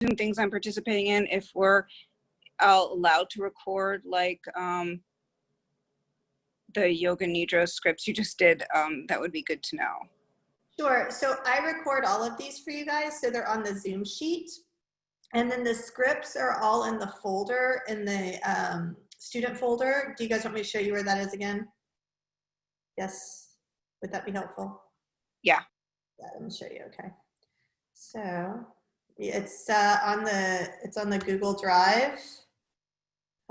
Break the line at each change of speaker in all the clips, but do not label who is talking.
Zoom things I'm participating in, if we're allowed to record like the yoga nidra scripts you just did, that would be good to know.
Sure. So I record all of these for you guys, so they're on the Zoom sheet. And then the scripts are all in the folder, in the student folder. Do you guys want me to show you where that is again? Yes. Would that be helpful?
Yeah.
Yeah, let me show you. Okay. So it's on the Google Drive.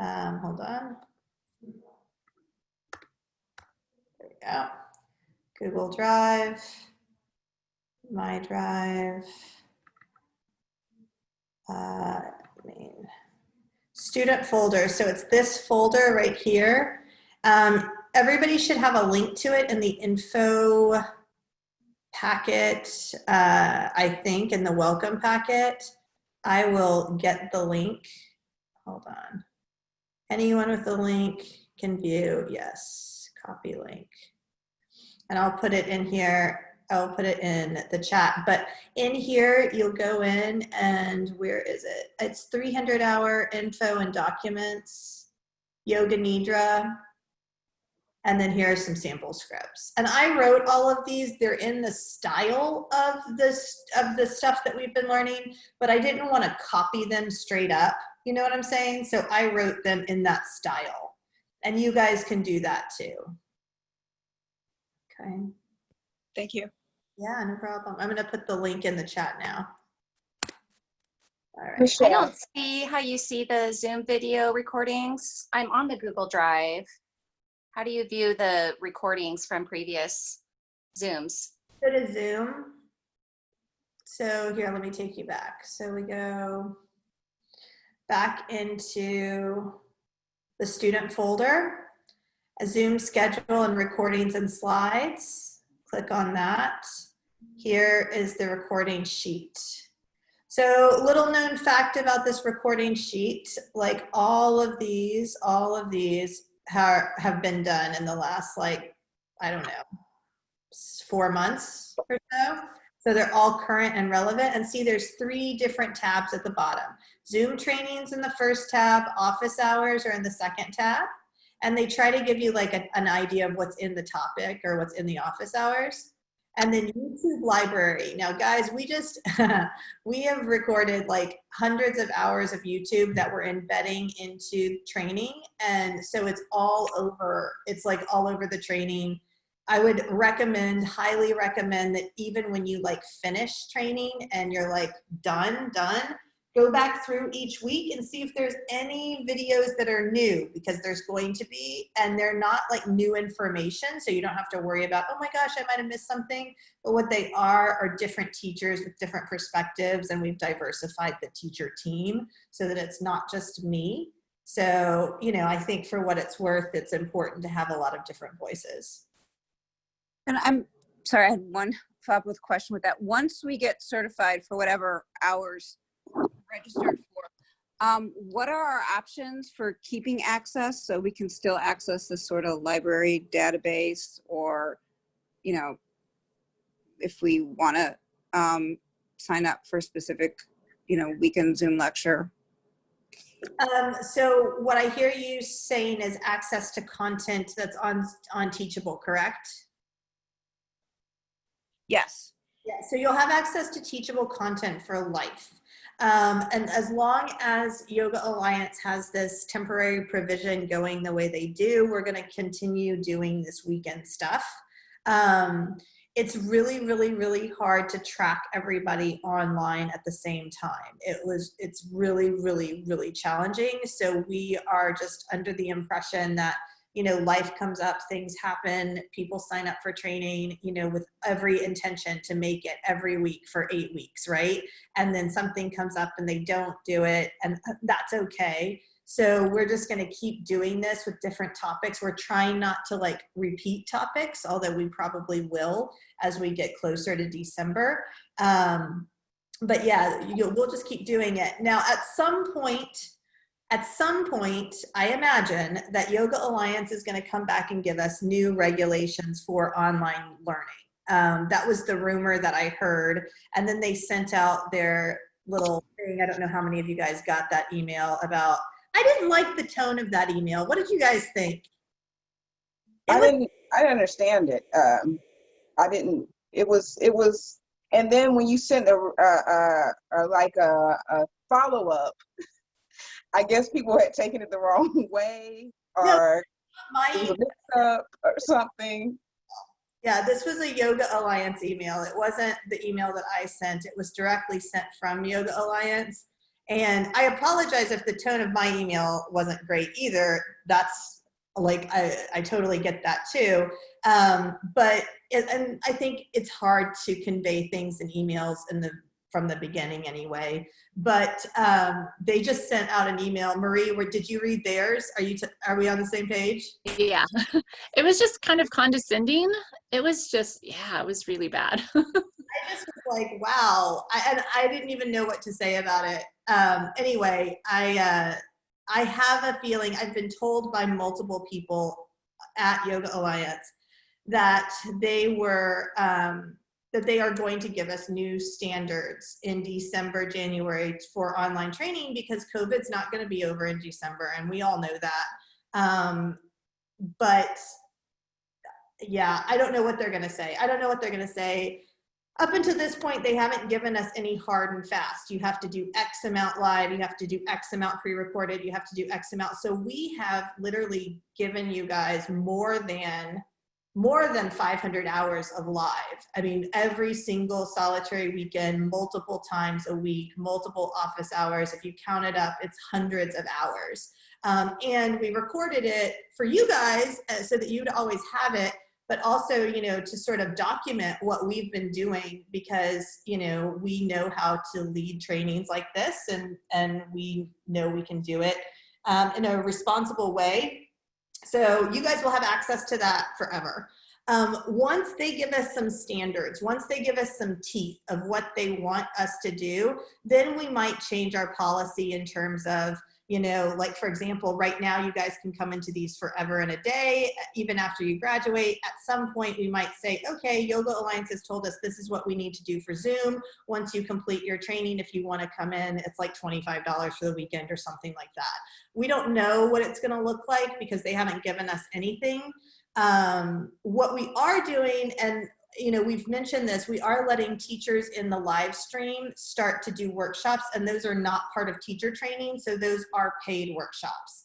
Hold on. There we go. Google Drive, My Drive, student folder. So it's this folder right here. Everybody should have a link to it in the info packet, I think, in the welcome packet. I will get the link. Hold on. Anyone with the link can view. Yes, copy link. And I'll put it in here. I'll put it in the chat. But in here, you'll go in and where is it? It's 300-hour info and documents, Yoga Nidra. And then here are some sample scripts. And I wrote all of these. They're in the style of the stuff that we've been learning, but I didn't want to copy them straight up. You know what I'm saying? So I wrote them in that style. And you guys can do that too. Okay.
Thank you.
Yeah, no problem. I'm going to put the link in the chat now. All right.
Michelle. I don't see how you see the Zoom video recordings. I'm on the Google Drive. How do you view the recordings from previous Zooms?
Go to Zoom. So here, let me take you back. So we go back into the student folder, a Zoom schedule and recordings and slides. Click on that. Here is the recording sheet. So little known fact about this recording sheet, like all of these have been done in the last, like, I don't know, 4 months or so. So they're all current and relevant. And see, there's 3 different tabs at the bottom. Zoom trainings in the first tab, office hours are in the second tab. And they try to give you like an idea of what's in the topic or what's in the office hours. And then YouTube library. Now guys, we have recorded like hundreds of hours of YouTube that we're embedding into training. And so it's all over, it's like all over the training. I would recommend, highly recommend that even when you like finish training and you're like done, go back through each week and see if there's any videos that are new, because there's going to be, and they're not like new information. So you don't have to worry about, oh my gosh, I might've missed something. But what they are different teachers with different perspectives. And we've diversified the teacher team so that it's not just me. So, you know, I think for what it's worth, it's important to have a lot of different voices.
And I'm sorry, I had one follow-up with question with that. Once we get certified for whatever hours registered for, what are our options for keeping access so we can still access this sort of library database, or, you know, if we want to sign up for a specific, you know, weekend Zoom lecture?
So what I hear you saying is access to content that's on Teachable, correct?
Yes.
Yeah, so you'll have access to Teachable content for life. And as long as Yoga Alliance has this temporary provision going the way they do, we're going to continue doing this weekend stuff. It's really, really, really hard to track everybody online at the same time. It's really, really, really challenging. So we are just under the impression that, you know, life comes up, things happen, people sign up for training, you know, with every intention to make it every week for 8 weeks, right? And then something comes up and they don't do it, and that's okay. So we're just going to keep doing this with different topics. We're trying not to like repeat topics, although we probably will as we get closer to December. But yeah, we'll just keep doing it. Now, at some point, I imagine that Yoga Alliance is going to come back and give us new regulations for online learning. That was the rumor that I heard. And then they sent out their little thing. I don't know how many of you guys got that email about, I didn't like the tone of that email. What did you guys think?
I didn't understand it. I didn't, it was, and then when you sent a follow-up, I guess people had taken it the wrong way, or it was a mix-up or something.
Yeah, this was a Yoga Alliance email. It wasn't the email that I sent. It was directly sent from Yoga Alliance. And I apologize if the tone of my email wasn't great either. That's like, I totally get that too. But and I think it's hard to convey things in emails from the beginning anyway. But they just sent out an email. Marie, did you read theirs? Are we on the same page?
Yeah, it was just kind of condescending. It was just, yeah, it was really bad.
I just was like, wow. And I didn't even know what to say about it. Anyway, I have a feeling, I've been told by multiple people at Yoga Alliance that they were, that they are going to give us new standards in December, January for online training, because COVID's not going to be over in December, and we all know that. But yeah, I don't know what they're going to say. I don't know what they're going to say. Up until this point, they haven't given us any hard and fast. You have to do X amount live, you have to do X amount pre-recorded, you have to do X amount. So we have literally given you guys more than 500 hours of live. I mean, every single solitary weekend, multiple times a week, multiple office hours. If you count it up, it's hundreds of hours. And we recorded it for you guys so that you'd always have it, but also, you know, to sort of document what we've been doing, because, you know, we know how to lead trainings like this, and we know we can do it in a responsible way. So you guys will have access to that forever. Once they give us some standards, once they give us some teeth of what they want us to do, then we might change our policy in terms of, you know, like, for example, right now you guys can come into these forever and a day, even after you graduate. At some point we might say, okay, Yoga Alliance has told us this is what we need to do for Zoom. Once you complete your training, if you want to come in, it's like $25 for the weekend or something like that. We don't know what it's going to look like because they haven't given us anything. What we are doing, and you know, we've mentioned this, we are letting teachers in the live stream start to do workshops, and those are not part of teacher training, so those are paid workshops.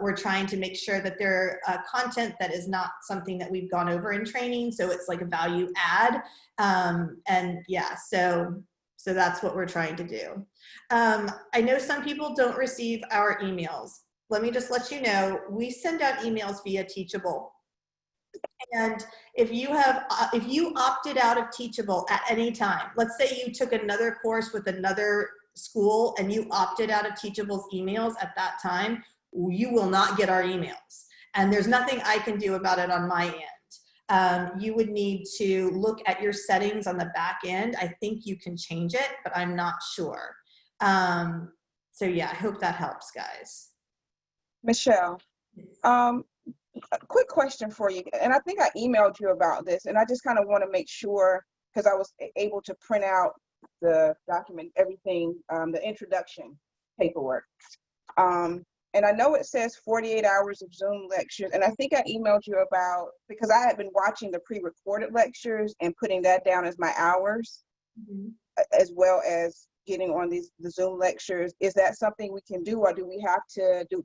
We're trying to make sure that they're content that is not something that we've gone over in training, so it's like a value add. And yeah, so that's what we're trying to do. I know some people don't receive our emails. Let me just let you know, we send out emails via Teachable. And if you opted out of Teachable at any time, let's say you took another course with another school and you opted out of Teachable's emails at that time, you will not get our emails. And there's nothing I can do about it on my end. You would need to look at your settings on the back end. I think you can change it, but I'm not sure. So yeah, I hope that helps, guys.
Michelle, a quick question for you, and I think I emailed you about this, and I just kind of want to make sure, because I was able to print out the document, everything, the introduction paperwork. And I know it says 48 hours of Zoom lectures, and I think I emailed you about, because I had been watching the pre-recorded lectures and putting that down as my hours, as well as getting on the Zoom lectures. Is that something we can do, or do we have to do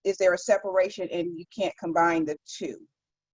is there a separation and you can't combine the two?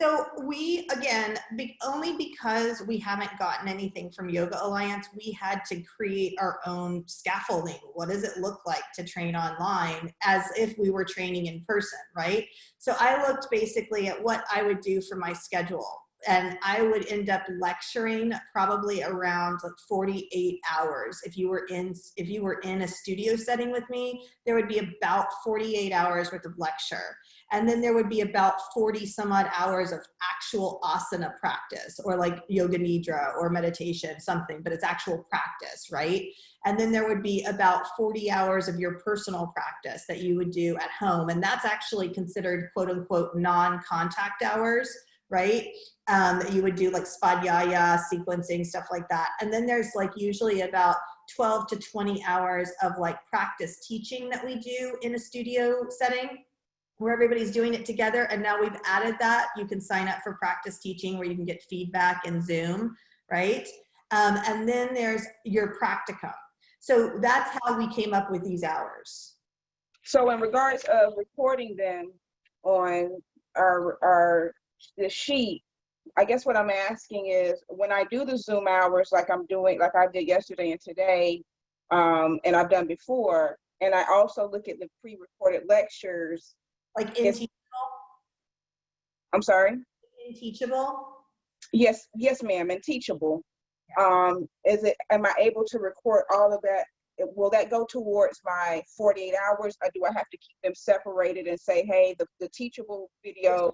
So we, again, only because we haven't gotten anything from Yoga Alliance, we had to create our own scaffolding. What does it look like to train online as if we were training in person, right? So I looked basically at what I would do for my schedule. And I would end up lecturing probably around like 48 hours. If you were in a studio setting with me, there would be about 48 hours worth of lecture. And then there would be about 40 some odd hours of actual asana practice, or like yoga nidra or meditation, something, but it's actual practice, right? And then there would be about 40 hours of your personal practice that you would do at home. And that's actually considered quote unquote non-contact hours, right? That you would do like spadhyaya, sequencing, stuff like that. And then there's like usually about 12 to 20 hours of like practice teaching that we do in a studio setting where everybody's doing it together. And now we've added that. You can sign up for practice teaching where you can get feedback in Zoom, right? And then there's your practicum. So that's how we came up with these hours.
So in regards of recording then on the sheet, I guess what I'm asking is when I do the Zoom hours, like I did yesterday and today, and I've done before, and I also look at the pre-recorded lectures.
Like in Teachable?
I'm sorry?
In Teachable?
Yes, ma'am, in Teachable. Am I able to record all of that? Will that go towards my 48 hours, or do I have to keep them separated and say, hey, the Teachable videos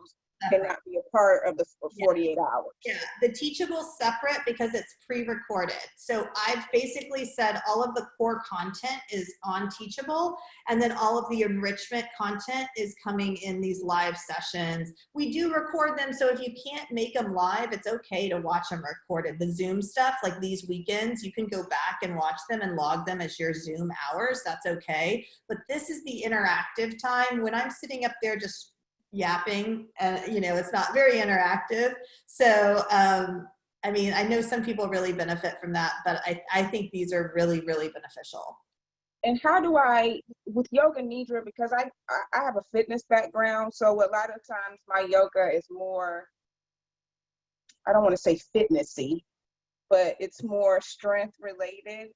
cannot be a part of the 48 hours?
Yeah, the Teachable separate because it's pre-recorded. So I've basically said all of the core content is on Teachable, and then all of the enrichment content is coming in these live sessions. We do record them, so if you can't make them live, it's okay to watch them recorded. The Zoom stuff, like these weekends, you can go back and watch them and log them as your Zoom hours. That's okay. But this is the interactive time. When I'm sitting up there just yapping, and it's not very interactive. So I mean, I know some people really benefit from that, but I think these are really, really beneficial.
And how do I, with yoga nidra, because I have a fitness background, so a lot of times my yoga is more, I don't want to say fitnessy, but it's more strength related.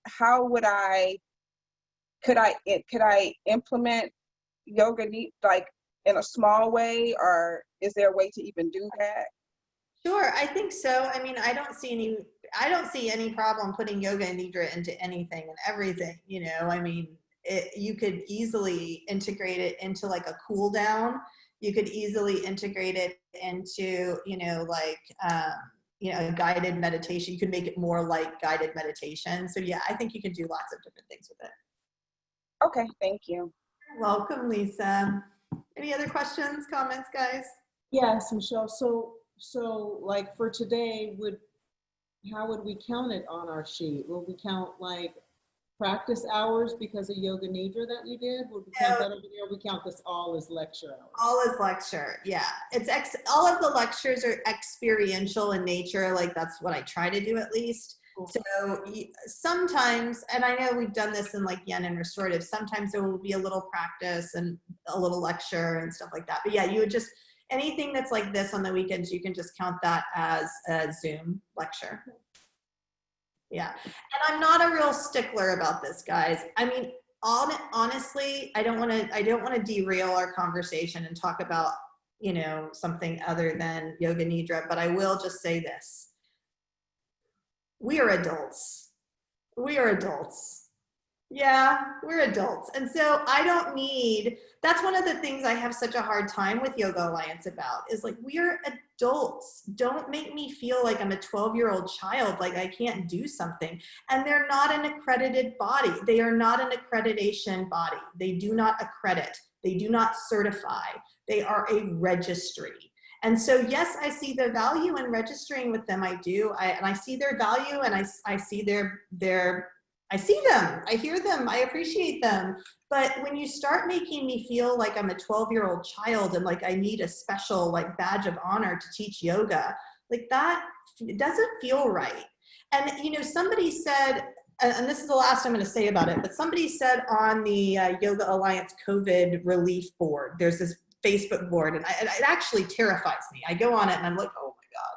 How would could I implement yoga like in a small way, or is there a way to even do that?
Sure, I think so. I mean, I don't see any problem putting yoga and nidra into anything and everything, I mean, you could easily integrate it into like a cool down. You could easily integrate it into, guided meditation. You could make it more like guided meditation. So yeah, I think you can do lots of different things with it.
Okay, thank you.
You're welcome, Lisa. Any other questions, comments, guys?
Yes, Michelle. So like for today, how would we count it on our sheet? Will we count like practice hours because of yoga nidra that we did? Would we count that over there? We count this all as lecture hours.
All is lecture, yeah. All of the lectures are experiential in nature. Like that's what I try to do at least.
Cool.
So sometimes, and I know we've done this in like yen and restorative, sometimes there will be a little practice and a little lecture and stuff like that. But yeah, you would just, anything that's like this on the weekends, you can just count that as a Zoom lecture. Yeah, and I'm not a real stickler about this, guys. I mean, honestly, I don't want to derail our conversation and talk about, something other than yoga nidra, but I will just say this. We are adults. We are adults. Yeah, we're adults. And so that's one of the things I have such a hard time with Yoga Alliance about is like, we're adults. Don't make me feel like I'm a 12-year-old child, like I can't do something. And they're not an accredited body. They are not an accreditation body. They do not accredit. They do not certify. They are a registry. And so, yes, I see the value in registering with them. I do. And I see their value, and I see I see them, I hear them, I appreciate them. But when you start making me feel like I'm a 12-year-old child and like I need a special like badge of honor to teach yoga, like that doesn't feel right. And somebody said, and this is the last I'm going to say about it, but somebody said on the Yoga Alliance COVID relief board, there's this Facebook board, and it actually terrifies me. I go on it and I'm like, oh my God.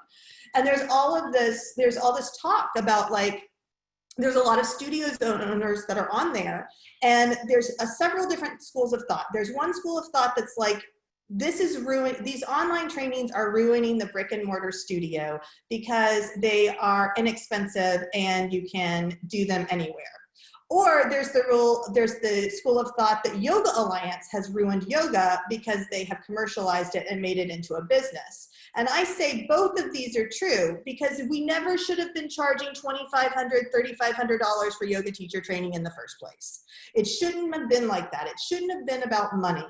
And there's all this talk about like, there's a lot of studios owners that are on there, and there's several different schools of thought. There's one school of thought that's like, these online trainings are ruining the brick and mortar studio because they are inexpensive and you can do them anywhere. Or there's the school of thought that Yoga Alliance has ruined yoga because they have commercialized it and made it into a business. And I say both of these are true because we never should have been charging $2,500, $3,500 for yoga teacher training in the first place. It shouldn't have been like that. It shouldn't have been about money.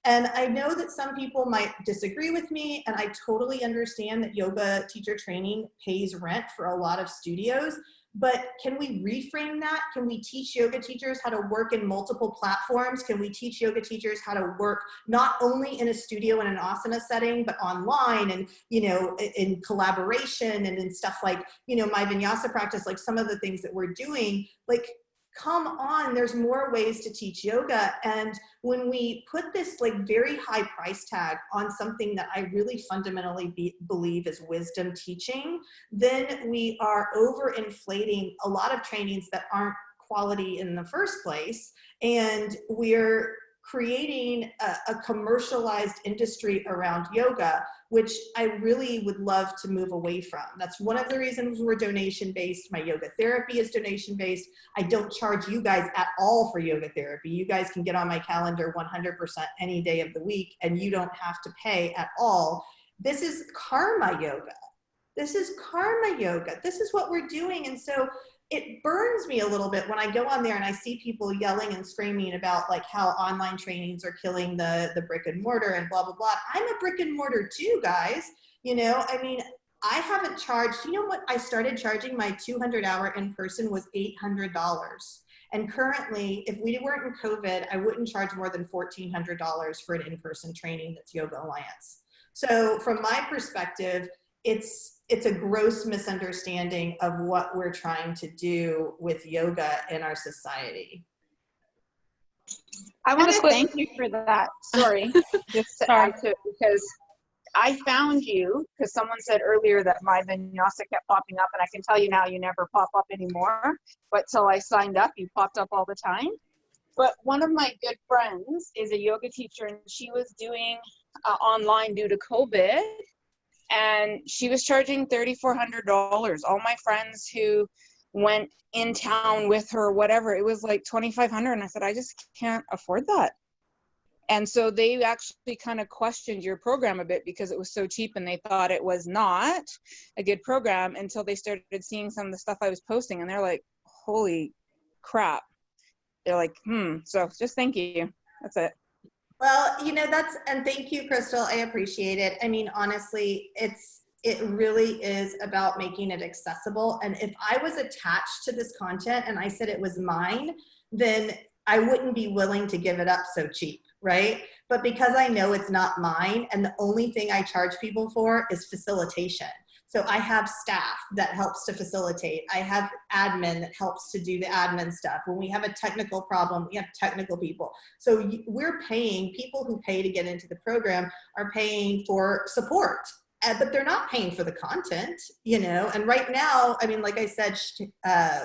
And I know that some people might disagree with me, and I totally understand that yoga teacher training pays rent for a lot of studios. but can we reframe that? Can we teach yoga teachers how to work in multiple platforms? Can we teach yoga teachers how to work not only in a studio in an asana setting, but online and, in collaboration and in stuff like, My Vinyasa Practice, like some of the things that we're doing, like, come on, there's more ways to teach yoga. And when we put this like very high price tag on something that I really fundamentally believe is wisdom teaching, then we are overinflating a lot of trainings that aren't quality in the first place. And we're creating a commercialized industry around yoga, which I really would love to move away from. That's one of the reasons we're donation-based. My yoga therapy is donation-based. I don't charge you guys at all for yoga therapy. You guys can get on my calendar 100% any day of the week, and you don't have to pay at all. This is karma yoga. This is karma yoga. This is what we're doing. And so it burns me a little bit when I go on there and I see people yelling and screaming about like how online trainings are killing the brick and mortar and blah, blah, blah. I'm a brick and mortar too, guys. I haven't charged, what I started charging? My 200-hour in-person was $800. And currently, if we weren't in COVID, I wouldn't charge more than $1,400 for an in-person training that's Yoga Alliance. So from my perspective, it's a gross misunderstanding of what we're trying to do with yoga in our society.
I want to thank you for that. Sorry, just to add to it, because I found you because someone said earlier that My Vinyasa kept popping up, and I can tell you now you never pop up anymore. But till I signed up, you popped up all the time. But one of my good friends is a yoga teacher, and she was doing online due to COVID. And she was charging $3,400. All my friends who went in town with her, whatever, it was like $2,500. And I said, I just can't afford that. And so they actually kind of questioned your program a bit because it was so cheap, and they thought it was not a good program until they started seeing some of the stuff I was posting. And they're like, holy crap. They're like, So just thank you. That's it.
Well, and thank you, Crystal. I appreciate it. I mean, honestly, it really is about making it accessible. And if I was attached to this content and I said it was mine, then I wouldn't be willing to give it up so cheap, right? But because I know it's not mine, and the only thing I charge people for is facilitation. So I have staff that helps to facilitate. I have admin that helps to do the admin stuff. When we have a technical problem, we have technical people. So we're paying, people who pay to get into the program are paying for support, but they're not paying for the content, And right now, I mean, like I said,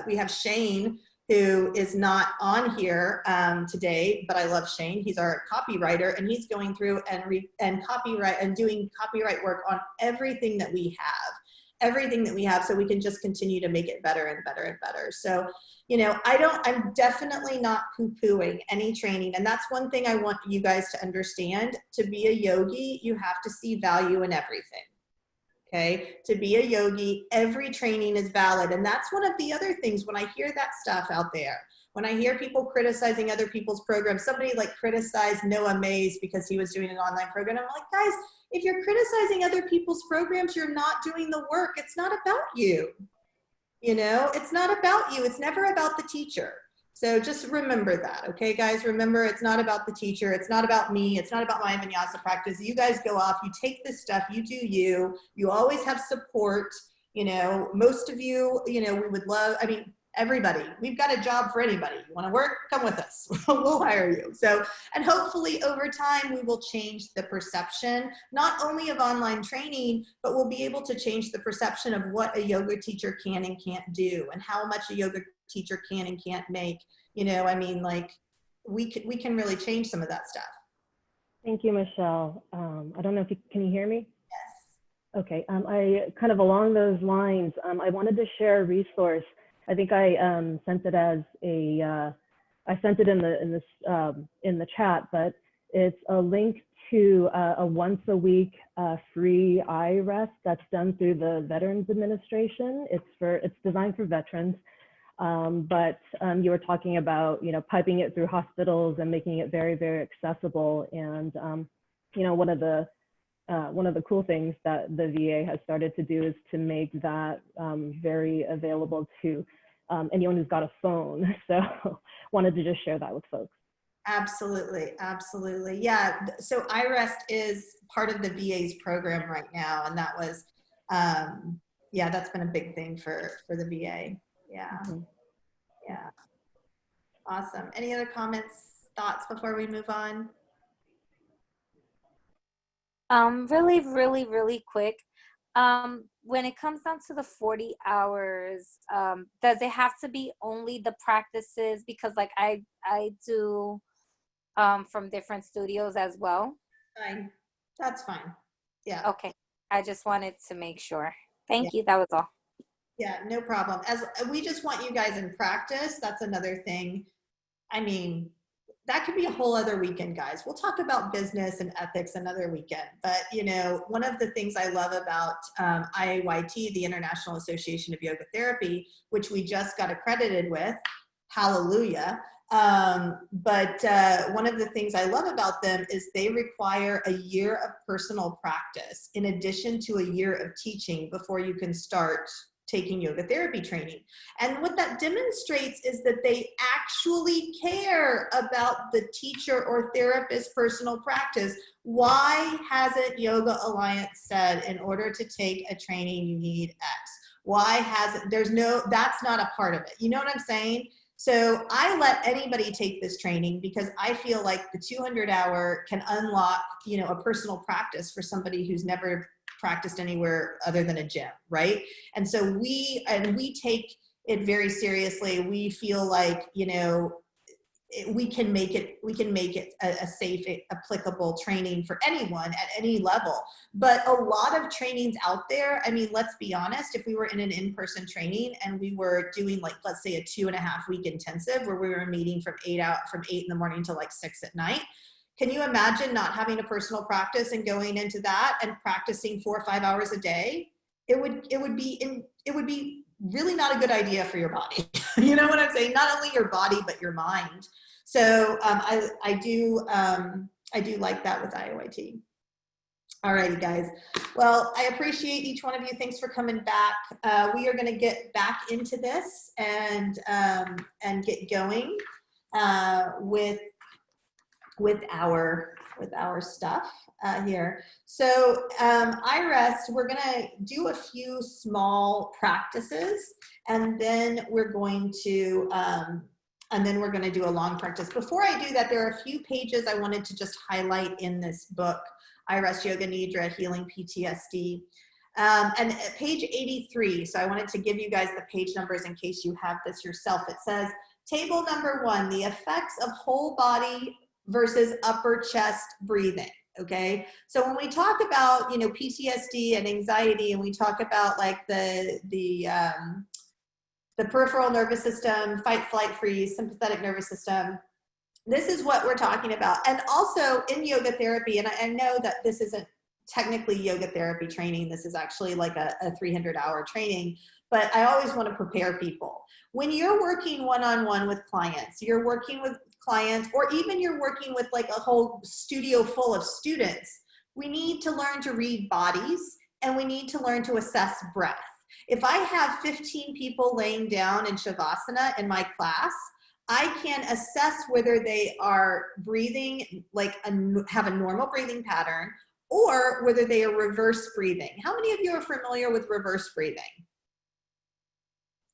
we have Shane, who is not on here today, but I love Shane. He's our copywriter, and he's going through and copyright and doing copyright work on everything that we have, so we can just continue to make it better and better and better. So, I'm definitely not poo-pooing any training. And that's one thing I want you guys to understand. To be a yogi, you have to see value in everything. Okay, to be a yogi, every training is valid. And that's one of the other things when I hear that stuff out there, when I hear people criticizing other people's programs, somebody like criticized Noah Mays because he was doing an online program. I'm like, guys, if you're criticizing other people's programs, you're not doing the work. It's not about you. It's not about you. It's never about the teacher. So just remember that, okay, guys? Remember, it's not about the teacher. It's not about me. It's not about My Vinyasa Practice. You guys go off. You take this stuff. You do you. You always have support. Most of you, we would love, everybody. We've got a job for anybody. You want to work? Come with us. We'll hire you. So, and hopefully over time, we will change the perception, not only of online training, but we'll be able to change the perception of what a yoga teacher can and can't do, and how much a yoga teacher can and can't make. We can really change some of that stuff.
Thank you, Michelle. I don't know if can you hear me? Yes. Okay. I kind of along those lines, I wanted to share a resource. I think I sent it as I sent it in the chat, but it's a link to a once a week free eye rest that's done through the Veterans Administration. It's designed for veterans. But you were talking about, piping it through hospitals and making it very, very accessible. And, one of the cool things that the VA has started to do is to make that very available to anyone who's got a phone. So wanted to just share that with folks.
Absolutely, absolutely. Yeah, so iRest is part of the VA's program right now, and that was, yeah, that's been a big thing for the VA. Yeah, yeah. Awesome. Any other comments, thoughts before we move on?
Really quick. When it comes down to the 40 hours, does it have to be only the practices? Because like I do from different studios as well.
Fine. That's fine. Yeah.
Okay. I just wanted to make sure.
Yeah.
Thank you. That was all.
Yeah, no problem. As we just want you guys in practice, that's another thing. I mean, that could be a whole other weekend, guys. We'll talk about business and ethics another weekend. But, you know, one of the things I love about IAYT, the International Association of Yoga Therapy, which we just got accredited with, hallelujah. But one of the things I love about them is they require a year of personal practice in addition to a year of teaching before you can start taking yoga therapy training. And what that demonstrates is that they actually care about the teacher or therapist personal practice. Why hasn't Yoga Alliance said in order to take a training you need X? Why hasn't, that's not a part of it. You know what I'm saying? So I let anybody take this training because I feel like the 200-hour can unlock, you know, a personal practice for somebody who's never practiced anywhere other than a gym, right? And so we take it very seriously. We feel like, you know, we can make it a safe, applicable training for anyone at any level. But a lot of trainings out there, I mean, let's be honest, if we were in an in-person training and we were doing like, let's say a 2.5-week intensive where we were meeting from 8 in the morning to like 6 at night, can you imagine not having a personal practice and going into that and practicing 4 or 5 hours a day? It would be really not a good idea for your body. You know what I'm saying? Not only your body, but your mind. So I do like that with IOIT. All righty, guys. Well, I appreciate each one of you. Thanks for coming back. We are going to get back into this and get going with our stuff here. So iRest, we're gonna do a few small practices and then we're going to do a long practice. Before I do that, there are a few pages I wanted to just highlight in this book, iRest Yoga Nidra, Healing PTSD. And at page 83, so I wanted to give you guys the page numbers in case you have this yourself. It says, table number 1, the effects of whole body versus upper chest breathing. Okay, so when we talk about, you know, PTSD and anxiety, and we talk about like the peripheral nervous system, fight, flight, freeze, sympathetic nervous system, this is what we're talking about. And also in yoga therapy, and I know that this isn't technically yoga therapy training, this is actually like a 300-hour training, but I always want to prepare people. When you're working one-on-one with clients, you're working with clients, or even you're working with like a whole studio full of students, we need to learn to read bodies and we need to learn to assess breath. If I have 15 people laying down in Shavasana in my class, I can assess whether they are breathing, like have a normal breathing pattern, or whether they are reverse breathing. How many of you are familiar with reverse breathing?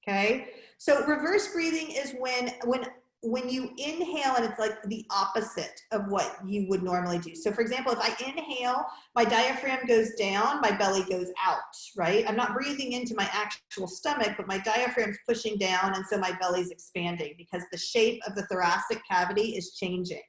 Okay, so reverse breathing is when you inhale and it's like the opposite of what you would normally do. So for example, if I inhale, my diaphragm goes down, my belly goes out, right? I'm not breathing into my actual stomach, but my diaphragm's pushing down, and so my belly's expanding because the shape of the thoracic cavity is changing.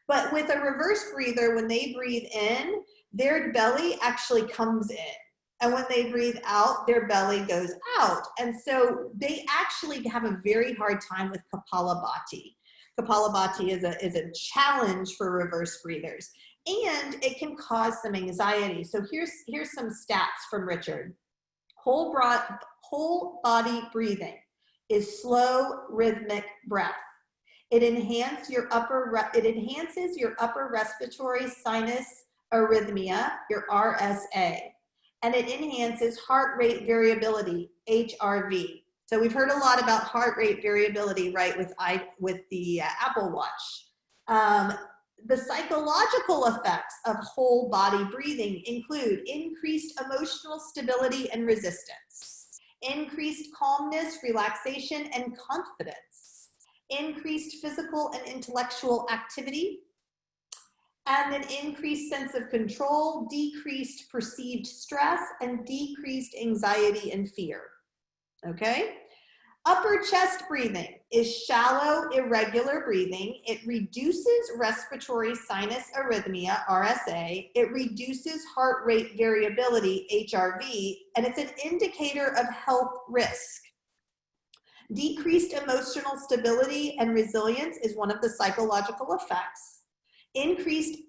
But with a reverse breather, when they breathe in, their belly actually comes in. And when they breathe out, their belly goes out. And so they actually have a very hard time with Kapalabhati. Kapalabhati is a challenge for reverse breathers. And it can cause some anxiety. So here's some stats from Richard. Whole body breathing is slow, rhythmic breath. It enhances your upper respiratory sinus arrhythmia, your RSA. And it enhances heart rate variability, HRV. So we've heard a lot about heart rate variability, right, with the Apple Watch. The psychological effects of whole body breathing include increased emotional stability and resistance, increased calmness, relaxation, and confidence, increased physical and intellectual activity, and an increased sense of control, decreased perceived stress, and decreased anxiety and fear. Okay? Upper chest breathing is shallow, irregular breathing. It reduces respiratory sinus arrhythmia, RSA. It reduces heart rate variability, HRV, and it's an indicator of health risk. Decreased emotional stability and resilience is one of the psychological effects. Increased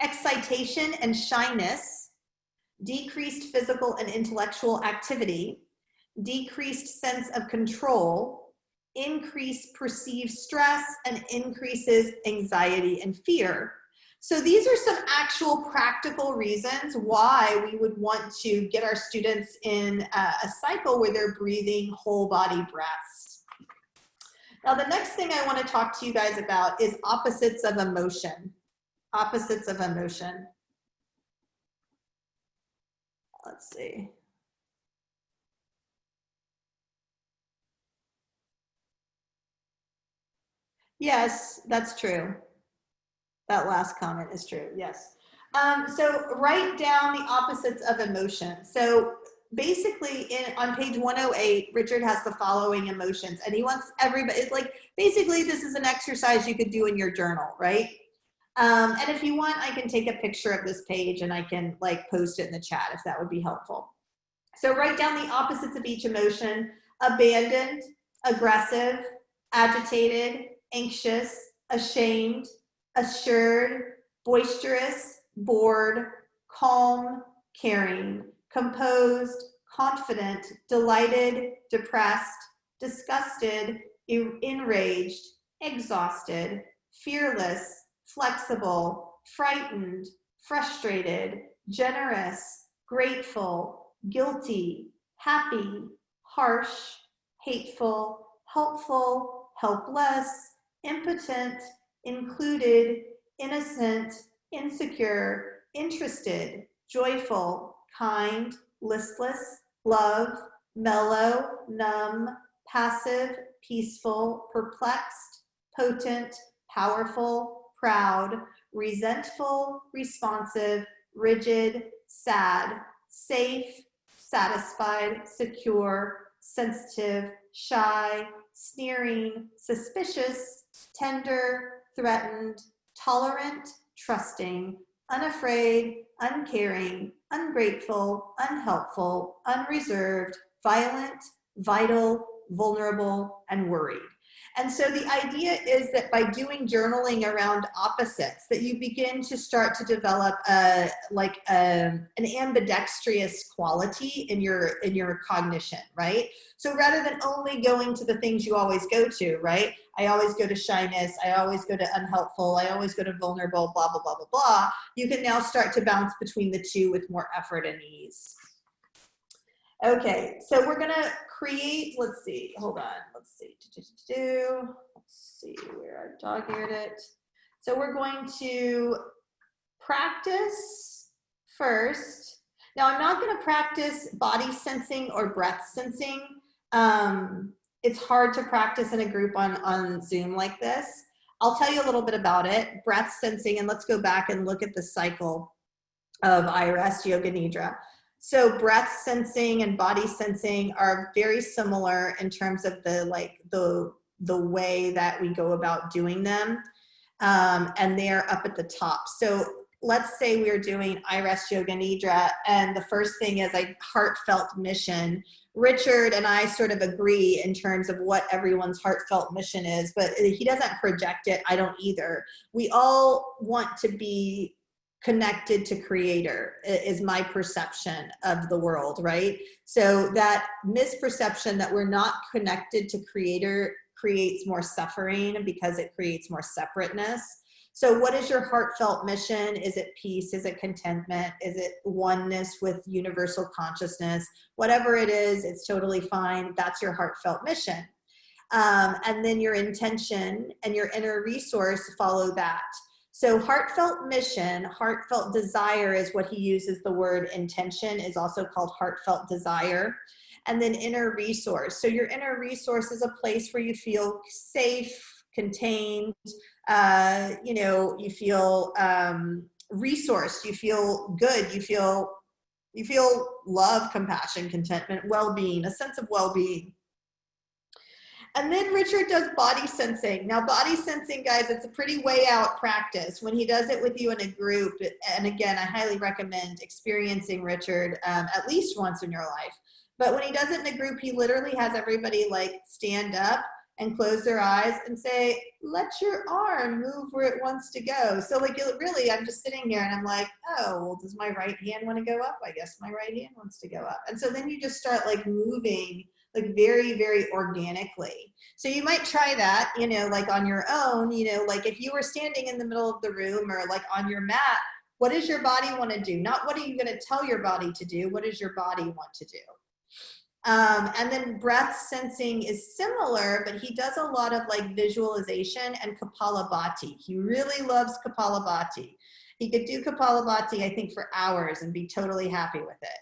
excitation and shyness, decreased physical and intellectual activity, decreased sense of control, increased perceived stress, and increases anxiety and fear. So these are some actual practical reasons why we would want to get our students in a cycle where they're breathing whole body breaths. Now, the next thing I want to talk to you guys about is opposites of emotion. Opposites of emotion. Let's see. Yes, that's true. That last comment is true, yes. So write down the opposites of emotion. So basically on page 108, Richard has the following emotions, and he wants everybody, it's like, basically this is an exercise you could do in your journal, right? And if you want, I can take a picture of this page and I can like post it in the chat if that would be helpful. So write down the opposites of each emotion: abandoned, aggressive, agitated, anxious, ashamed, assured, boisterous, bored, calm, caring, composed, confident, delighted, depressed, disgusted, enraged, exhausted, fearless, flexible, frightened, frustrated, generous, grateful, guilty, happy, harsh, hateful, helpful, helpless, impotent, included, innocent, insecure, interested, joyful, kind, listless, love, mellow, numb, passive, peaceful, perplexed, potent, powerful, proud, resentful, responsive, rigid, sad, safe, satisfied, secure, sensitive, shy, sneering, suspicious, tender, threatened, tolerant, trusting, unafraid, uncaring, ungrateful, unhelpful, unreserved, violent, vital, vulnerable, and worried. And so the idea is that by doing journaling around opposites, that you begin to start to develop an ambidextrous quality in your cognition, right? So rather than only going to the things you always go to, right? I always go to shyness, I always go to unhelpful, I always go to vulnerable, blah, blah, blah, blah, blah. You can now start to bounce between the two with more effort and ease. Okay, so we're gonna create, let's see, hold on, let's see, let's see where I've dog-eared it. So we're going to practice first. Now I'm not gonna practice body sensing or breath sensing. It's hard to practice in a group on Zoom like this. I'll tell you a little bit about it, breath sensing, and let's go back and look at the cycle of IRS Yoga Nidra. So breath sensing and body sensing are very similar in terms of the way that we go about doing them, and they're up at the top. So let's say we're doing IRS Yoga Nidra, and the first thing is a heartfelt mission. Richard and I sort of agree in terms of what everyone's heartfelt mission is, but he doesn't project it. I don't either. We all want to be connected to creator is my perception of the world, right? So that misperception that we're not connected to creator creates more suffering because it creates more separateness. So what is your heartfelt mission? Is it peace? Is it contentment? Is it oneness with universal consciousness? Whatever it is, it's totally fine. That's your heartfelt mission. And then your intention and your inner resource follow that. So heartfelt mission, heartfelt desire is what he uses. The word intention is also called heartfelt desire. And then inner resource. So your inner resource is a place where you feel safe, contained, you know, you feel resourced, you feel good, you feel love, compassion, contentment, well-being, a sense of well-being. And then Richard does body sensing. Now body sensing, guys, it's a pretty way out practice. When he does it with you in a group, and again, I highly recommend experiencing Richard at least once in your life. But when he does it in a group, he literally has everybody like stand up and close their eyes and say, let your arm move where it wants to go. So like really, I'm just sitting here and I'm like, oh, well, does my right hand want to go up? I guess my right hand wants to go up. And so then you just start like moving like very, very organically. So you might try that, you know, like on your own, you know, like if you were standing in the middle of the room or like on your mat, what does your body want to do? Not what are you going to tell your body to do? What does your body want to do? And then breath sensing is similar, but he does a lot of like visualization and Kapalabhati. He really loves Kapalabhati. He could do Kapalabhati, I think, for hours and be totally happy with it.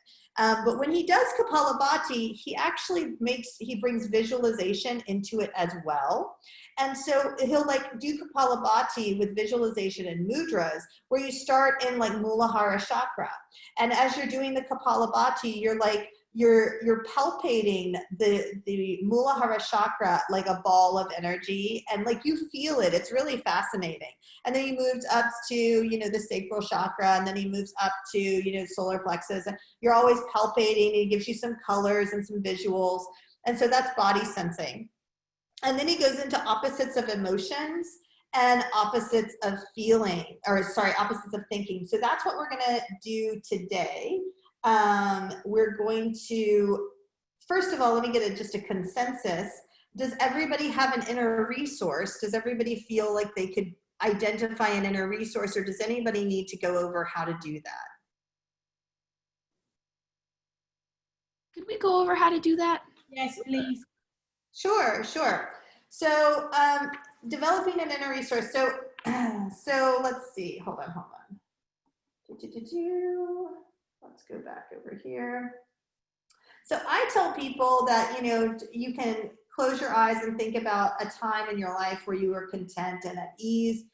But when he does Kapalabhati, he actually brings visualization into it as well. And so he'll like do Kapalabhati with visualization and mudras, where you start in like Muladhara chakra. And as you're doing the Kapalabhati, you're like, you're palpating the Muladhara chakra like a ball of energy, and like you feel it. It's really fascinating. And then he moves up to, you know, the sacral chakra, and then he moves up to, you know, solar plexus. And you're always palpating, and he gives you some colors and some visuals. And so that's body sensing. And then he goes into opposites of emotions and opposites of feeling, or sorry, opposites of thinking. So that's what we're gonna do today. We're going to, first of all, let me get just a consensus. Does everybody have an inner resource? Does everybody feel like they could identify an inner resource, or does anybody need to go over how to do that?
Could we go over how to do that?
Yes, please.
Sure, sure. So developing an inner resource. So let's see, hold on. Let's go back over here. So I tell people that, you know, you can close your eyes and think about a time in your life where you were content and at ease,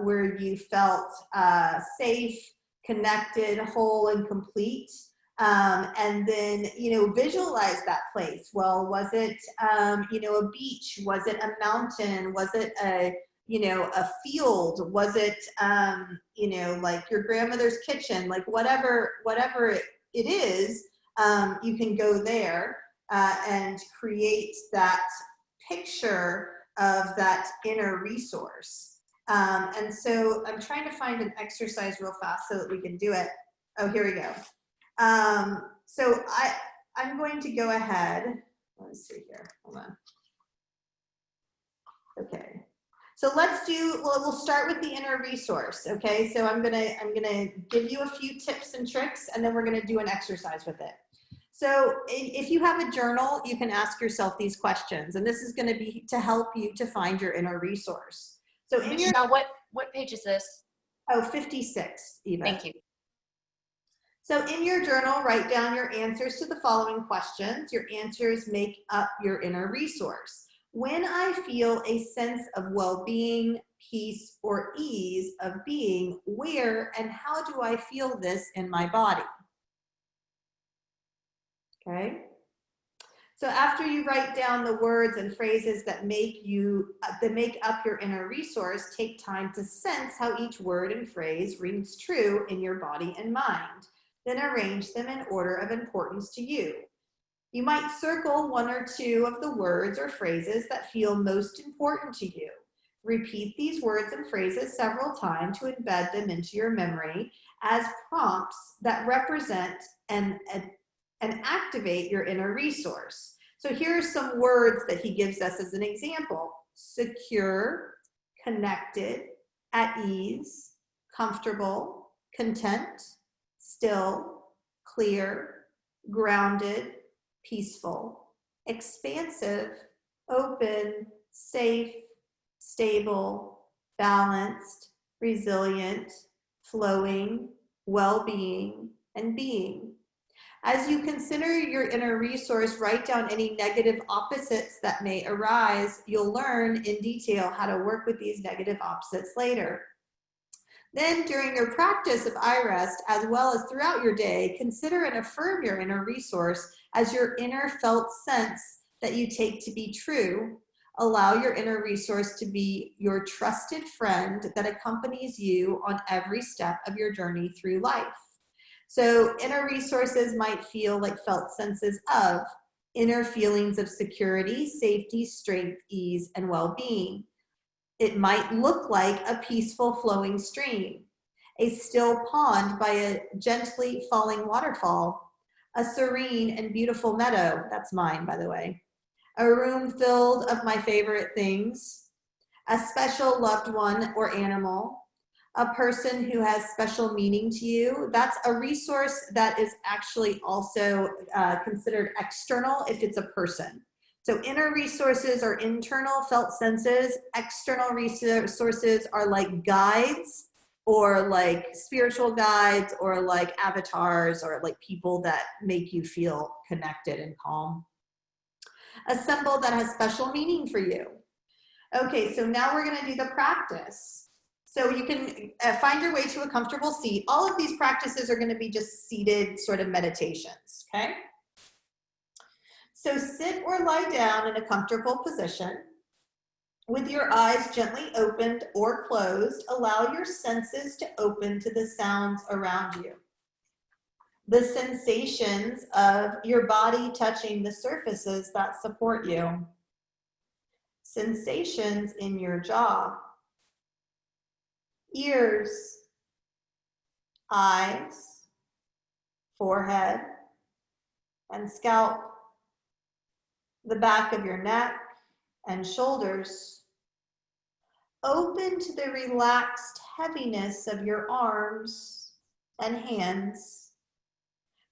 where you felt safe, connected, whole, and complete. And then, you know, visualize that place. Well, was it, you know, a beach? Was it a mountain? Was it a, you know, a field? Was it, you know, like your grandmother's kitchen? Like whatever it is, you can go there and create that picture of that inner resource. And so I'm trying to find an exercise real fast so that we can do it. Oh, here we go. So I'm going to go ahead. Let's see here. Hold on. Okay. So we'll start with the inner resource. Okay. So I'm gonna give you a few tips and tricks, and then we're gonna do an exercise with it. So if you have a journal, you can ask yourself these questions, and this is gonna be to help you to find your inner resource. So in your,
Michelle, what page is this?
oh, 56, Eva.
Thank you.
So in your journal, write down your answers to the following questions. Your answers make up your inner resource. When I feel a sense of well-being, peace, or ease of being, where and how do I feel this in my body? Okay. So after you write down the words and phrases that make up your inner resource, take time to sense how each word and phrase rings true in your body and mind. Then arrange them in order of importance to you. You might circle one or two of the words or phrases that feel most important to you. Repeat these words and phrases several times to embed them into your memory as prompts that represent and activate your inner resource. So here are some words that he gives us as an example: secure, connected, at ease, comfortable, content, still, clear, grounded, peaceful, expansive, open, safe, stable, balanced, resilient, flowing, well-being, and being. As you consider your inner resource, write down any negative opposites that may arise. You'll learn in detail how to work with these negative opposites later. Then during your practice of iRest, as well as throughout your day, consider and affirm your inner resource as your inner felt sense that you take to be true. Allow your inner resource to be your trusted friend that accompanies you on every step of your journey through life. So inner resources might feel like felt senses of inner feelings of security, safety, strength, ease, and well-being. It might look like a peaceful flowing stream, a still pond by a gently falling waterfall, a serene and beautiful meadow, that's mine by the way, a room filled of my favorite things, a special loved one or animal, a person who has special meaning to you. That's a resource that is actually also considered external if it's a person. So inner resources are internal felt senses. External resources are like guides or like spiritual guides or like avatars or like people that make you feel connected and calm. A symbol that has special meaning for you. Okay, so now we're gonna do the practice. So you can find your way to a comfortable seat. All of these practices are gonna be just seated sort of meditations, okay? So sit or lie down in a comfortable position. With your eyes gently opened or closed, allow your senses to open to the sounds around you. The sensations of your body touching the surfaces that support you. Sensations in your jaw, ears, eyes, forehead, and scalp, the back of your neck and shoulders. Open to the relaxed heaviness of your arms and hands,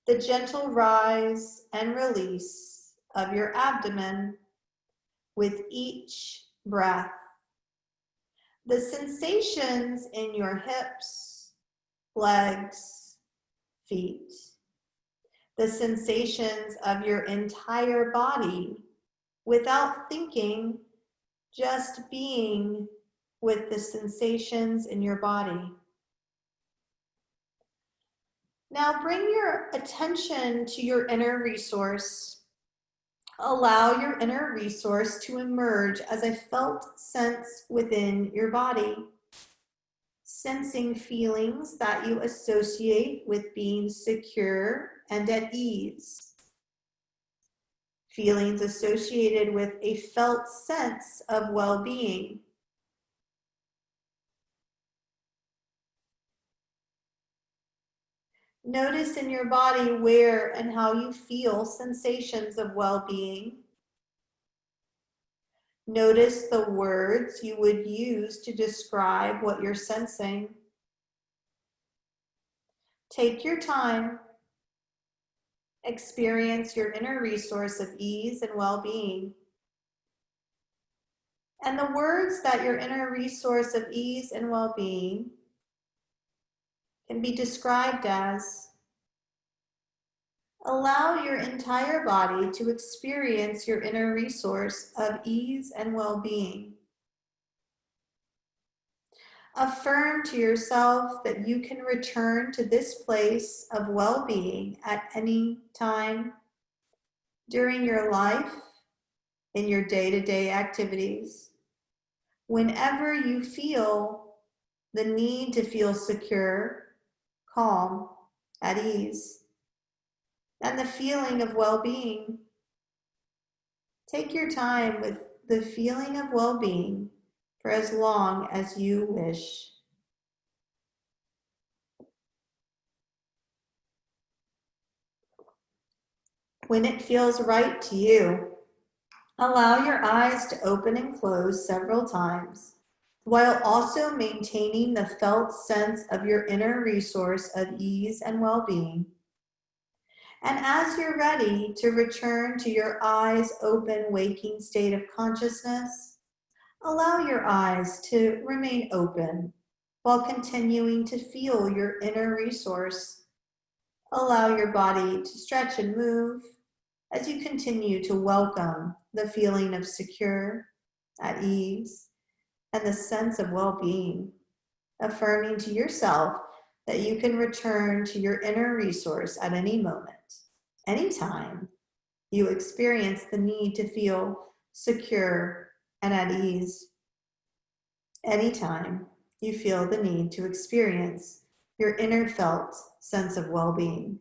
the gentle rise and release of your abdomen with each breath. The sensations in your hips, legs, feet. The sensations of your entire body without thinking, just being with the sensations in your body. Now bring your attention to your inner resource. Allow your inner resource to emerge as a felt sense within your body, sensing feelings that you associate with being secure and at ease. Feelings associated with a felt sense of well-being. Notice in your body where and how you feel sensations of well-being. Notice the words you would use to describe what you're sensing. Take your time. Experience your inner resource of ease and well-being. And the words that your inner resource of ease and well-being can be described as: allow your entire body to experience your inner resource of ease and well-being. Affirm to yourself that you can return to this place of well-being at any time during your life, in your day-to-day activities, whenever you feel the need to feel secure, calm, at ease, and the feeling of well-being. Take your time with the feeling of well-being for as long as you wish. When it feels right to you, allow your eyes to open and close several times while also maintaining the felt sense of your inner resource of ease and well-being. And as you're ready to return to your eyes open waking state of consciousness, allow your eyes to remain open while continuing to feel your inner resource. Allow your body to stretch and move as you continue to welcome the feeling of secure, at ease, and the sense of well-being, affirming to yourself that you can return to your inner resource at any moment, anytime you experience the need to feel secure and at ease. Anytime you feel the need to experience your inner felt sense of well-being.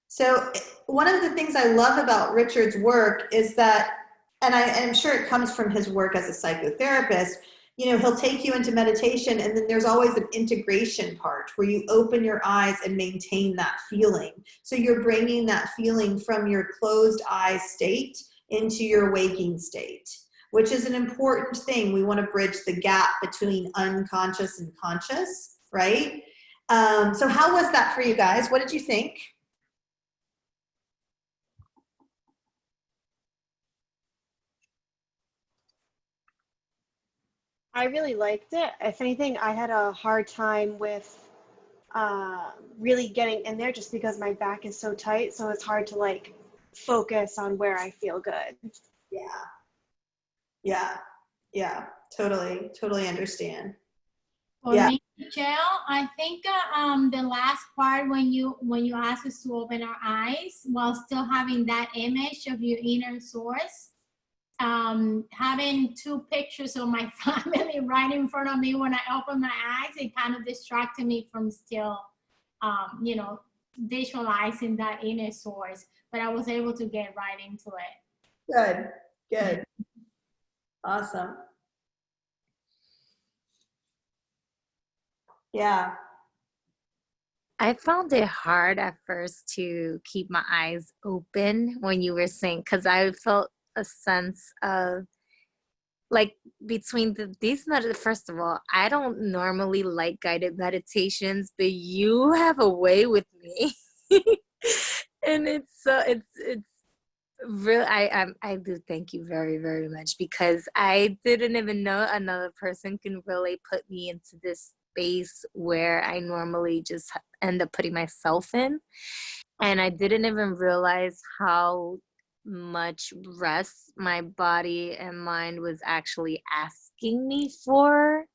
So one of the things I love about Richard's work is that, and I'm sure it comes from his work as a psychotherapist, you know, he'll take you into meditation and then there's always an integration part where you open your eyes and maintain that feeling. So you're bringing that feeling from your closed eyes state into your waking state, which is an important thing. We want to bridge the gap between unconscious and conscious, right? So how was that for you guys? What did you think?
I really liked it. If anything, I had a hard time with really getting in there just because my back is so tight. So it's hard to like focus on where I feel good.
Yeah, totally understand.
For
Yeah.
me, Michelle, I think the last part when you ask us to open our eyes while still having that image of your inner source, having two pictures of my family right in front of me when I open my eyes, it kind of distracted me from still, you know, visualizing that inner source. But I was able to get right into it.
Good. Awesome. Yeah.
I found it hard at first to keep my eyes open when you were saying, because I felt a sense of like between first of all, I don't normally like guided meditations, but you have a way with me. And it's really, I do thank you very, very much, because I didn't even know another person can really put me into this space where I normally just end up putting myself in. And I didn't even realize how much rest my body and mind was actually asking me for.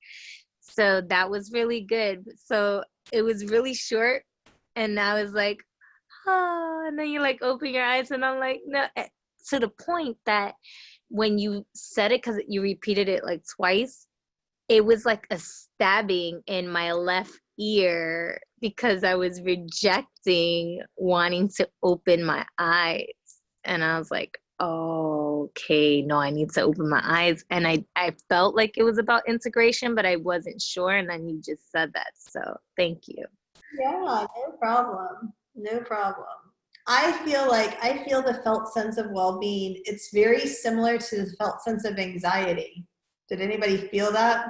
So that was really good. So it was really short, and I was like, oh, and then you like open your eyes, and I'm like, no, to the point that when you said it, because you repeated it like twice, it was like a stabbing in my left ear because I was rejecting wanting to open my eyes. And I was like, oh, okay, no, I need to open my eyes. And I felt like it was about integration, but I wasn't sure. And then you just said that. So thank you.
Yeah, no problem. I feel the felt sense of well-being. It's very similar to the felt sense of anxiety. Did anybody feel that?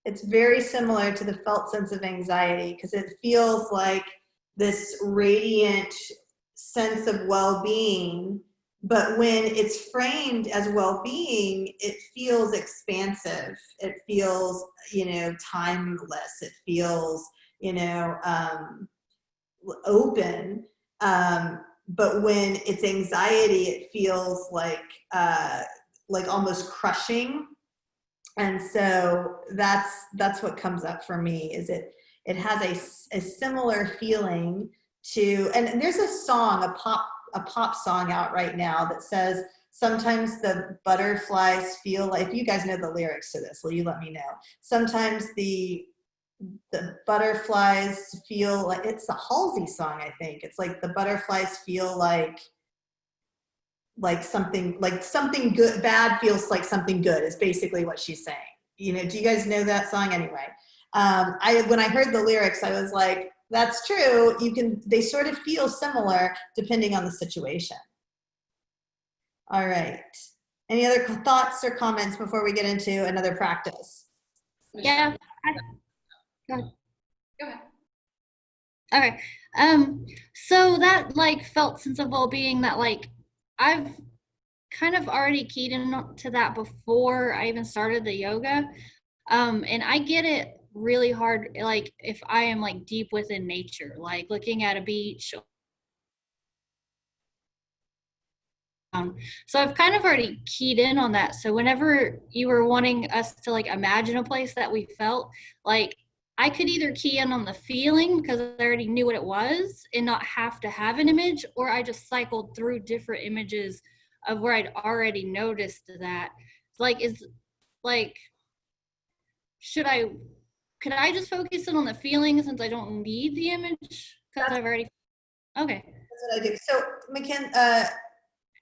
It's very similar to the felt sense of anxiety because it feels like this radiant sense of well-being, but when it's framed as well-being, it feels expansive. It feels, you know, timeless. It feels, you know, open. But when it's anxiety, it feels like almost crushing. And so that's what comes up for me. Is it has a similar feeling to, and there's a song, a pop song out right now that says, sometimes the butterflies feel like, if you guys know the lyrics to this, will you let me know? Sometimes the butterflies feel like, it's the Halsey song, I think. It's like the butterflies feel like something good, bad feels like something good is basically what she's saying. You know, do you guys know that song? Anyway, when I heard the lyrics, I was like, that's true. They sort of feel similar depending on the situation. All right. Any other thoughts or comments before we get into another practice?
Yeah. Go ahead.
Go ahead.
Okay. So that like felt sense of well-being that like I've kind of already keyed into that before I even started the yoga. And I get it really hard, like if I am like deep within nature, like looking at a beach. So I've kind of already keyed in on that. So whenever you were wanting us to like imagine a place that we felt, like I could either key in on the feeling because I already knew what it was and not have to have an image, or I just cycled through different images of where I'd already noticed that. Like, is like, could I just focus in on the feeling since I don't need the image? Because I've already, okay.
That's what I do. So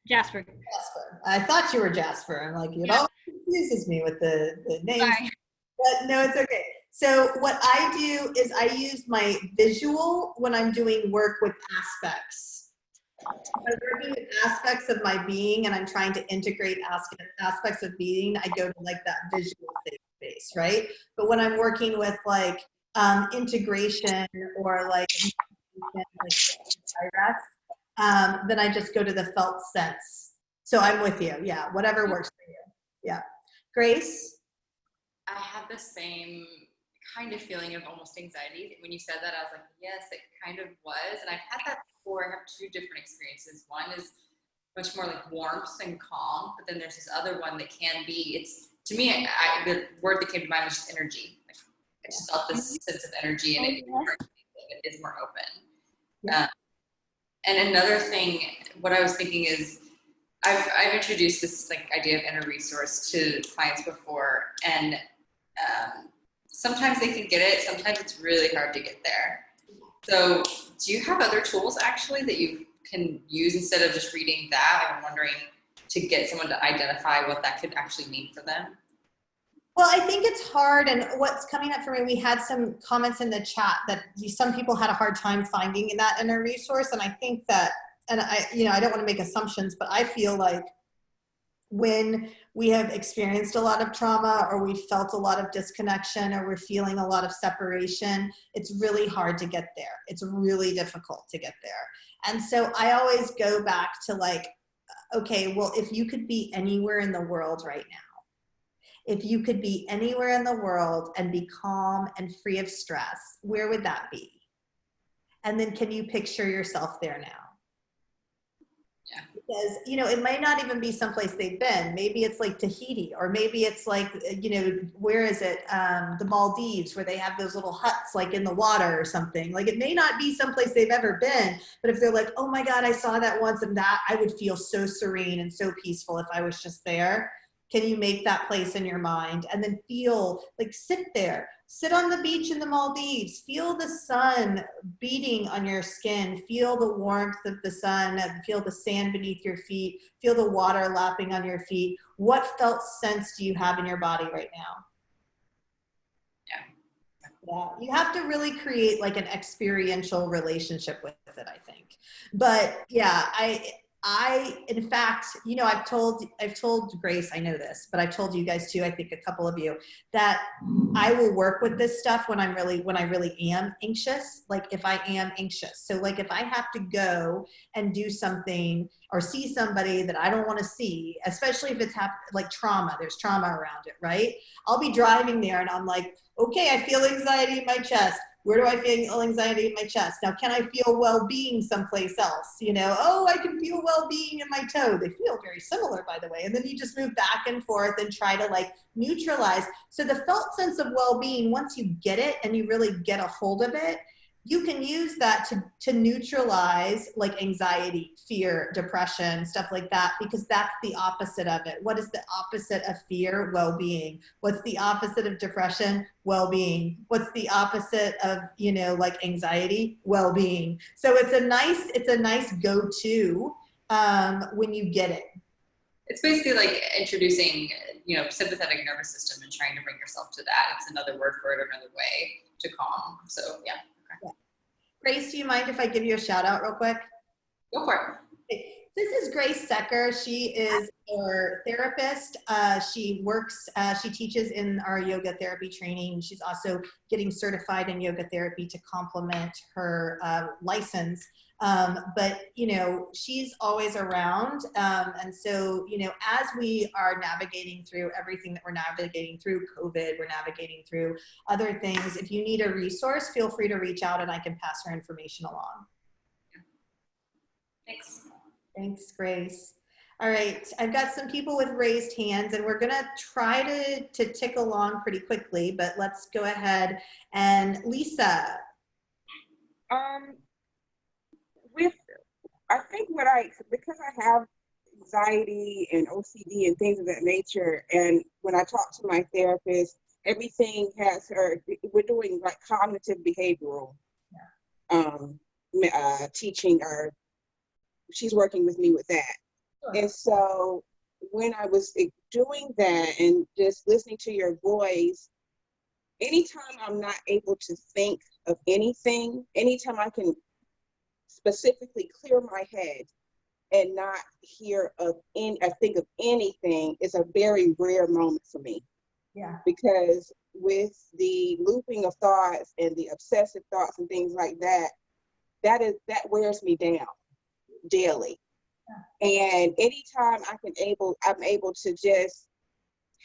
Jasper.
Jasper. I thought you were Jasper. I'm like, it
Yeah.
always confuses me with the names.
Sorry.
But no, it's okay. So what I do is I use my visual when I'm doing work with aspects. If I'm working with aspects of my being and I'm trying to integrate aspects of being, I go to like that visual space, right? But when I'm working with like integration or like then I just go to the felt sense. So I'm with you. Yeah, whatever works for you. Yeah. Grace?
I had the same kind of feeling of almost anxiety. When you said that, I was like, yes, it kind of was. And I've had that before. I have two different experiences. One is much more like warmth and calm, but then there's this other one that can be, it's, to me, the word that came to mind was just energy. Like, I just felt this sense of energy and it is more open.
Yeah.
And another thing, what I was thinking is, I've introduced this like idea of inner resource to clients before, and sometimes they can get it, sometimes it's really hard to get there. So do you have other tools actually that you can use instead of just reading that? I'm wondering, to get someone to identify what that could actually mean for them.
Well, I think it's hard, and what's coming up for me, we had some comments in the chat that some people had a hard time finding that inner resource, and I think that, and I don't want to make assumptions, but I feel like when we have experienced a lot of trauma or we felt a lot of disconnection or we're feeling a lot of separation, it's really hard to get there. It's really difficult to get there. And so I always go back to like, okay, well, if you could be anywhere in the world right now, if you could be anywhere in the world and be calm and free of stress, where would that be? And then can you picture yourself there now?
Yeah.
Because, it might not even be someplace they've been. Maybe it's like Tahiti, or maybe it's like, where is it? The Maldives, where they have those little huts like in the water or something. Like, it may not be someplace they've ever been, but if they're like, oh my God, I saw that once, and that I would feel so serene and so peaceful if I was just there. Can you make that place in your mind and then feel like, sit there, sit on the beach in the Maldives, feel the sun beating on your skin, feel the warmth of the sun, feel the sand beneath your feet, feel the water lapping on your feet. What felt sense do you have in your body right now? Yeah, you have to really create like an experiential relationship with it, I think. But yeah, I, in fact, I've told Grace, I know this, but I've told you guys too, I think a couple of you, that I will work with this stuff when I really am anxious, like if I am anxious. So like if I have to go and do something or see somebody that I don't want to see, especially if it's like trauma, there's trauma around it, right? I'll be driving there and I'm like, okay, I feel anxiety in my chest. Where do I feel anxiety in my chest? Now, can I feel well-being someplace else? Oh, I can feel well-being in my toe. They feel very similar, by the way. And then you just move back and forth and try to like neutralize. So the felt sense of well-being, once you get it and you really get a hold of it, you can use that to neutralize like anxiety, fear, depression, stuff like that, because that's the opposite of it. What is the opposite of fear? Well-being. What's the opposite of depression? Well-being. What's the opposite of, like anxiety? Well-being. So it's a nice go-to when you get it.
It's basically like introducing, sympathetic nervous system and trying to bring yourself to that. It's another word for it, another way to calm. So yeah. Okay.
Grace, do you mind if I give you a shout out real quick?
Go for it.
This is Grace Secker. She is our therapist. She teaches in our yoga therapy training. She's also getting certified in yoga therapy to complement her license. But, you know, she's always around. And so, you know, as we are navigating through everything that we're navigating through COVID, we're navigating through other things. If you need a resource, feel free to reach out and I can pass her information along.
Thanks.
Thanks, Grace. All right, I've got some people with raised hands and we're gonna try to tick along pretty quickly, but let's go ahead. And Lisa.
I think because I have anxiety and OCD and things of that nature, and when I talk to my therapist, everything has her, we're doing like cognitive behavioral teaching, or she's working with me with that. Sure. And so when I was doing that and just listening to your voice, anytime I'm not able to think of anything, anytime I can specifically clear my head and not think of anything, is a very rare moment for me.
Yeah. Because
with the looping of thoughts and the obsessive thoughts and things like that, that wears me down daily. Yeah. And anytime I'm able to just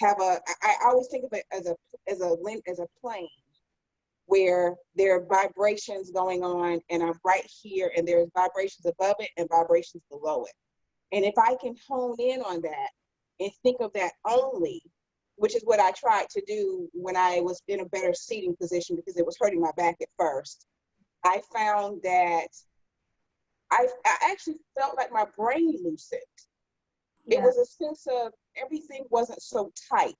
have I always think of it as a plane where there are vibrations going on, and I'm right here, and there's vibrations above it and vibrations below it. And if I can hone in on that and think of that only, which is what I tried to do when I was in a better seating position because it was hurting my back at first, I found that I actually felt like my brain loosened. Yeah. It was a sense of everything wasn't so tight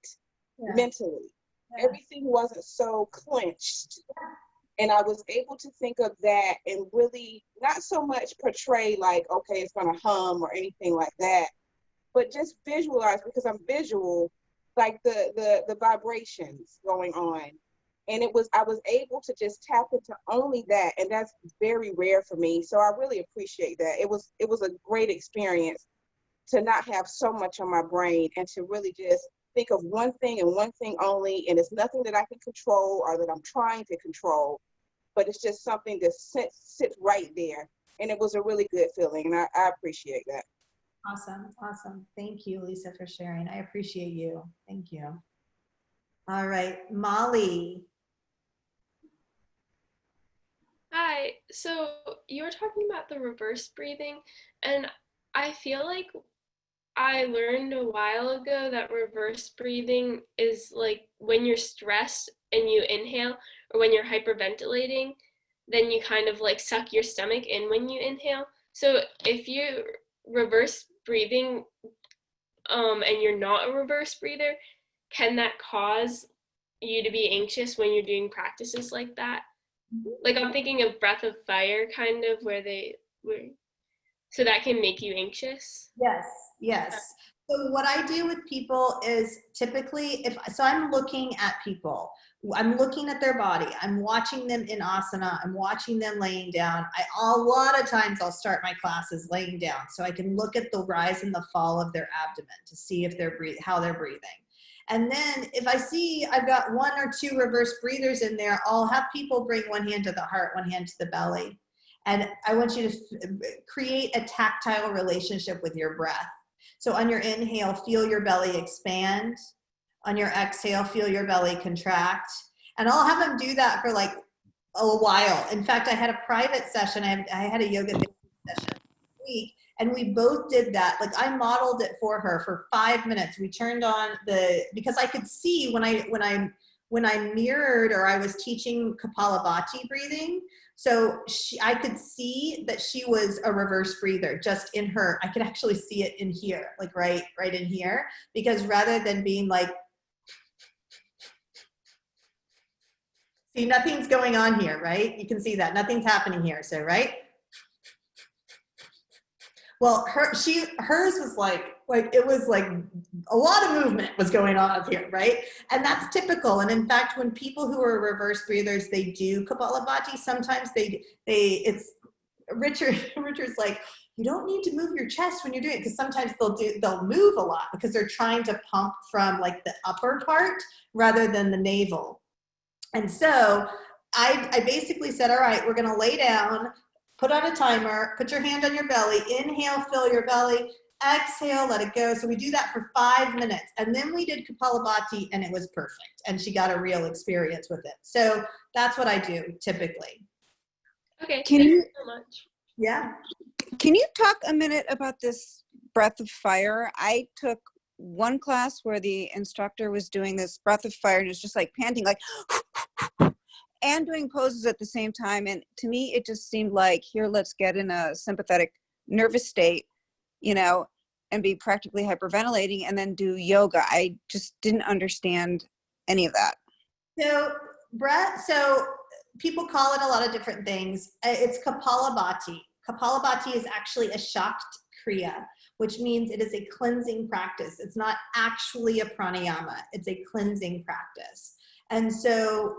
mentally. Yeah. Everything wasn't so clenched. And I was able to think of that and really not so much portray like, okay, it's gonna hum or anything like that, but just visualize, because I'm visual, like the vibrations going on. And I was able to just tap into only that. And that's very rare for me. So I really appreciate that. It was a great experience to not have so much on my brain and to really just think of one thing and one thing only. And it's nothing that I can control or that I'm trying to control, but it's just something that sits right there. And it was a really good feeling. And I appreciate that.
Awesome. Awesome. Thank you, Lisa, for sharing. I appreciate you. Thank you. All right, Molly.
Hi, so you were talking about the reverse breathing, and I feel like I learned a while ago that reverse breathing is like when you're stressed and you inhale, or when you're hyperventilating, then you kind of like suck your stomach in when you inhale. So if you're reverse breathing and you're not a reverse breather, can that cause you to be anxious when you're doing practices like that? Like I'm thinking of Breath of Fire, kind of, so that can make you anxious.
Yes, yes. So what I do with people is typically, I'm looking at people, I'm looking at their body, I'm watching them in asana, I'm watching them laying down. A lot of times I'll start my classes laying down so I can look at the rise and the fall of their abdomen to see if how they're breathing. And then if I see I've got one or two reverse breathers in there, I'll have people bring one hand to the heart, one hand to the belly. And I want you to create a tactile relationship with your breath. So on your inhale, feel your belly expand. On your exhale, feel your belly contract. And I'll have them do that for like a while. In fact, I had a private session. I had a yoga session this week, and we both did that. Like I modeled it for her for 5 minutes. We turned on because I could see when I mirrored, or I was teaching Kapalabhati breathing. So I could see that she was a reverse breather just in her. I could actually see it in here, like right in here, because rather than being like, see, nothing's going on here, right? You can see that nothing's happening here. So, right? Well, hers was like it was like a lot of movement was going on up here, right? And that's typical. And in fact, when people who are reverse breathers, they do Kapalabhati, sometimes it's Richard's like, you don't need to move your chest when you're doing it, because sometimes they'll move a lot because they're trying to pump from like the upper part rather than the navel. And so I basically said, all right, we're going to lay down, put on a timer, put your hand on your belly, inhale, fill your belly, exhale, let it go. So we do that for 5 minutes. And then we did Kapalabhati and it was perfect. And she got a real experience with it. So that's what I do typically.
Okay,
Can
thank
you-
you so much.
Yeah.
Can you talk a minute about this breath of fire? I took one class where the instructor was doing this breath of fire and it's just like panting, like, and doing poses at the same time. And to me, it just seemed like, here, let's get in a sympathetic nervous state, you know, and be practically hyperventilating and then do yoga. I just didn't understand any of that.
So breath, so people call it a lot of different things. It's Kapalabhati. Kapalabhati is actually a Shakt Kriya, which means it is a cleansing practice. It's not actually a pranayama, it's a cleansing practice. And so,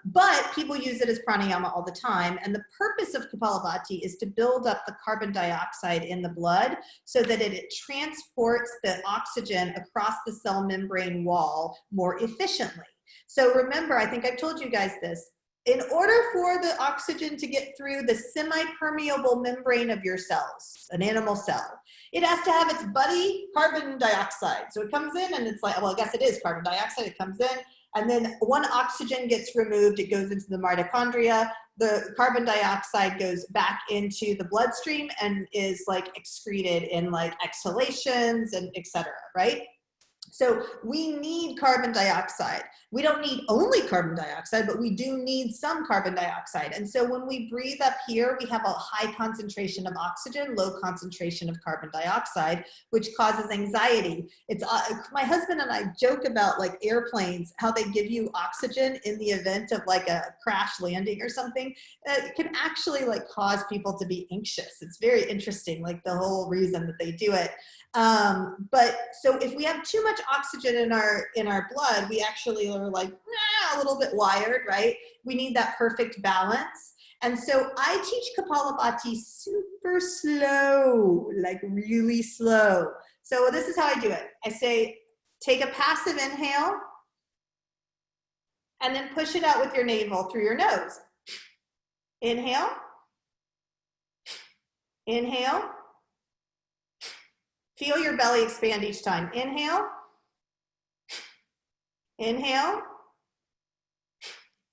but people use it as pranayama all the time. And the purpose of Kapalabhati is to build up the carbon dioxide in the blood so that it transports the oxygen across the cell membrane wall more efficiently. So remember, I think I've told you guys this, in order for the oxygen to get through the semi-permeable membrane of your cells, an animal cell, it has to have its buddy carbon dioxide. So it comes in and it's like, well, I guess it is carbon dioxide, it comes in, and then one oxygen gets removed, it goes into the mitochondria, the carbon dioxide goes back into the bloodstream and is like excreted in like exhalations and et cetera, right? So we need carbon dioxide. We don't need only carbon dioxide, but we do need some carbon dioxide. And so when we breathe up here, we have a high concentration of oxygen, low concentration of carbon dioxide, which causes anxiety. It's my husband and I joke about like airplanes, how they give you oxygen in the event of like a crash landing or something. It can actually like cause people to be anxious. It's very interesting, like the whole reason that they do it. But so if we have too much oxygen in our blood, we actually are like a little bit wired, right? We need that perfect balance. And so I teach Kapalabhati super slow, like really slow. So this is how I do it. I say, take a passive inhale and then push it out with your navel through your nose. Inhale, inhale. Feel your belly expand each time. Inhale, inhale.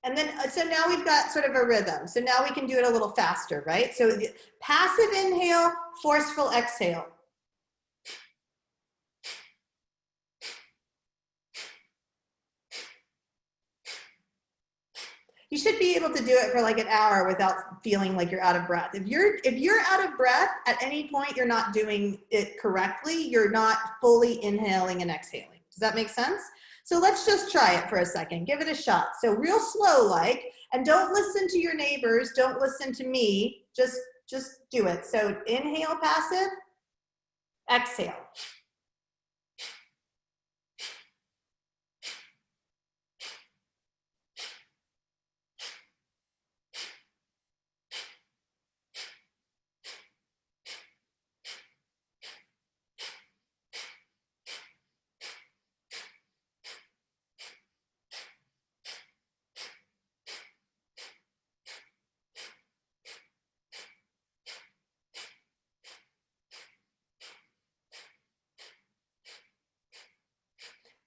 And then, so now we've got sort of a rhythm. So now we can do it a little faster, right? So passive inhale, forceful exhale. You should be able to do it for like an hour without feeling like you're out of breath. If you're out of breath at any point, you're not doing it correctly. You're not fully inhaling and exhaling. Does that make sense? So let's just try it for a second. Give it a shot. So real slow like, and don't listen to your neighbors. Don't listen to me. Just do it. So inhale passive, exhale.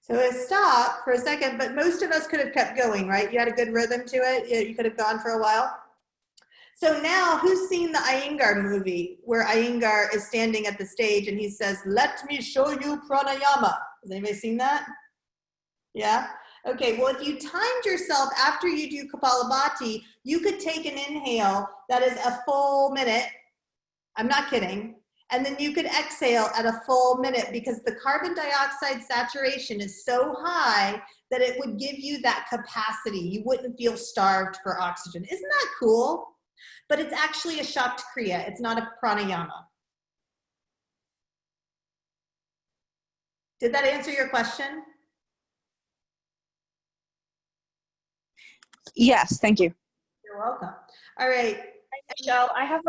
So stop for a second, but most of us could have kept going, right? You had a good rhythm to it. You could have gone for a while. So now, who's seen the Iyengar movie where Iyengar is standing at the stage and he says, "Let me show you pranayama." Has anybody seen that? Yeah? Okay, well, if you timed yourself after you do Kapalabhati, you could take an inhale that is a full minute. I'm not kidding. And then you could exhale at a full minute because the carbon dioxide saturation is so high that it would give you that capacity. You wouldn't feel starved for oxygen. Isn't that cool? But it's actually a Shakt Kriya. It's not a pranayama. Did that answer your question?
Yes, thank you.
You're welcome. All right.
Hi, Michelle, I have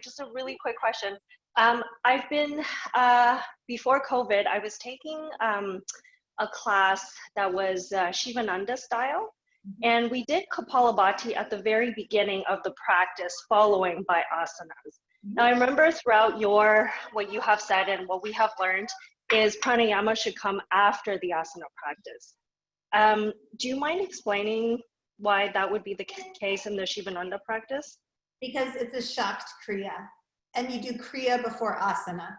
just a really quick question. I've been, before COVID, I was taking a class that was Shivananda style. And we did Kapalabhati at the very beginning of the practice, following by asanas. Now I remember throughout what you have said and what we have learned is pranayama should come after the asana practice. Do you mind explaining why that would be the case in the Shivananda practice?
Because it's a shakt kriya, and you do kriya before asana.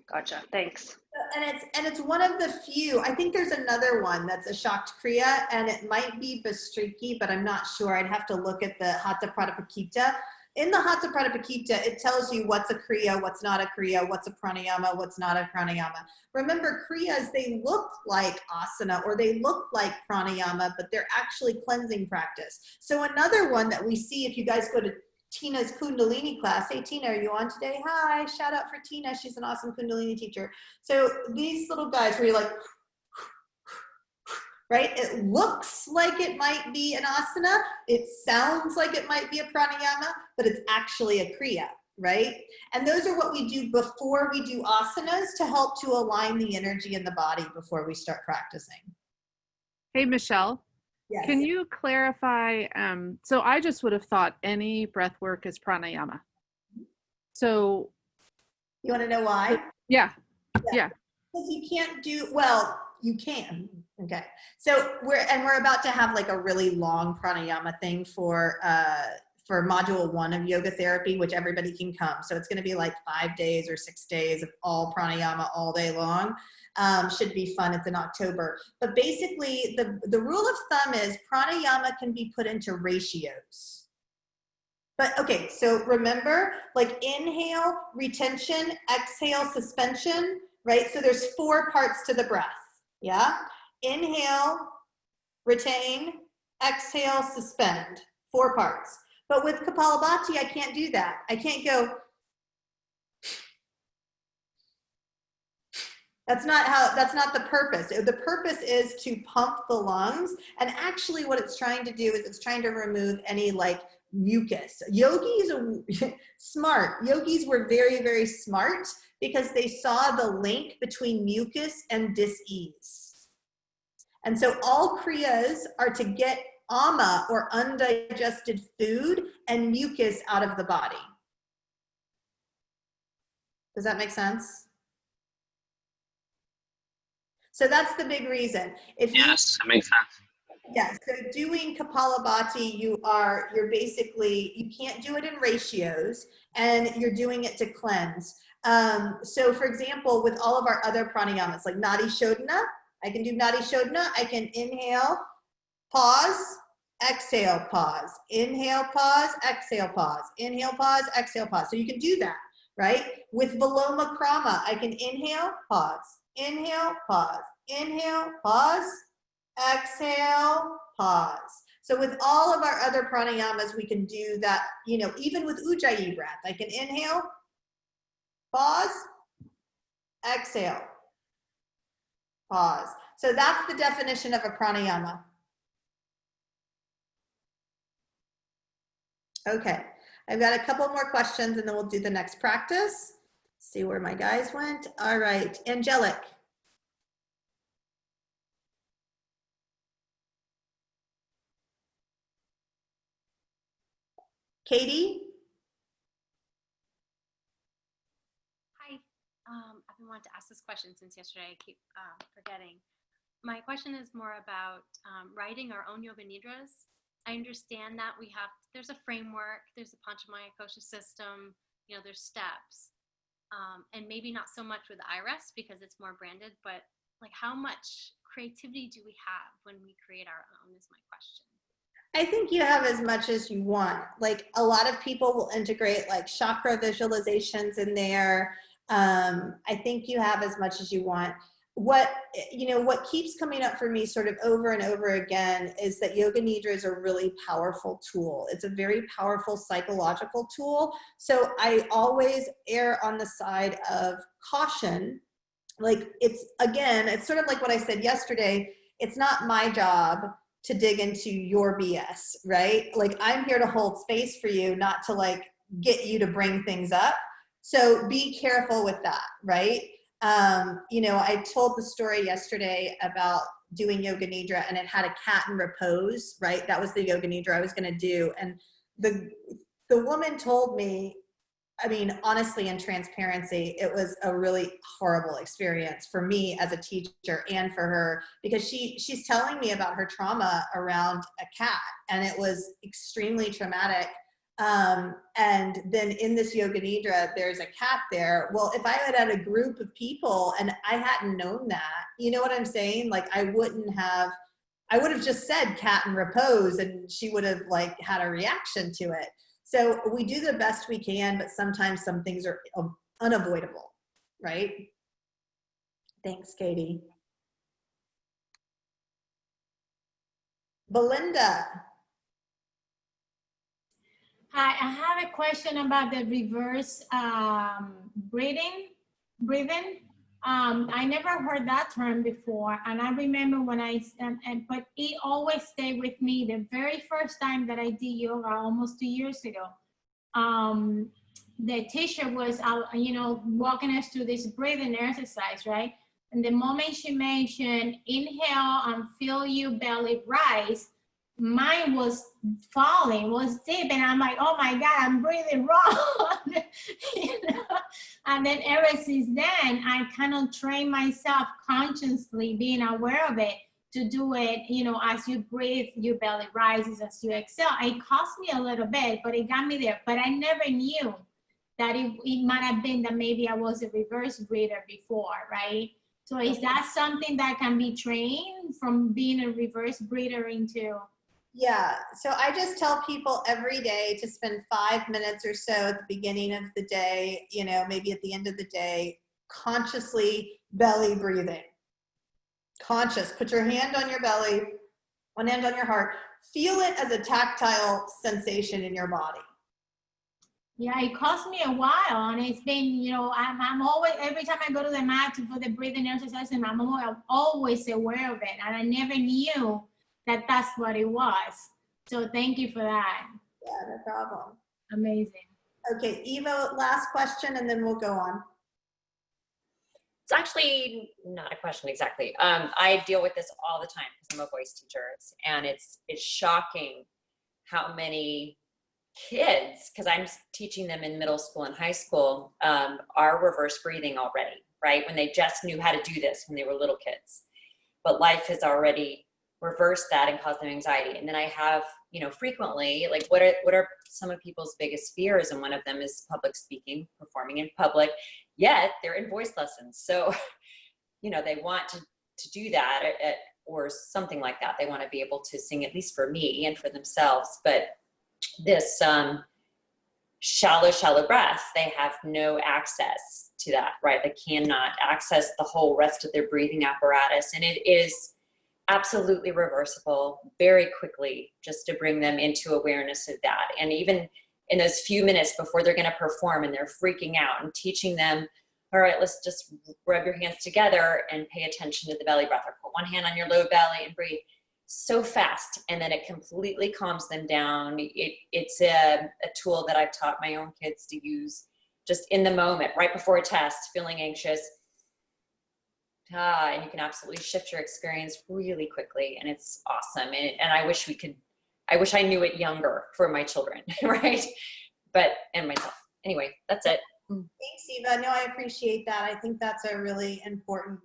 Gotcha, thanks.
And it's one of the few, I think there's another one that's a shakt kriya, and it might be Bastriki, but I'm not sure. I'd have to look at the Hatha Pradipakita. In the Hatha Pradipakita, it tells you what's a kriya, what's not a kriya, what's a pranayama, what's not a pranayama. Remember, kriyas, they look like asana or they look like pranayama, but they're actually cleansing practice. So another one that we see if you guys go to Tina's Kundalini class. Hey, Tina, are you on today? Hi, shout out for Tina. She's an awesome Kundalini teacher. So these little guys where you're like, right? It looks like it might be an asana. It sounds like it might be a pranayama, but it's actually a kriya, right? And those are what we do before we do asanas to help to align the energy in the body before we start practicing.
Hey, Michelle.
Yes.
Can you clarify? So I just would have thought any breath work is pranayama. So
you want to know why?
Yeah. Yeah.
Because you can't do, well, you can. Okay. So we're about to have like a really long pranayama thing for module 1 of yoga therapy, which everybody can come. So it's going to be like 5 days or 6 days of all pranayama all day long. Should be fun. It's in October. But basically the rule of thumb is pranayama can be put into ratios. But okay, so remember, like inhale, retention, exhale, suspension, right? So there's 4 parts to the breath, yeah? Inhale, retain, exhale, suspend, 4 parts. But with Kapalabhati, I can't do that. I can't go, that's not the purpose. The purpose is to pump the lungs. And actually what it's trying to do is it's trying to remove any like mucus. Yogis are smart. Yogis were very, very smart because they saw the link between mucus and dis-ease. And so all kriyas are to get ama or undigested food and mucus out of the body. Does that make sense? So that's the big reason.
Yes, that makes sense.
Yeah, so doing Kapalabhati, you're basically, you can't do it in ratios and you're doing it to cleanse. So for example, with all of our other pranayamas, like Nadi Shodhana, I can do Nadi Shodhana, I can inhale, pause, exhale, pause, inhale, pause, exhale, pause, inhale, pause, exhale, pause. So you can do that, right? With Viloma Krama, I can inhale, pause, inhale, pause, inhale, pause, exhale, pause. So with all of our other pranayamas, we can do that, you know, even with Ujjayi breath, I can inhale, pause, exhale, pause. So that's the definition of a pranayama. Okay, I've got a couple more questions and then we'll do the next practice. See where my guys went. All right, Angelic. Katie?
Hi, I've been wanting to ask this question since yesterday. I keep forgetting. My question is more about writing our own yoga nidras. I understand that there's a framework, there's a Panchamaya Kosha system, you know, there's steps. And maybe not so much with IRES because it's more branded, but like how much creativity do we have when we create our own is my question.
I think you have as much as you want. Like a lot of people will integrate like chakra visualizations in there. I think you have as much as you want. What keeps coming up for me sort of over and over again is that Yoga Nidra is a really powerful tool. It's a very powerful psychological tool. So I always err on the side of caution. Like it's sort of like what I said yesterday, it's not my job to dig into your BS, right? Like I'm here to hold space for you, not to like get you to bring things up. So be careful with that, right? You know, I told the story yesterday about doing yoga nidra, and it had a cat in repose, right? That was the yoga nidra I was going to do. And the woman told me, I mean, honestly, in transparency, it was a really horrible experience for me as a teacher and for her, because she's telling me about her trauma around a cat, and it was extremely traumatic. And then in this yoga nidra, there's a cat there. Well, if I had a group of people and I hadn't known that, you know what I'm saying? Like I would have just said cat in repose, and she would have like had a reaction to it. So we do the best we can, but sometimes some things are unavoidable, right? Thanks, Katie. Belinda.
Hi, I have a question about the reverse breathing. I never heard that term before, and I remember when but it always stayed with me. The very first time that I did yoga, almost 2 years ago, the teacher was, you know, walking us through this breathing exercise, right? And the moment she mentioned inhale and feel your belly rise, mine was falling, was deep, and I'm like, oh my God, I'm breathing wrong. You know? And then ever since then, I kind of train myself consciously, being aware of it, to do it, you know, as you breathe, your belly rises, as you exhale. It cost me a little bit, but it got me there. But I never knew that it might have been that maybe I was a reverse breather before, right? So is that something that can be trained from being a reverse breather into?
Yeah, so I just tell people every day to spend 5 minutes or so at the beginning of the day, you know, maybe at the end of the day, consciously belly breathing. Conscious, put your hand on your belly, one hand on your heart. Feel it as a tactile sensation in your body.
Yeah, it cost me a while, and it's been, you know, I'm always, every time I go to the mat for the breathing exercise, and I'm always aware of it, and I never knew that that's what it was. So thank you for that.
Yeah, no problem.
Amazing.
Okay, Eva, last question, and then we'll go on.
It's actually not a question exactly. I deal with this all the time because I'm a voice teacher, and it's shocking how many kids, because I'm teaching them in middle school and high school, are reverse breathing already, right? When they just knew how to do this when they were little kids. But life has already reversed that and caused them anxiety. And then I have, you know, frequently, like what are some of people's biggest fears? And one of them is public speaking, performing in public, yet they're in voice lessons. So, you know, they want to do that or something like that. They want to be able to sing, at least for me and for themselves. But this shallow breath, they have no access to that, right? They cannot access the whole rest of their breathing apparatus. And it is absolutely reversible very quickly, just to bring them into awareness of that. And even in those few minutes before they're going to perform and they're freaking out, and teaching them, all right, let's just rub your hands together and pay attention to the belly breath, or put one hand on your low belly and breathe so fast. And then it completely calms them down. It's a tool that I've taught my own kids to use just in the moment, right before a test, feeling anxious. And you can absolutely shift your experience really quickly, and it's awesome. And I wish I knew it younger for my children, right? And myself. Anyway, that's it.
Thanks, Eva. No, I appreciate that. I think that's a really important,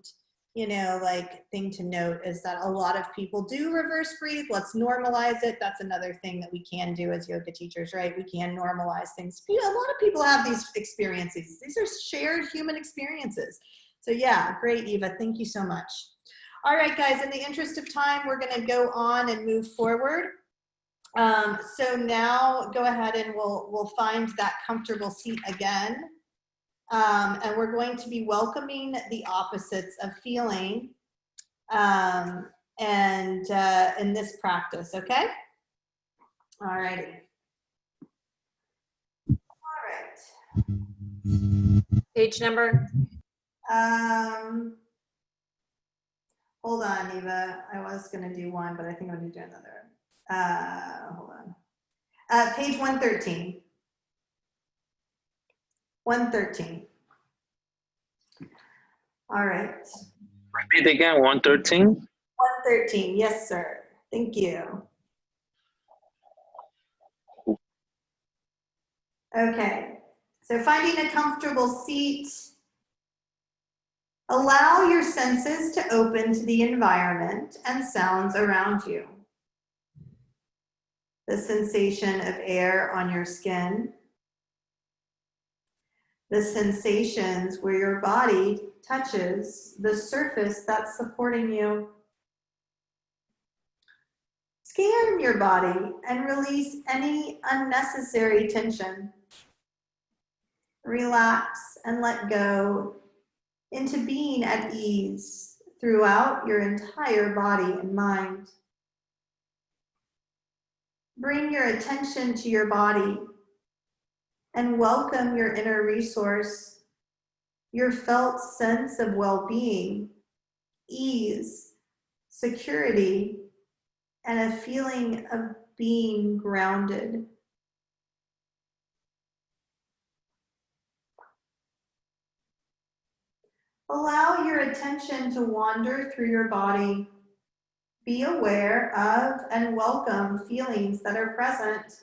you know, like thing to note, is that a lot of people do reverse breathe. Let's normalize it. That's another thing that we can do as yoga teachers, right? We can normalize things. You know, a lot of people have these experiences. These are shared human experiences. So yeah, great, Eva. Thank you so much. All right, guys, in the interest of time, we're going to go on and move forward. So now go ahead and we'll find that comfortable seat again. And we're going to be welcoming the opposites of feeling in this practice, okay? All righty. All right.
Page number?
Hold on, Eva. I was going to do one, but I think I'm going to do another. Hold on. Page 113. 113. All right.
Repeat again, 113?
113, yes, sir. Thank you. Okay, so finding a comfortable seat. Allow your senses to open to the environment and sounds around you. The sensation of air on your skin. The sensations where your body touches the surface that's supporting you. Scan your body and release any unnecessary tension. Relax and let go into being at ease throughout your entire body and mind. Bring your attention to your body and welcome your inner resource, your felt sense of well-being, ease, security, and a feeling of being grounded. Allow your attention to wander through your body. Be aware of and welcome feelings that are present.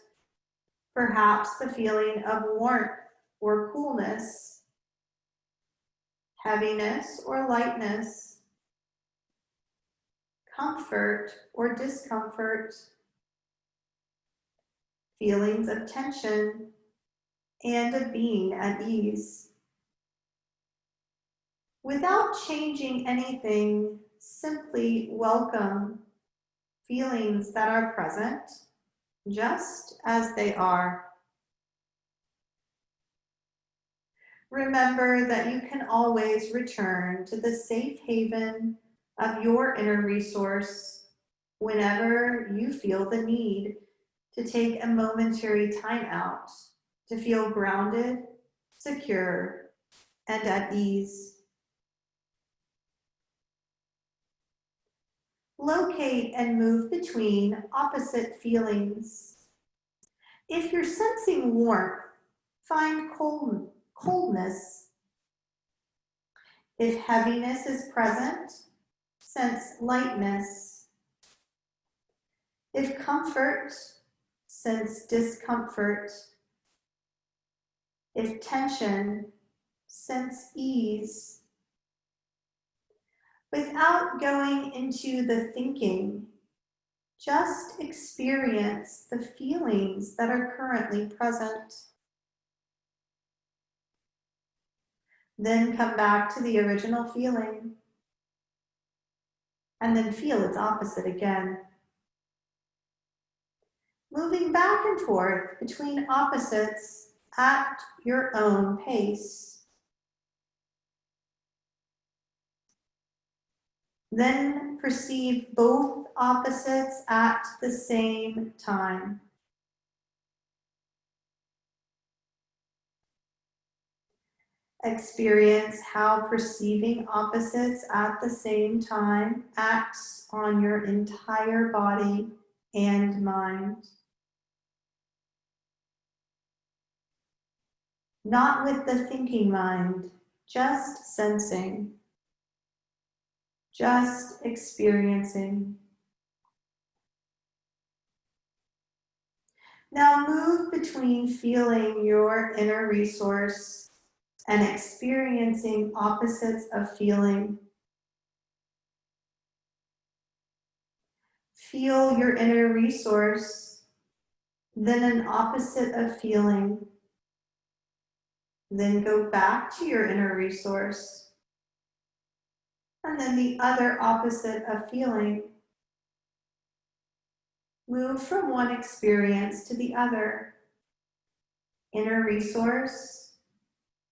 Perhaps the feeling of warmth or coolness, heaviness or lightness, comfort or discomfort, feelings of tension and of being at ease. Without changing anything, simply welcome feelings that are present just as they are. Remember that you can always return to the safe haven of your inner resource whenever you feel the need to take a momentary time out to feel grounded, secure, and at ease. Locate and move between opposite feelings. If you're sensing warmth, find coldness. If heaviness is present, sense lightness. If comfort, sense discomfort. If tension, sense ease. Without going into the thinking, just experience the feelings that are currently present. Then come back to the original feeling, and then feel its opposite again. Moving back and forth between opposites at your own pace. Then perceive both opposites at the same time. Experience how perceiving opposites at the same time acts on your entire body and mind. Not with the thinking mind, just sensing. Just experiencing. Now move between feeling your inner resource and experiencing opposites of feeling. Feel your inner resource, then an opposite of feeling. Then go back to your inner resource, and then the other opposite of feeling. Move from one experience to the other. Inner resource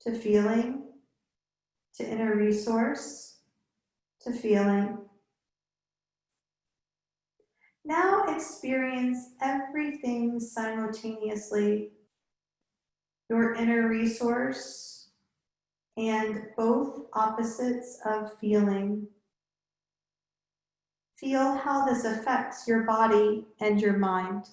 to feeling, to inner resource to feeling. Now experience everything simultaneously. Your inner resource and both opposites of feeling. Feel how this affects your body and your mind.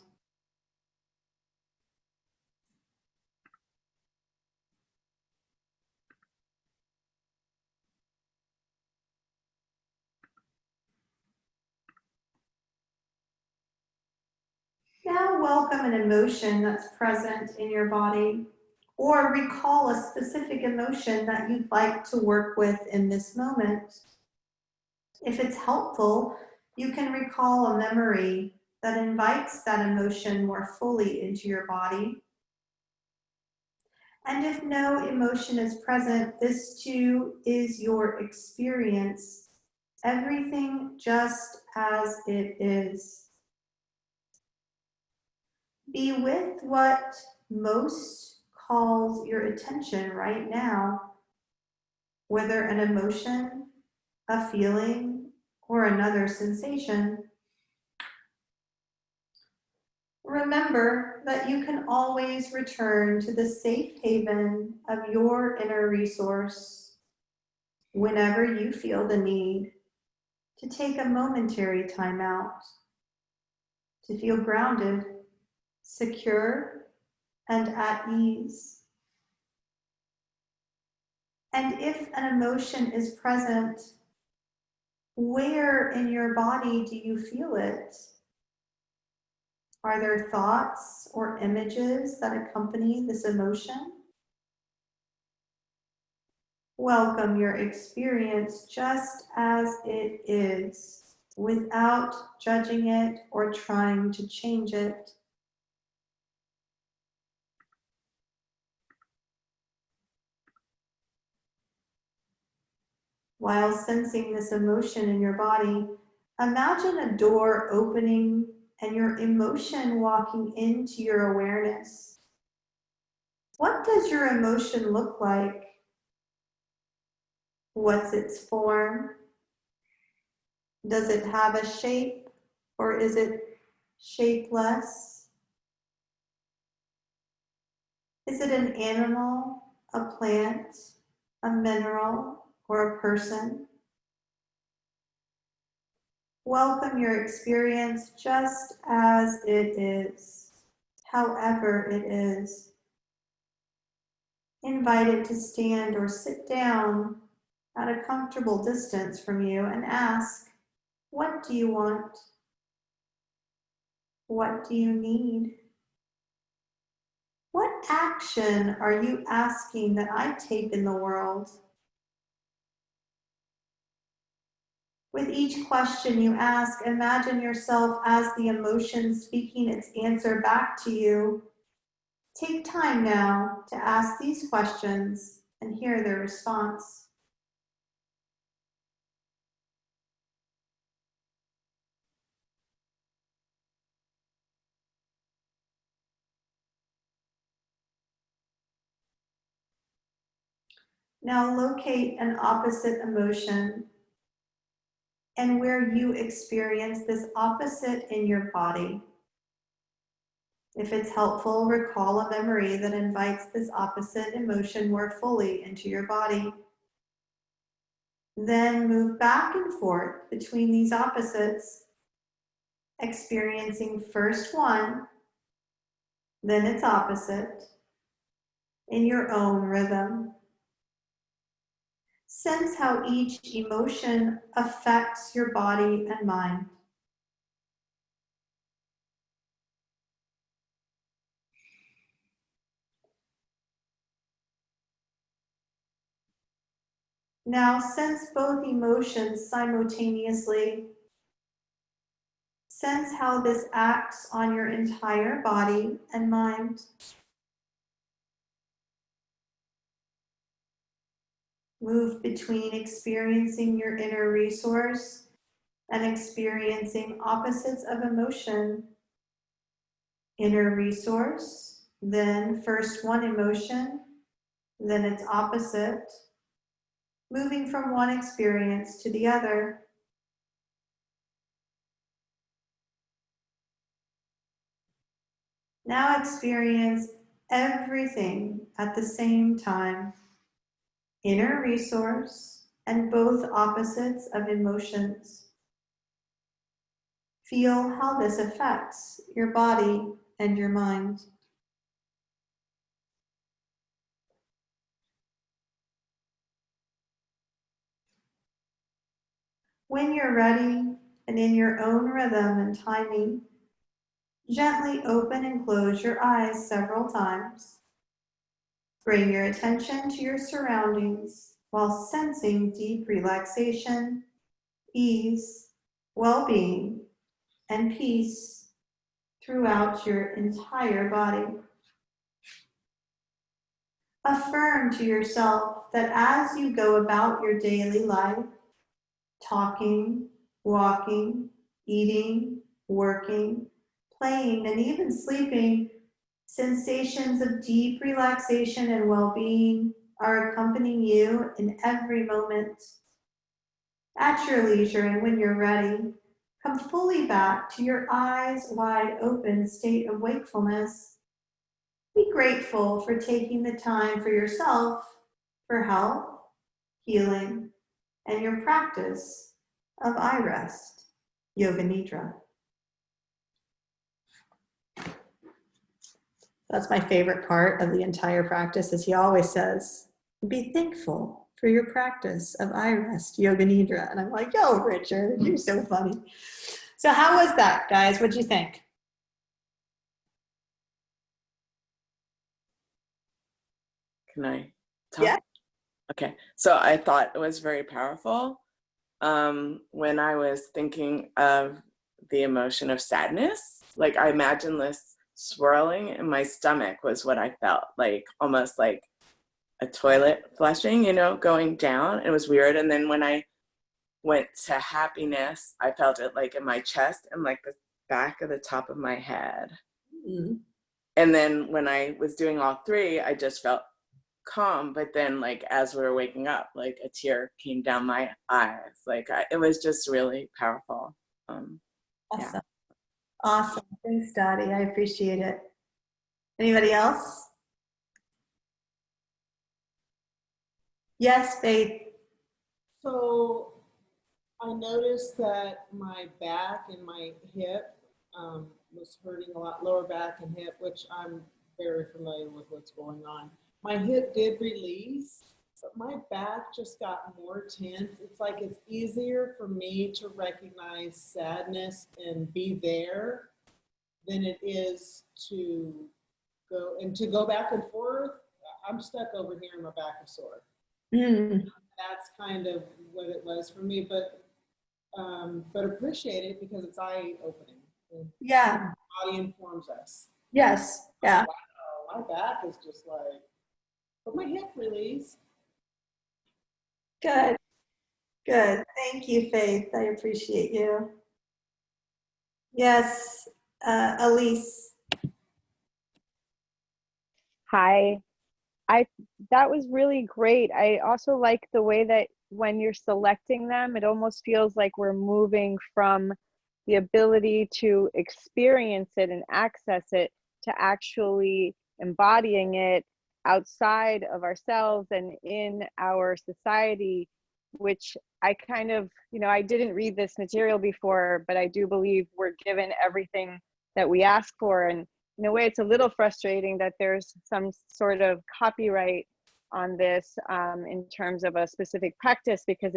welcome an emotion that's present in your body, or recall a specific emotion that you'd like to work with in this moment. If it's helpful, you can recall a memory that invites that emotion more fully into your body. And if no emotion is present, this too is your experience. Everything just as it is. Be with what most calls your attention right now, whether an emotion, a feeling, or another sensation. Remember that you can always return to the safe haven of your inner resource whenever you feel the need to take a momentary time out, to feel grounded, secure, and at ease. And if an emotion is present, where in your body do you feel it? Are there thoughts or images that accompany this emotion? Welcome your experience just as it is, without judging it or trying to change it. While sensing this emotion in your body, imagine a door opening and your emotion walking into your awareness. What does your emotion look like? What's its form? Does it have a shape, or is it shapeless? Is it an animal, a plant, a mineral, or a person? Welcome your experience just as it is, however it is. Invite it to stand or sit down at a comfortable distance from you and ask, what do you want? What do you need? What action are you asking that I take in the world? With each question you ask, imagine yourself as the emotion speaking its answer back to you. Take time now to ask these questions and hear their response. Now locate an opposite emotion and where you experience this opposite in your body. If it's helpful, recall a memory that invites this opposite emotion more fully into your body. Then move back and forth between these opposites, experiencing first one, then its opposite, in your own rhythm. Sense how each emotion affects your body and mind. Now sense both emotions simultaneously. Sense how this acts on your entire body and mind. Move between experiencing your inner resource and experiencing opposites of emotion. Inner resource, then first one emotion, then its opposite, moving from one experience to the other. Now experience everything at the same time. Inner resource and both opposites of emotions. Feel how this affects your body and your mind. When you're ready and in your own rhythm and timing, Gently open and close your eyes several times. Bring your attention to your surroundings while sensing deep relaxation, ease, well-being, and peace throughout your entire body. Affirm to yourself that as you go about your daily life, talking, walking, eating, working, playing, and even sleeping, sensations of deep relaxation and well-being are accompanying you in every moment. At your leisure and when you're ready, come fully back to your eyes wide open state of wakefulness. Be grateful for taking the time for yourself, for health, healing, and your practice of eye rest, Yoga Nidra. That's my favorite part of the entire practice, as he always says, be thankful for your practice of eye rest, Yoga Nidra. And I'm like, yo, Richard, you're so funny. So how was that, guys? What'd you think?
Can I talk?
Yeah.
Okay, so I thought it was very powerful. When I was thinking of the emotion of sadness, like I imagined this swirling in my stomach was what I felt, like almost like a toilet flushing, you know, going down. It was weird. And then when I went to happiness, I felt it like in my chest and like the back of the top of my head.
Mm-hmm.
And then when I was doing all three, I just felt calm. But then like as we were waking up, like a tear came down my eyes. Like it was just really powerful.
Awesome.
Yeah.
Awesome. Thanks, Dottie. I appreciate it. Anybody else? Yes, Faith.
So I noticed that my back and my hip was hurting a lot, lower back and hip, which I'm very familiar with what's going on. My hip did release, but my back just got more tense. It's like it's easier for me to recognize sadness and be there than it is to go back and forth. I'm stuck over here and my back is sore. That's kind of what it was for me, but appreciate it because it's eye opening.
Yeah.
Body informs us.
Yes. Yeah.
Wow, my back is just like, but my hip release.
Good. Good. Thank you, Faith. I appreciate you. Yes, Elise.
Hi. That was really great. I also like the way that when you're selecting them, it almost feels like we're moving from the ability to experience it and access it to actually embodying it outside of ourselves and in our society, which I kind of, I didn't read this material before, but I do believe we're given everything that we ask for. And in a way, it's a little frustrating that there's some sort of copyright on this in terms of a specific practice, because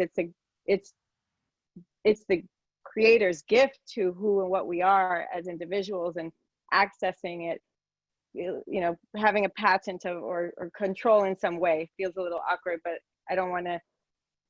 it's the creator's gift to who and what we are as individuals, and accessing it, having a patent or control in some way feels a little awkward. But I don't want to,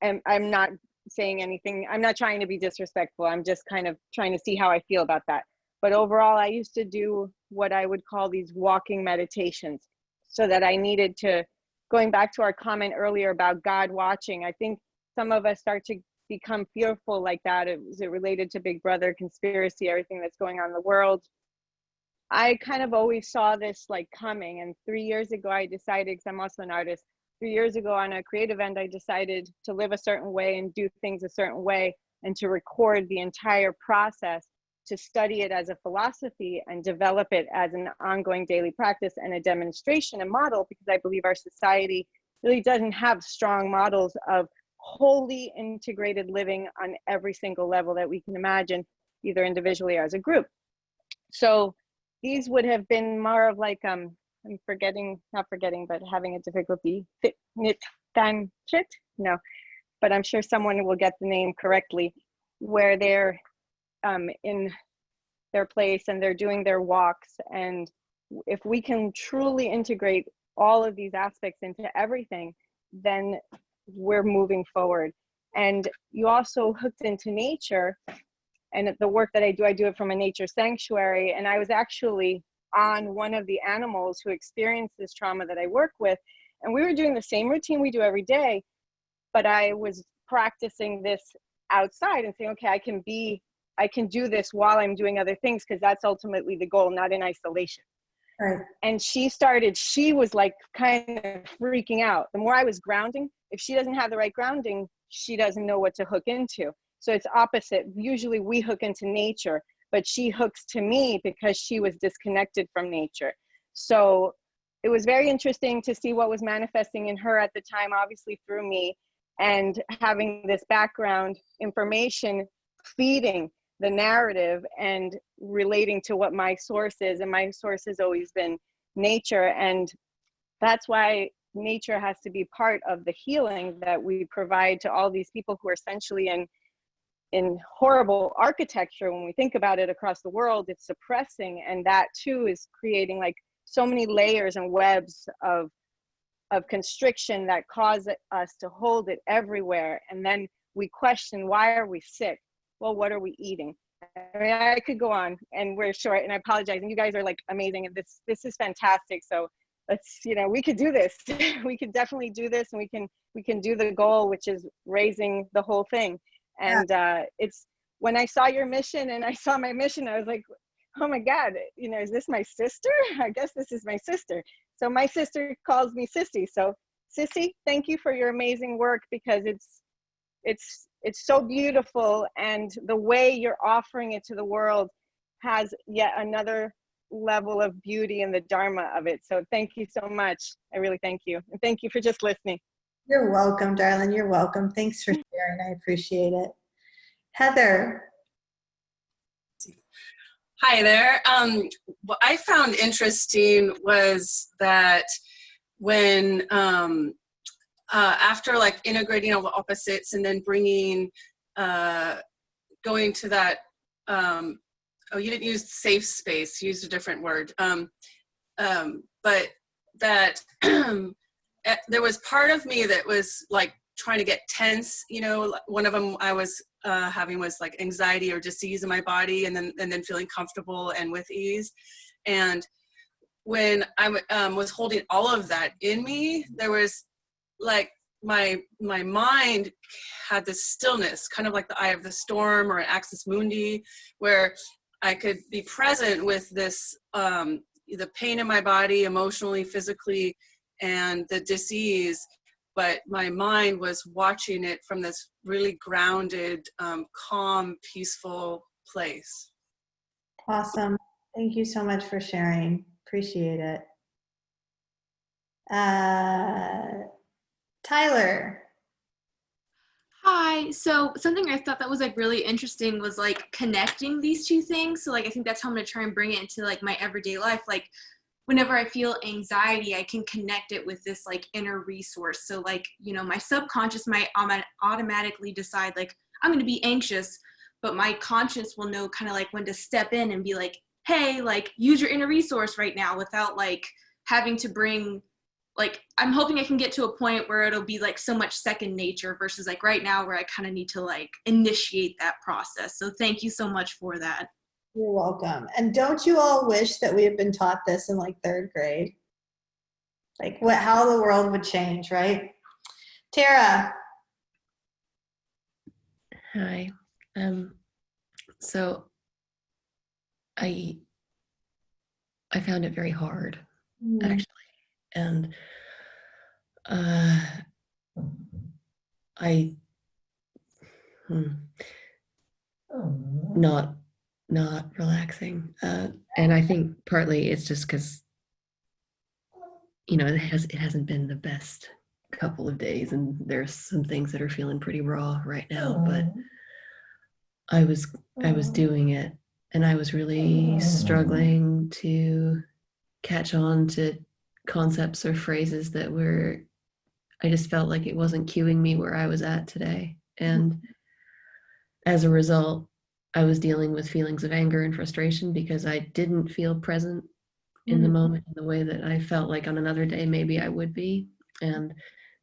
and I'm not saying anything, I'm not trying to be disrespectful, I'm just kind of trying to see how I feel about that. But overall, I used to do what I would call these walking meditations, so that I needed to, going back to our comment earlier about God watching, I think some of us start to become fearful like that. Is it related to Big Brother, conspiracy, everything that's going on in the world? I kind of always saw this like coming. And 3 years ago, I decided, because I'm also an artist, 3 years ago on a creative end, I decided to live a certain way and do things a certain way, and to record the entire process, to study it as a philosophy and develop it as an ongoing daily practice and a demonstration and model, because I believe our society really doesn't have strong models of wholly integrated living on every single level that we can imagine, either individually or as a group. So these would have been more of like, I'm not forgetting, but having a difficulty, no, but I'm sure someone will get the name correctly, where they're in their place and they're doing their walks. And if we can truly integrate all of these aspects into everything, then we're moving forward. And you also hooked into nature, and the work that I do it from a nature sanctuary. And I was actually on one of the animals who experienced this trauma that I work with, and we were doing the same routine we do every day, but I was practicing this outside and saying, okay, I can do this while I'm doing other things, because that's ultimately the goal, not in isolation.
Right.
And she was like kind of freaking out. The more I was grounding, if she doesn't have the right grounding, she doesn't know what to hook into. So it's opposite. Usually we hook into nature, but she hooks to me because she was disconnected from nature. So it was very interesting to see what was manifesting in her at the time, obviously through me, and having this background information feeding the narrative and relating to what my source is. And my source has always been nature. And that's why nature has to be part of the healing that we provide to all these people who are essentially in horrible architecture. When we think about it across the world, it's suppressing, and that too is creating like so many layers and webs of constriction that cause us to hold it everywhere. And then we question, why are we sick? Well, what are we eating? I mean, I could go on, and we're short, and I apologize. And you guys are like amazing, and this is fantastic. So let's, we could do this. We could definitely do this, and we can do the goal, which is raising the whole thing. And it's when I saw your mission and I saw my mission, I was like, oh my God, is this my sister? I guess this is my sister. So my sister calls me Sissy. So Sissy, thank you for your amazing work, because it's so beautiful, and the way you're offering it to the world has yet another level of beauty in the dharma of it. So thank you so much. I really thank you. And thank you for just listening.
You're welcome, darling. You're welcome. Thanks for sharing. I appreciate it. Heather.
Hi there. What I found interesting was that when after like integrating all the opposites and then bringing, going to that, oh, you didn't use safe space, you used a different word, but that there was part of me that was like trying to get tense. One of them I was having was like anxiety or disease in my body, and then feeling comfortable and with ease. And when I was holding all of that in me, there was like my mind had this stillness, kind of like the eye of the storm or an axis mundi, where I could be present with this, the pain in my body, emotionally, physically, and the disease, but my mind was watching it from this really grounded, calm, peaceful place.
Awesome. Thank you so much for sharing. Appreciate it. Tyler.
Hi. So something I thought that was like really interesting was like connecting these two things. So like I think that's how I'm gonna try and bring it into like my everyday life. Like whenever I feel anxiety, I can connect it with this like inner resource. So like, my subconscious might automatically decide like I'm gonna be anxious, but my conscious will know kind of like when to step in and be like, hey, like use your inner resource right now, without like having to bring, like, I'm hoping I can get to a point where it'll be like so much second nature versus like right now where I kind of need to like initiate that process. So thank you so much for that.
You're welcome. And don't you all wish that we had been taught this in like 3rd grade? Like how the world would change, right? Tara.
Hi. So I found it very hard, actually. And not relaxing. And I think partly it's just because, it hasn't been the best couple of days, and there's some things that are feeling pretty raw right now, but I was doing it, and I was really struggling to catch on to concepts or phrases that I just felt like it wasn't cueing me where I was at today. And as a result, I was dealing with feelings of anger and frustration because I didn't feel present in the moment in the way that I felt like on another day maybe I would be. And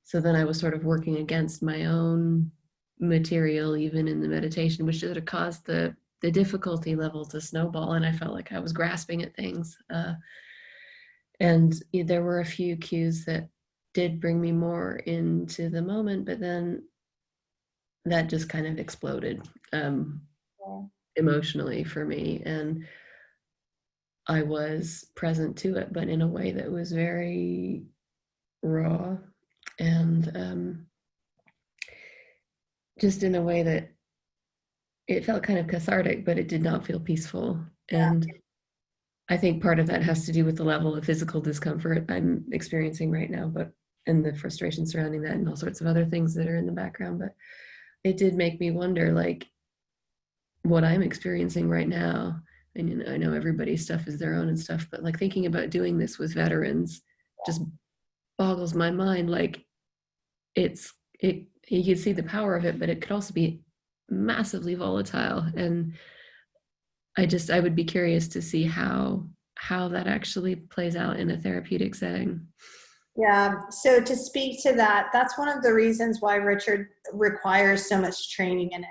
so then I was sort of working against my own material, even in the meditation, which sort of caused the difficulty level to snowball. And I felt like I was grasping at things. And there were a few cues that did bring me more into the moment, but then that just kind of exploded emotionally for me. And I was present to it, but in a way that was very raw and just in a way that it felt kind of cathartic, but it did not feel peaceful. And I think part of that has to do with the level of physical discomfort I'm experiencing right now, but and the frustration surrounding that and all sorts of other things that are in the background. But it did make me wonder, like, what I'm experiencing right now. And you know, I know everybody's stuff is their own and stuff, but like thinking about doing this with veterans just boggles my mind. Like you can see the power of it, but it could also be massively volatile. And I would be curious to see how that actually plays out in a therapeutic setting.
Yeah, so to speak to that, that's one of the reasons why Richard requires so much training in it.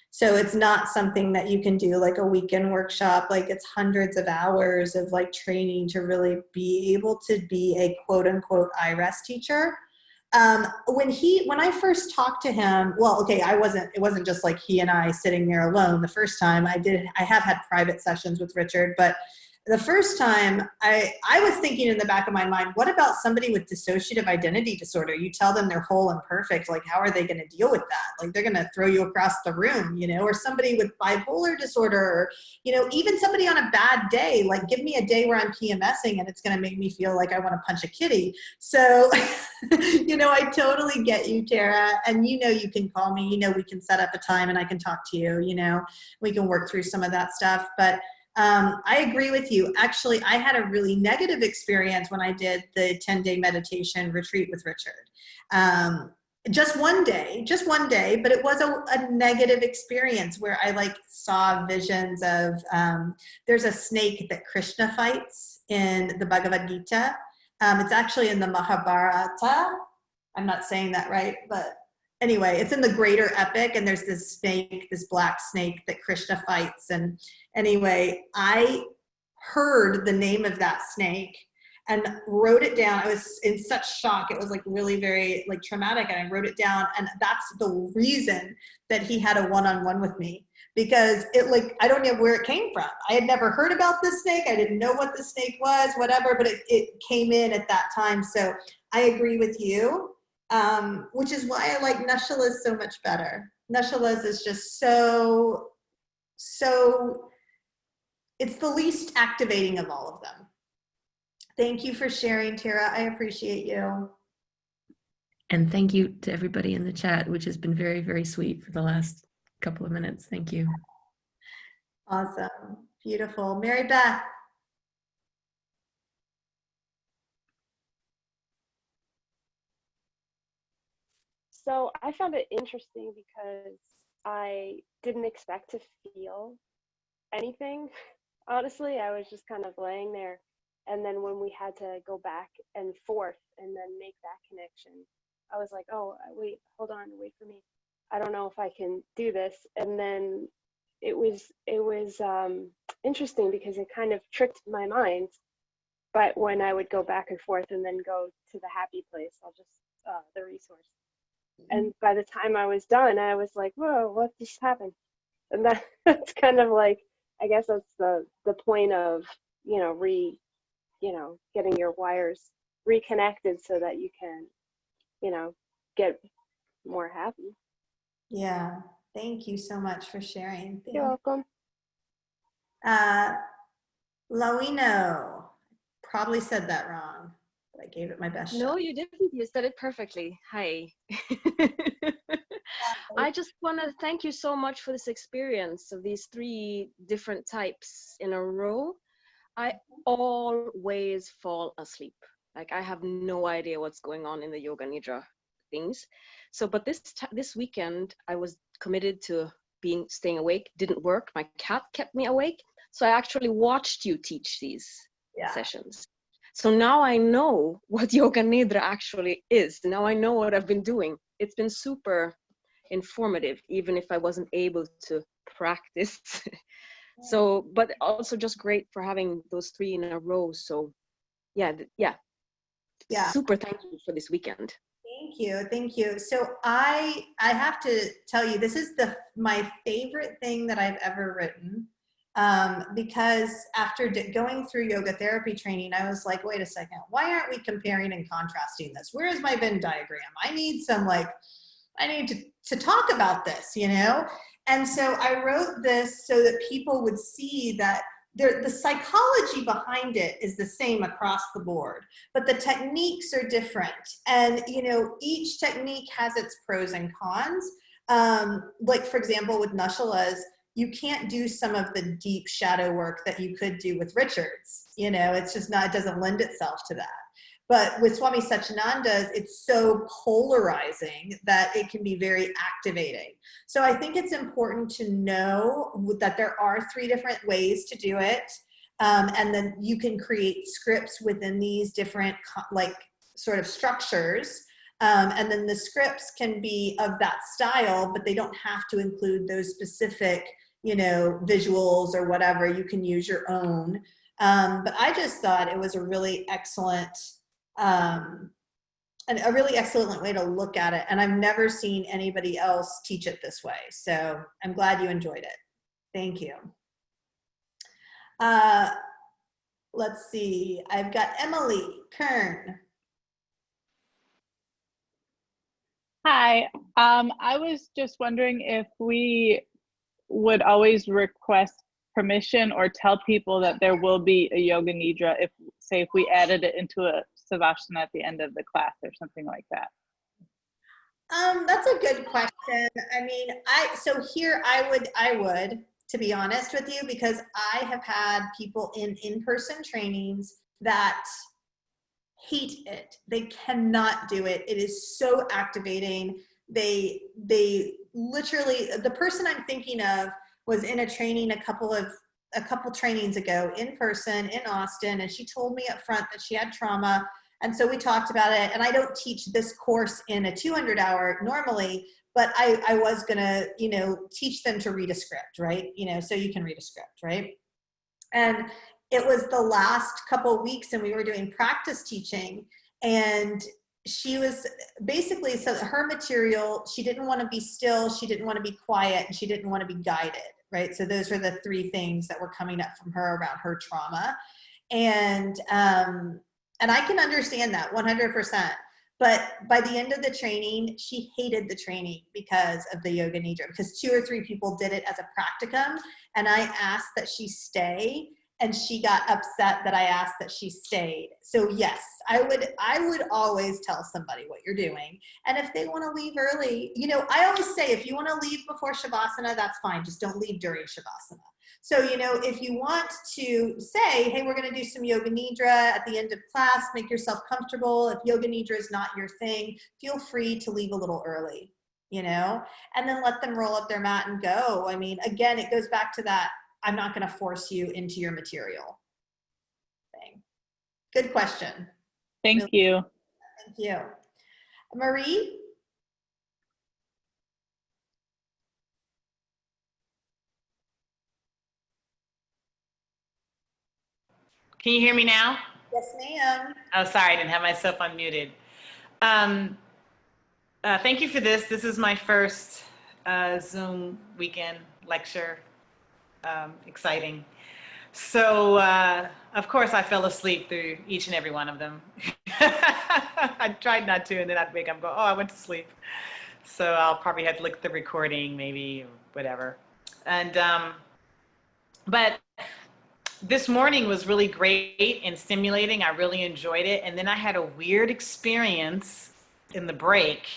So it's not something that you can do like a weekend workshop, like it's hundreds of hours of like training to really be able to be a quote unquote IRES teacher. When I first talked to him, well, okay, it wasn't just like he and I sitting there alone. The first time I have had private sessions with Richard, but the first time I was thinking in the back of my mind, what about somebody with dissociative identity disorder? You tell them they're whole and perfect. Like, how are they going to deal with that? Like, they're going to throw you across the room, you know, or somebody with bipolar disorder, or, you know, even somebody on a bad day, like give me a day where I'm PMSing and it's going to make me feel like I want to punch a kitty. So, you know, I totally get you, Tara. And, you know, you can call me, you know, we can set up a time and I can talk to you, you know, we can work through some of that stuff. But I agree with you. Actually, I had a really negative experience when I did the 10-day meditation retreat with Richard. Just one day, but it was a negative experience where I like saw visions of, there's a snake that Krishna fights in the Bhagavad Gita. It's actually in the Mahabharata. I'm not saying that right, but anyway, it's in the greater epic, and there's this snake, this black snake that Krishna fights. And anyway, I heard the name of that snake and wrote it down. I was in such shock. It was like really very like traumatic, and I wrote it down. And that's the reason that he had a one-on-one with me, because it like, I don't know where it came from. I had never heard about this snake. I didn't know what the snake was, whatever, but it came in at that time. So I agree with you. Which is why I like Nushalas so much better. Nushalas is just so, it's the least activating of all of them. Thank you for sharing, Tara. I appreciate you.
And thank you to everybody in the chat, which has been very, very sweet for the last couple of minutes. Thank you.
Awesome. Beautiful. Mary Beth.
So I found it interesting because I didn't expect to feel anything. Honestly, I was just kind of laying there. And then when we had to go back and forth and then make that connection, I was like, oh, wait, hold on, wait for me. I don't know if I can do this. And then it was interesting because it kind of tricked my mind. But when I would go back and forth and then go to the happy place, the resource. And by the time I was done, I was like, whoa, what just happened? And that's kind of like, I guess that's the point of, getting your wires reconnected so that you can, get more happy.
Yeah. Thank you so much for sharing.
You're welcome.
Lawino, probably said that wrong, but I gave it my best shot.
No, you didn't. You said it perfectly. Hi. I just want to thank you so much for this experience of these 3 different types in a row. I always fall asleep. Like, I have no idea what's going on in the Yoga Nidra things. So, but this weekend, I was committed to staying awake didn't work. My cat kept me awake. So I actually watched you teach these sessions. So now I know what Yoga Nidra actually is. Now I know what I've been doing. It's been super informative, even if I wasn't able to practice. So, but also just great for having those 3 in a row. So yeah. Super thank you for this weekend.
Thank you. So I have to tell you, this is my favorite thing that I've ever written, because after going through yoga therapy training, I was like, wait a second, why aren't we comparing and contrasting this? Where is my Venn diagram? I need to talk about this, you know? And so I wrote this so that people would see that the psychology behind it is the same across the board, but the techniques are different. And, you know, each technique has its pros and cons. Like, for example, with Nashalas, you can't do some of the deep shadow work that you could do with Richard's. You know, it's just not, it doesn't lend itself to that. But with Swami Satchidananda's, it's so polarizing that it can be very activating. So I think it's important to know that there are 3 different ways to do it. And then you can create scripts within these different sort of structures. And then the scripts can be of that style, but they don't have to include those specific, you know, visuals or whatever. You can use your own. But I just thought it was a really excellent and a really excellent way to look at it. And I've never seen anybody else teach it this way. So I'm glad you enjoyed it. Thank you. Let's see, I've got Emily Kern.
Hi, I was just wondering if we would always request permission or tell people that there will be a yoga nidra if we added it into a savasana at the end of the class or something like that.
That's a good question. I mean, I would, to be honest with you, because I have had people in-person trainings that hate it. They cannot do it. It is so activating. They literally, the person I'm thinking of was in a training a couple trainings ago in person in Austin, and she told me up front that she had trauma. And so we talked about it, and I don't teach this course in a 200-hour normally, but I was gonna, you know, teach them to read a script, right? You know, so you can read a script, right? And it was the last couple of weeks, and we were doing practice teaching, and she was basically, so her material, she didn't want to be still, she didn't want to be quiet, and she didn't want to be guided, right? So those were the 3 things that were coming up from her around her trauma. And I can understand that 100%. But by the end of the training, she hated the training because of the yoga nidra, because 2 or 3 people did it as a practicum. And I asked that she stay, and she got upset that I asked that she stayed. So yes, I would always tell somebody what you're doing. And if they want to leave early, you know, I always say, if you want to leave before Shavasana, that's fine. Just don't leave during Shavasana. So, you know, if you want to say, hey, we're going to do some yoga nidra at the end of class, make yourself comfortable. If yoga nidra is not your thing, feel free to leave a little early, you know, and then let them roll up their mat and go. I mean, again, it goes back to that, I'm not going to force you into your material thing. Good question.
Thank you.
Thank you. Marie?
Can you hear me now?
Yes, ma'am.
Oh, sorry, I didn't have myself unmuted. Thank you for this. This is my first Zoom weekend lecture. Exciting. So, of course, I fell asleep through each and every one of them. I tried not to, and then I'd wake up and go, oh, I went to sleep. So I'll probably have to look at the recording, maybe, whatever. And, but this morning was really great and stimulating. I really enjoyed it. And then I had a weird experience in the break,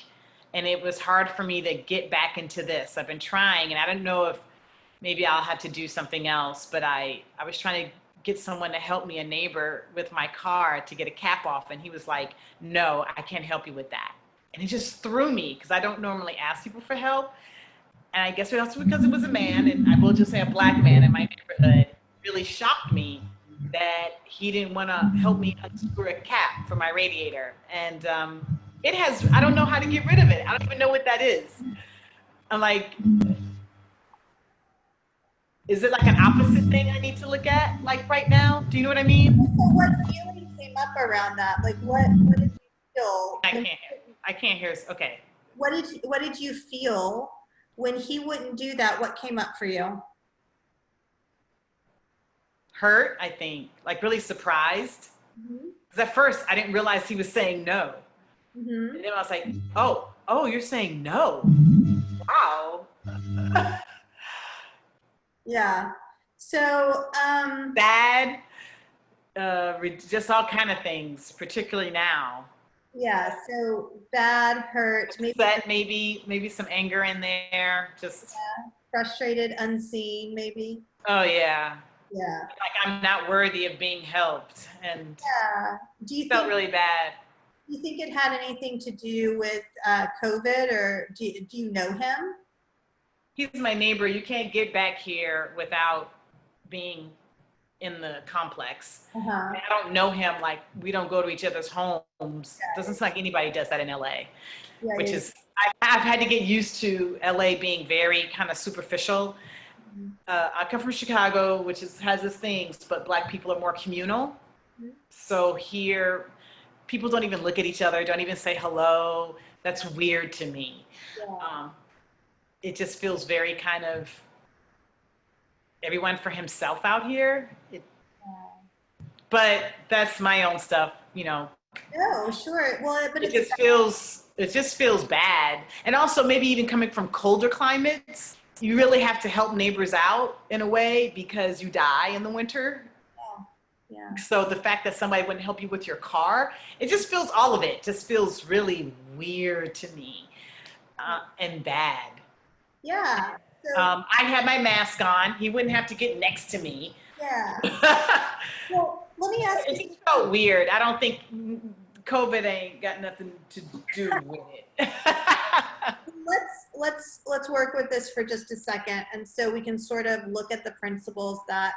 and it was hard for me to get back into this. I've been trying, and I don't know if maybe I'll have to do something else, but I was trying to get someone to help me, a neighbor, with my car to get a cap off, and he was like, no, I can't help you with that. And it just threw me, because I don't normally ask people for help. and I guess it was because it was a man, and I will just say a black man in my neighborhood, really shocked me that he didn't want to help me unscrew a cap for my radiator. And it has, I don't know how to get rid of it. I don't even know what that is. I'm like, is it like an opposite thing I need to look at, like right now? Do you know what I mean?
So what feeling came up around that? Like what did you feel?
I can't hear. Okay.
What did you feel when he wouldn't do that? What came up for you?
Hurt, I think, like really surprised. Because at first I didn't realize he was saying no. And then I was like, oh, you're saying no. Wow.
Yeah. So,
bad, just all kind of things, particularly now.
Yeah. So bad, hurt,
maybe some anger in there. Just
frustrated, unseen, maybe.
Oh yeah.
Yeah.
Like I'm not worthy of being helped, and
yeah. Do you
felt
think,
really bad.
do you think it had anything to do with COVID, or do you know him?
He's my neighbor. You can't get back here without being in the complex. I don't know him, like we don't go to each other's homes. Doesn't seem like anybody does that in LA, which is, I've had to get used to LA being very kind of superficial. I come from Chicago, which has its things, but Black people are more communal. So here, people don't even look at each other, don't even say hello. That's weird to me. It just feels very kind of everyone for himself out here. But that's my own stuff, you know.
No, sure. Well, but
it just feels bad. And also maybe even coming from colder climates, you really have to help neighbors out in a way because you die in the winter.
Yeah.
So the fact that somebody wouldn't help you with your car, it just feels, all of it just feels really weird to me and bad.
Yeah. So,
I had my mask on. He wouldn't have to get next to me.
yeah. Well, let me ask you.
It just felt weird. I don't think COVID ain't got nothing to do with it.
Let's work with this for just a second, and so we can sort of look at the principles that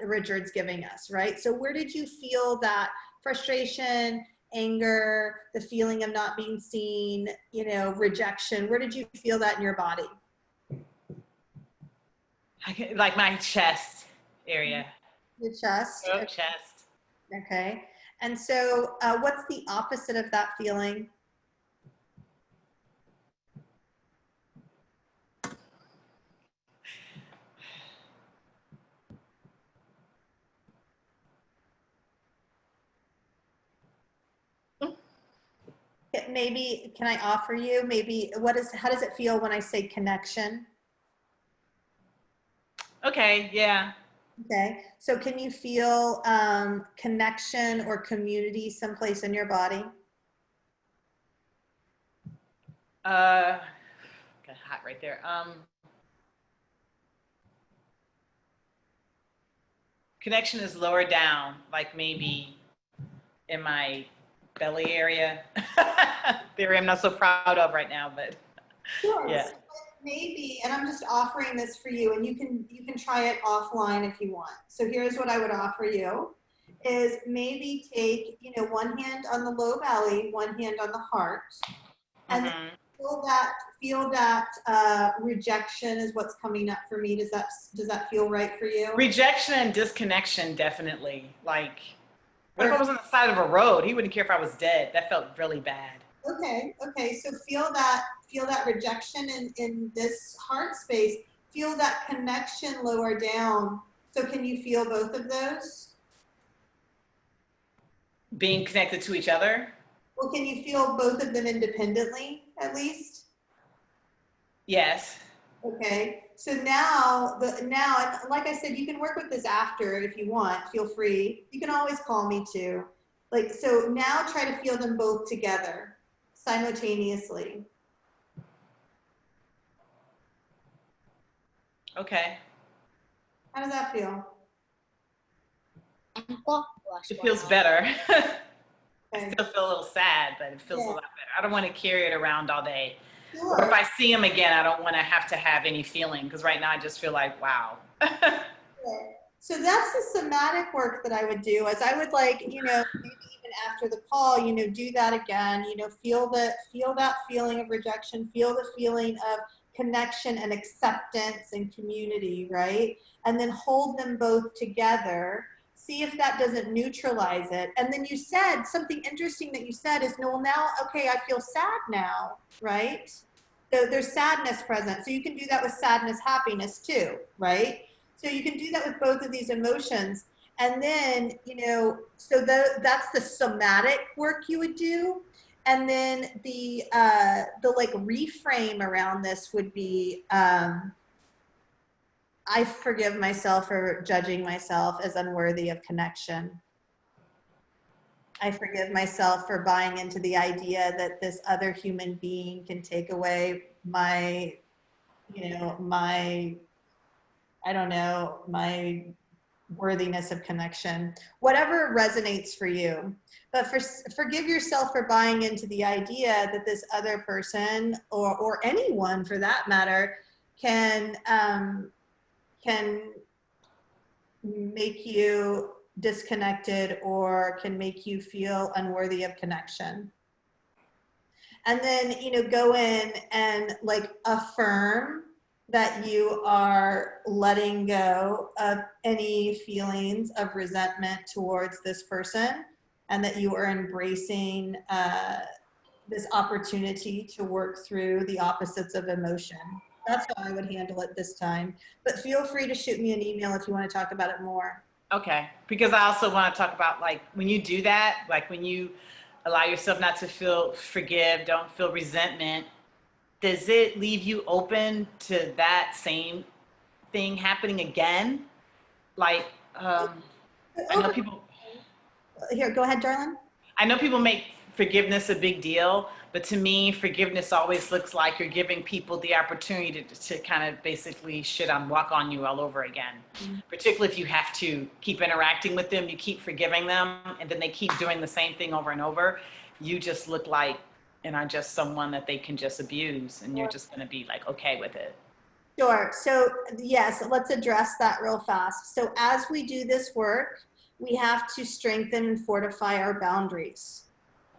Richard's giving us, right? So where did you feel that frustration, anger, the feeling of not being seen, you know, rejection? Where did you feel that in your body?
Like my chest area.
Your chest?
Oh, chest.
Okay. And so what's the opposite of that feeling? Maybe, can I offer you, maybe, how does it feel when I say connection?
Okay, yeah.
Okay, so can you feel connection or community someplace in your body?
Got hot right there. Connection is lower down, like maybe in my belly area. The area I'm not so proud of right now, but
Sure.
yeah.
So maybe, and I'm just offering this for you, and you can try it offline if you want. So here's what I would offer you is maybe take, you know, one hand on the low belly, one hand on the heart, and then feel that rejection is what's coming up for me. Does that feel right for you?
Rejection and disconnection, definitely. Like, what if I was on the side of a road? He wouldn't care if I was dead. That felt really bad.
Okay, so feel that rejection in this heart space. Feel that connection lower down. So can you feel both of those?
Being connected to each other?
Well, can you feel both of them independently, at least?
Yes.
Okay, so now, like I said, you can work with this after if you want, feel free. You can always call me too. Like, so now try to feel them both together simultaneously.
Okay.
How does that feel?
It feels better. I still feel a little sad, but it feels a lot better. I don't want to carry it around all day. Or if
Sure.
I see him again, I don't want to have any feeling, because right now I just feel like, wow.
So that's the somatic work that I would do, as I would like, maybe even after the call, do that again, feel that feeling of rejection, feel the feeling of connection and acceptance and community, right? And then hold them both together. See if that doesn't neutralize it. And then you said something interesting that you said is, no, well, now, okay, I feel sad now, right? So there's sadness present. So you can do that with sadness, happiness too, right? So you can do that with both of these emotions. And then, so that's the somatic work you would do. And then the like reframe around this would be, I forgive myself for judging myself as unworthy of connection. I forgive myself for buying into the idea that this other human being can take away my, my worthiness of connection, whatever resonates for you. But forgive yourself for buying into the idea that this other person, or anyone for that matter, can make you disconnected or can make you feel unworthy of connection. And then, go in and like affirm that you are letting go of any feelings of resentment towards this person, and that you are embracing this opportunity to work through the opposites of emotion. That's how I would handle it this time. But feel free to shoot me an email if you want to talk about it more.
Okay, because I also want to talk about, like, when you do that, like when you allow yourself not to forgive, don't feel resentment, does it leave you open to that same thing happening again? Like, I know people.
Here, go ahead, darling.
I know people make forgiveness a big deal, but to me, forgiveness always looks like you're giving people the opportunity to kind of basically walk on you all over again. Mm-hmm. Particularly if you have to keep interacting with them, you keep forgiving them, and then they keep doing the same thing over and over. You just look like, and are just someone that they can just abuse, and you're just going to be like, okay with it.
Sure. So yes, let's address that real fast. So as we do this work, we have to strengthen and fortify our boundaries.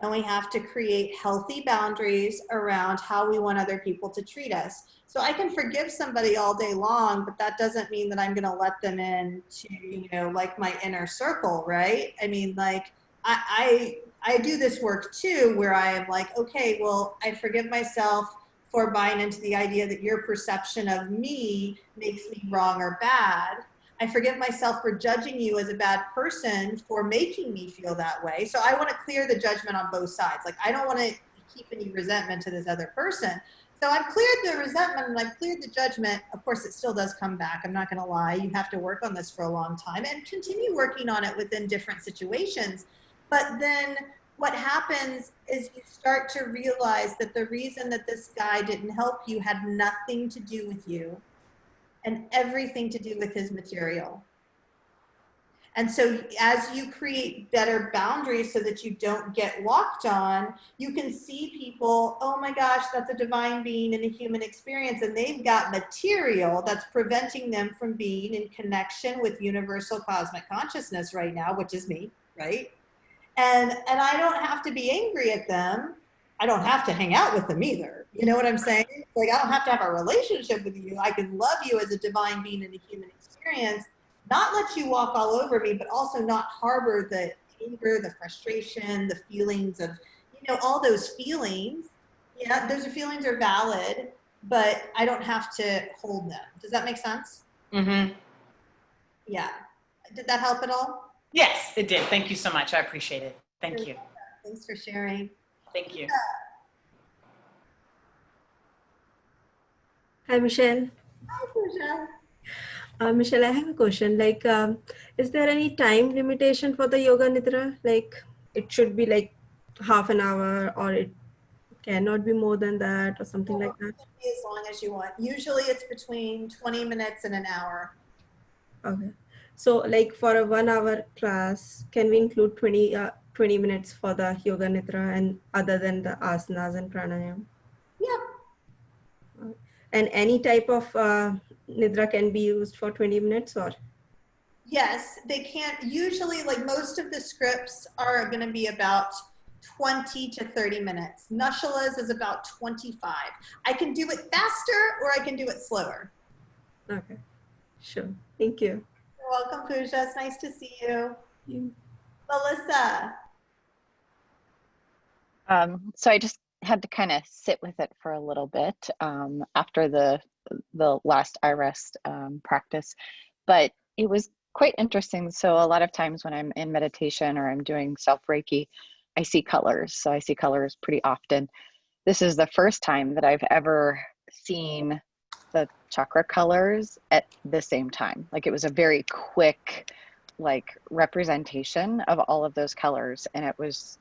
And we have to create healthy boundaries around how we want other people to treat us. So I can forgive somebody all day long, but that doesn't mean that I'm going to let them into, like my inner circle, right? I mean, like I do this work too, where I am like, okay, well, I forgive myself for buying into the idea that your perception of me makes me wrong or bad. I forgive myself for judging you as a bad person for making me feel that way. So I want to clear the judgment on both sides. Like, I don't want to keep any resentment to this other person. So I've cleared the resentment and I've cleared the judgment. Of course, it still does come back. I'm not going to lie. You have to work on this for a long time and continue working on it within different situations. But then what happens is you start to realize that the reason that this guy didn't help you had nothing to do with you and everything to do with his material. And so as you create better boundaries so that you don't get locked on, you can see people, oh my gosh, that's a divine being in a human experience, and they've got material that's preventing them from being in connection with universal cosmic consciousness right now, which is me, right? And I don't have to be angry at them. I don't have to hang out with them either. You know what I'm saying? Like, I don't have to have a relationship with you. I can love you as a divine being in a human experience, not let you walk all over me, but also not harbor the anger, the frustration, the feelings of, all those feelings. Yeah, those feelings are valid, but I don't have to hold them. Does that make sense?
Mm-hmm.
Yeah. Did that help at all?
Yes, it did. Thank you so much. I appreciate it. Thank you.
Thanks for sharing.
Thank you.
Hi, Michelle.
Hi, Pooja.
Michelle, I have a question. Like, is there any time limitation for the yoga nidra? Like, it should be like half an hour, or it cannot be more than that, or something like that?
As long as you want. Usually it's between 20 minutes and an hour.
Okay. So like for a 1 hour class, can we include 20 20 minutes for the yoga nidra and other than the asanas and pranayam?
Yeah.
And any type of nidra can be used for 20 minutes or?
Yes, they can't. Usually, like most of the scripts are going to be about 20 to 30 minutes. Nushala's is about 25. I can do it faster or I can do it slower.
Okay, sure. Thank you.
You're welcome, Pooja. It's nice to see you. Melissa.
So I just had to kind of sit with it for a little bit after the last iRest practice, but it was quite interesting. So a lot of times when I'm in meditation or I'm doing self-Reiki, I see colors. So I see colors pretty often. This is the first time that I've ever seen the chakra colors at the same time. Like it was a very quick like representation of all of those colors. And it was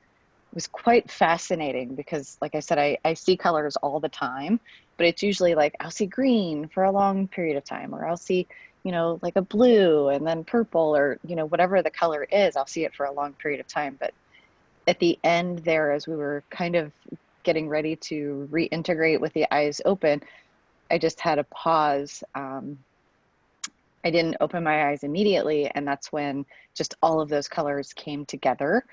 quite fascinating because like I said, I see colors all the time, but it's usually like I'll see green for a long period of time, or I'll see, you know, like a blue and then purple, or, you know, whatever the color is, I'll see it for a long period of time. But at the end there, as we were kind of getting ready to reintegrate with the eyes open, I just had a pause. I didn't open my eyes immediately, and that's when just all of those colors came together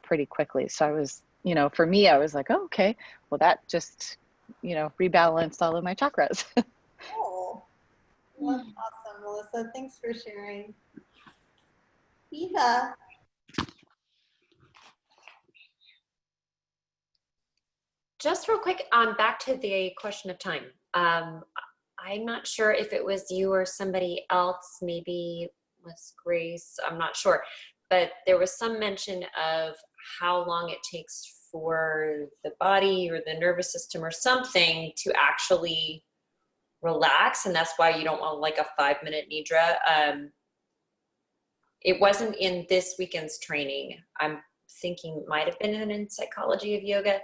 pretty quickly. So I was, you know, for me, I was like, oh, okay, well, that just, you know, rebalanced all of my chakras.
Oh, well, that's awesome, Melissa. Thanks for sharing. Eva.
Just real quick, back to the question of time. I'm not sure if it was you or somebody else, maybe was Grace, I'm not sure, but there was some mention of how long it takes for the body or the nervous system or something to actually relax, and that's why you don't want like a 5-minute nidra. It wasn't in this weekend's training. I'm thinking it might have been in psychology of yoga.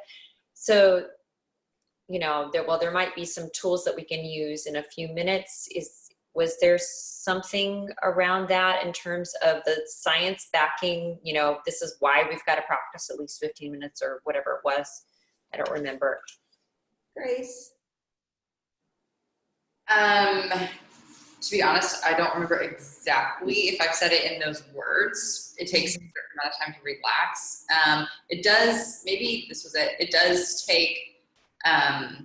So, you know, there might be some tools that we can use in a few minutes. Was there something around that in terms of the science backing, you know, this is why we've got to practice at least 15 minutes or whatever it was? I don't remember.
Grace.
To be honest, I don't remember exactly if I've said it in those words. It takes a certain amount of time to relax. It does, maybe this was it. It does take, I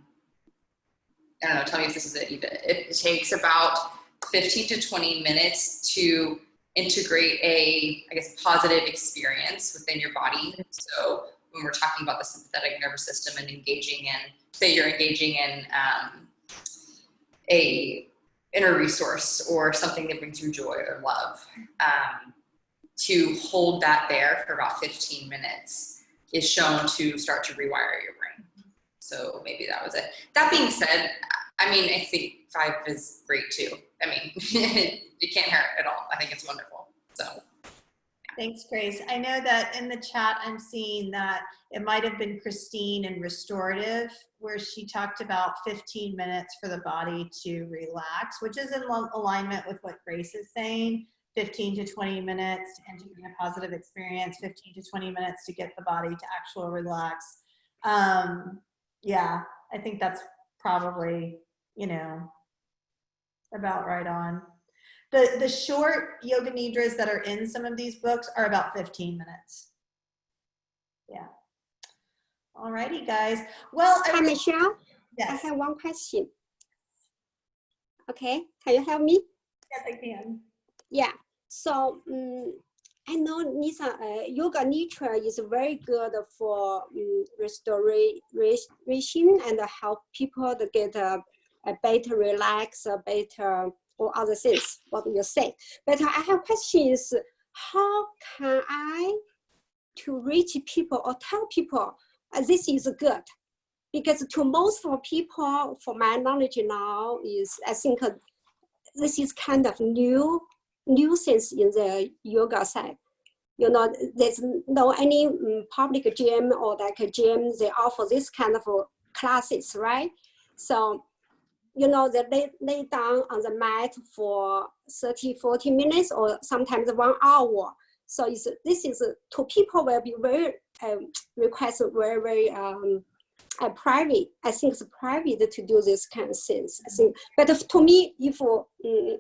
don't know, tell me if this is it even. It takes about 15 to 20 minutes to integrate a, I guess, positive experience within your body. So when we're talking about the sympathetic nervous system and engaging in, say you're engaging in a inner resource or something that brings you joy or love, to hold that there for about 15 minutes is shown to start to rewire your brain. So maybe that was it. That being said, I mean, I think 5 is great too. I mean, it can't hurt at all. I think it's wonderful. So.
Thanks, Grace. I know that in the chat, I'm seeing that it might have been Christine in restorative, where she talked about 15 minutes for the body to relax, which is in alignment with what Grace is saying. 15 to 20 minutes to integrate a positive experience, 15 to 20 minutes to get the body to actual relax. Yeah, I think that's probably, you know, about right on. The short yoga nidras that are in some of these books are about 15 minutes. Yeah. Alrighty, guys. Well,
Hi, Michelle.
Yes.
I have one question. Okay, can you help me?
Yes, I can.
Yeah. So I know yoga nidra is very good for restoration and help people to get a better relax, a better or other things, what you say. But I have questions. How can I to reach people or tell people this is good? Because to most of people, for my knowledge now, is I think this is kind of new things in the yoga side. You know, there's no any public gym or like a gym, they offer this kind of classes, right? So, you know, they lay down on the mat for 30, 40 minutes or sometimes 1 hour. So this is to people will be very request very private. I think it's private to do this kind of things. I think, but to me, if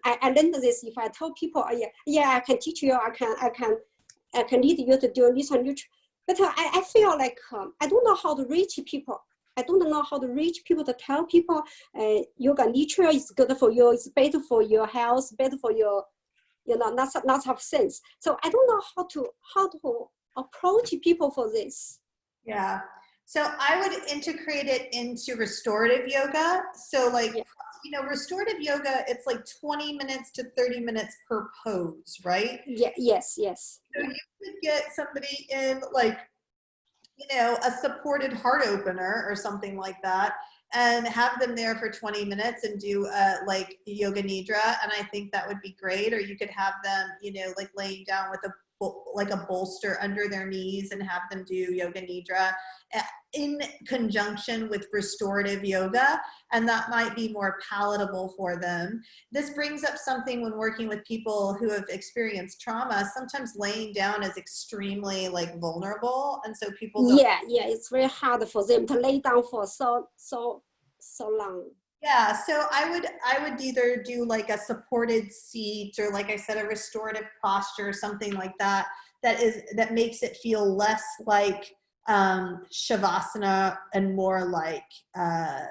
I learned this, if I tell people, oh, yeah, I can teach you, I can lead you to do this and neutral. But I feel like I don't know how to reach people. I don't know how to reach people to tell people yoga nidra is good for you, it's better for your health, better for your, lots of things. So I don't know how to approach people for this.
Yeah. So I would integrate it into restorative yoga. So like, restorative yoga, it's like 20 minutes to 30 minutes per pose, right?
Yeah, yes.
So you could get somebody in like, a supported heart opener or something like that, and have them there for 20 minutes and do like yoga nidra. And I think that would be great. Or you could have them, like laying down with a bolster under their knees and have them do yoga nidra in conjunction with restorative yoga, and that might be more palatable for them. This brings up something when working with people who have experienced trauma. Sometimes laying down is extremely like vulnerable, and so people don't.
Yeah, it's very hard for them to lay down for so long.
Yeah, so I would either do like a supported seat, or like I said, a restorative posture, something like that, that makes it feel less like shavasana and more like a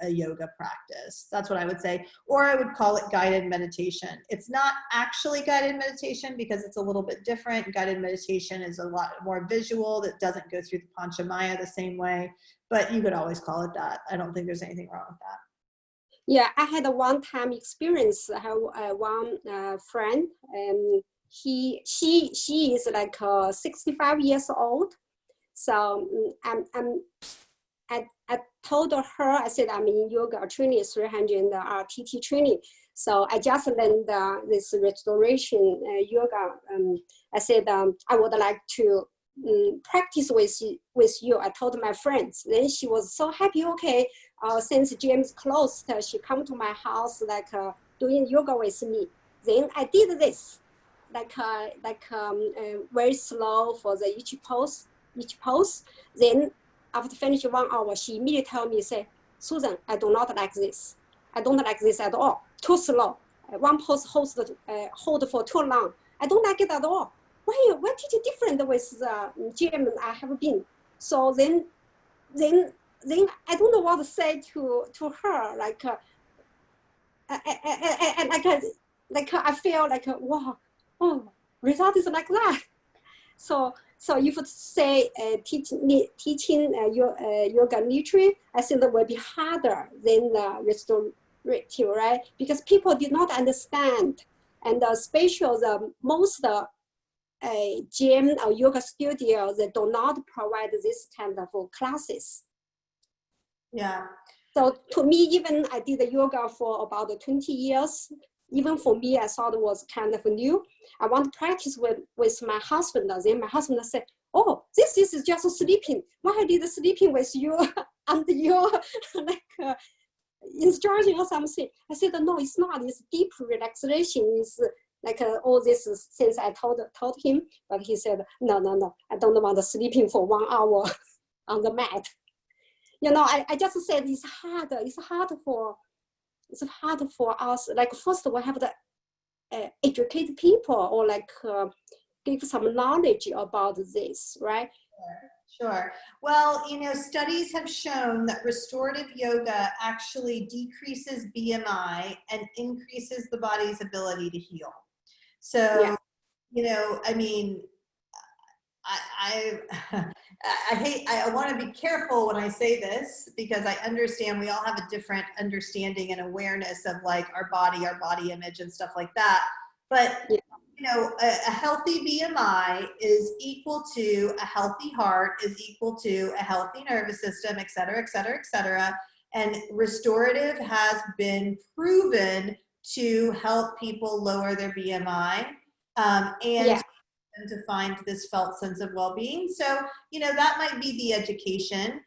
yoga practice. That's what I would say. Or I would call it guided meditation. It's not actually guided meditation because it's a little bit different. Guided meditation is a lot more visual, that doesn't go through the panchamaya the same way, but you could always call it that. I don't think there's anything wrong with that.
Yeah, I had a one-time experience. I have one friend, and she is like 65 years old. So I told her, I said, I'm in yoga training, 300 RTT training. So I just learned this restoration yoga. I said, I would like to practice with you. I told my friends. Then she was so happy. Okay, since James closed, she come to my house doing yoga with me. Then I did this, very slow for the each pose. Then after finish 1 hour, she immediately told me, say, Susan, I do not like this. I don't like this at all. Too slow. One pose hold for too long. I don't like it at all. Why did you different with the gym I have been? So then I don't know what to say to her. I feel like, wow, oh, result is like that. So if you say teaching yoga nidra, I think that will be harder than restorative, right? Because people did not understand, and especially most gym or yoga studio, they do not provide this kind of classes.
Yeah.
So to me, even I did yoga for about 20 years. Even for me, I thought it was kind of new. I want to practice with my husband. Then my husband said, oh, this is just sleeping. Why I did sleeping with you under your instruction or something? I said, no, it's not. It's deep relaxation. It's like all this since I told him. But he said, no, I don't want to sleeping for 1 hour on the mat. I just said it's hard. It's hard for us. Like first we have to educate people, or give some knowledge about this, right?
Sure. Well, studies have shown that restorative yoga actually decreases BMI and increases the body's ability to heal. So, I mean, I want to be careful when I say this, because I understand we all have a different understanding and awareness of like our body image and stuff like that. But, a healthy BMI is equal to a healthy heart, is equal to a healthy nervous system, et cetera, et cetera, et cetera. And restorative has been proven to help people lower their BMI and to find this felt sense of well-being. So, that might be the education.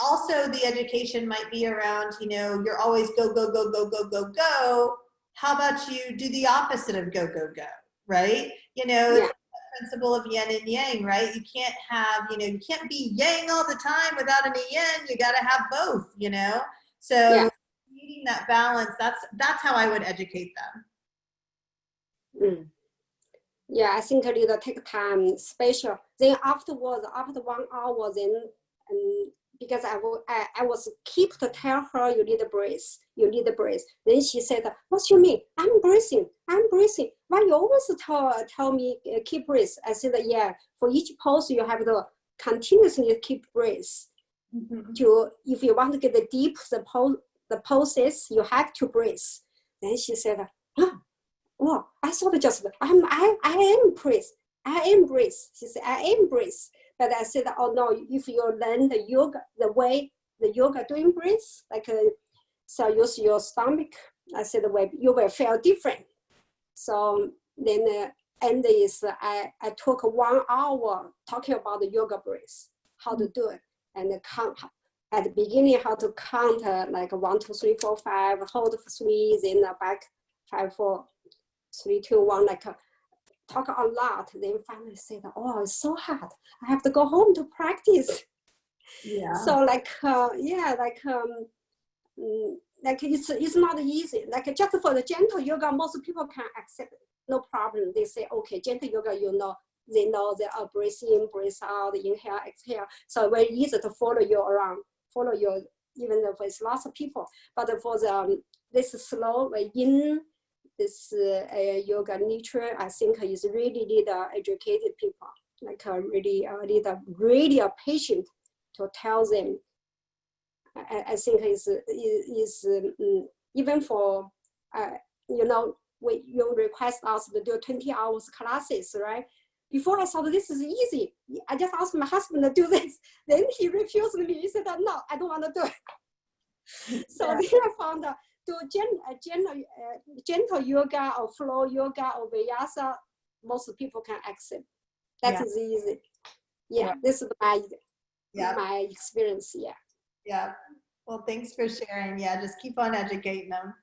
Also the education might be around, you're always go, go, go, go, go, go, go. How about you do the opposite of go, go, go, right? You know, it's
Yeah.
like the principle of yin and yang, right? You can't have, you know, you can't be yang all the time without any yin. You got to have both, you know? So
Yeah.
needing that balance, that's how I would educate them.
Mm. Yeah, I think I need to take time, special. Then afterwards, after 1 hour, then because I was keep to tell her you need a breathe, you need a breathe. Then she said, "What you mean? I'm breathing. Why you always tell me keep breathe?" I said, "Yeah, for each pose you have to continuously keep breathe. To if you want to get the deep the poses, you have to breathe." Then she said, "Huh? Well, I thought just I am breathe. I am breathe." She said, "I am breathe." But I said, "Oh no, if you learn the yoga, the way the yoga doing breathe, like so use your stomach," I said, "Well, you will feel different." So then end is I took 1 hour talking about the yoga breath, how to do it, and count at the beginning how to count like 1, 2, 3, 4, 5, hold for 3, then back 5, 4, 3, 2, 1, like talk a lot. Then finally said, "Oh, it's so hard. I have to go home to practice."
Yeah.
So like yeah, like it's not easy. Like just for the gentle yoga, most people can accept it, no problem. They say, okay, gentle yoga, you know, they know the breathe in, breathe out, inhale, exhale. So very easy to follow you around, follow your, even though it's lots of people. But for the this slow in this yoga nature, I think is really need educated people, like really need a patient to tell them. I think is even for you know, when you request us to do 20 hours classes, right? Before I thought this is easy. I just asked my husband to do this. Then he refused me. He said, "No, I don't want to do it." So then I found do gentle yoga or flow yoga or vinyasa, most people can accept. That is easy. Yeah, this is my experience. Yeah.
Yeah. Well, thanks for sharing. Yeah, just keep on educating them.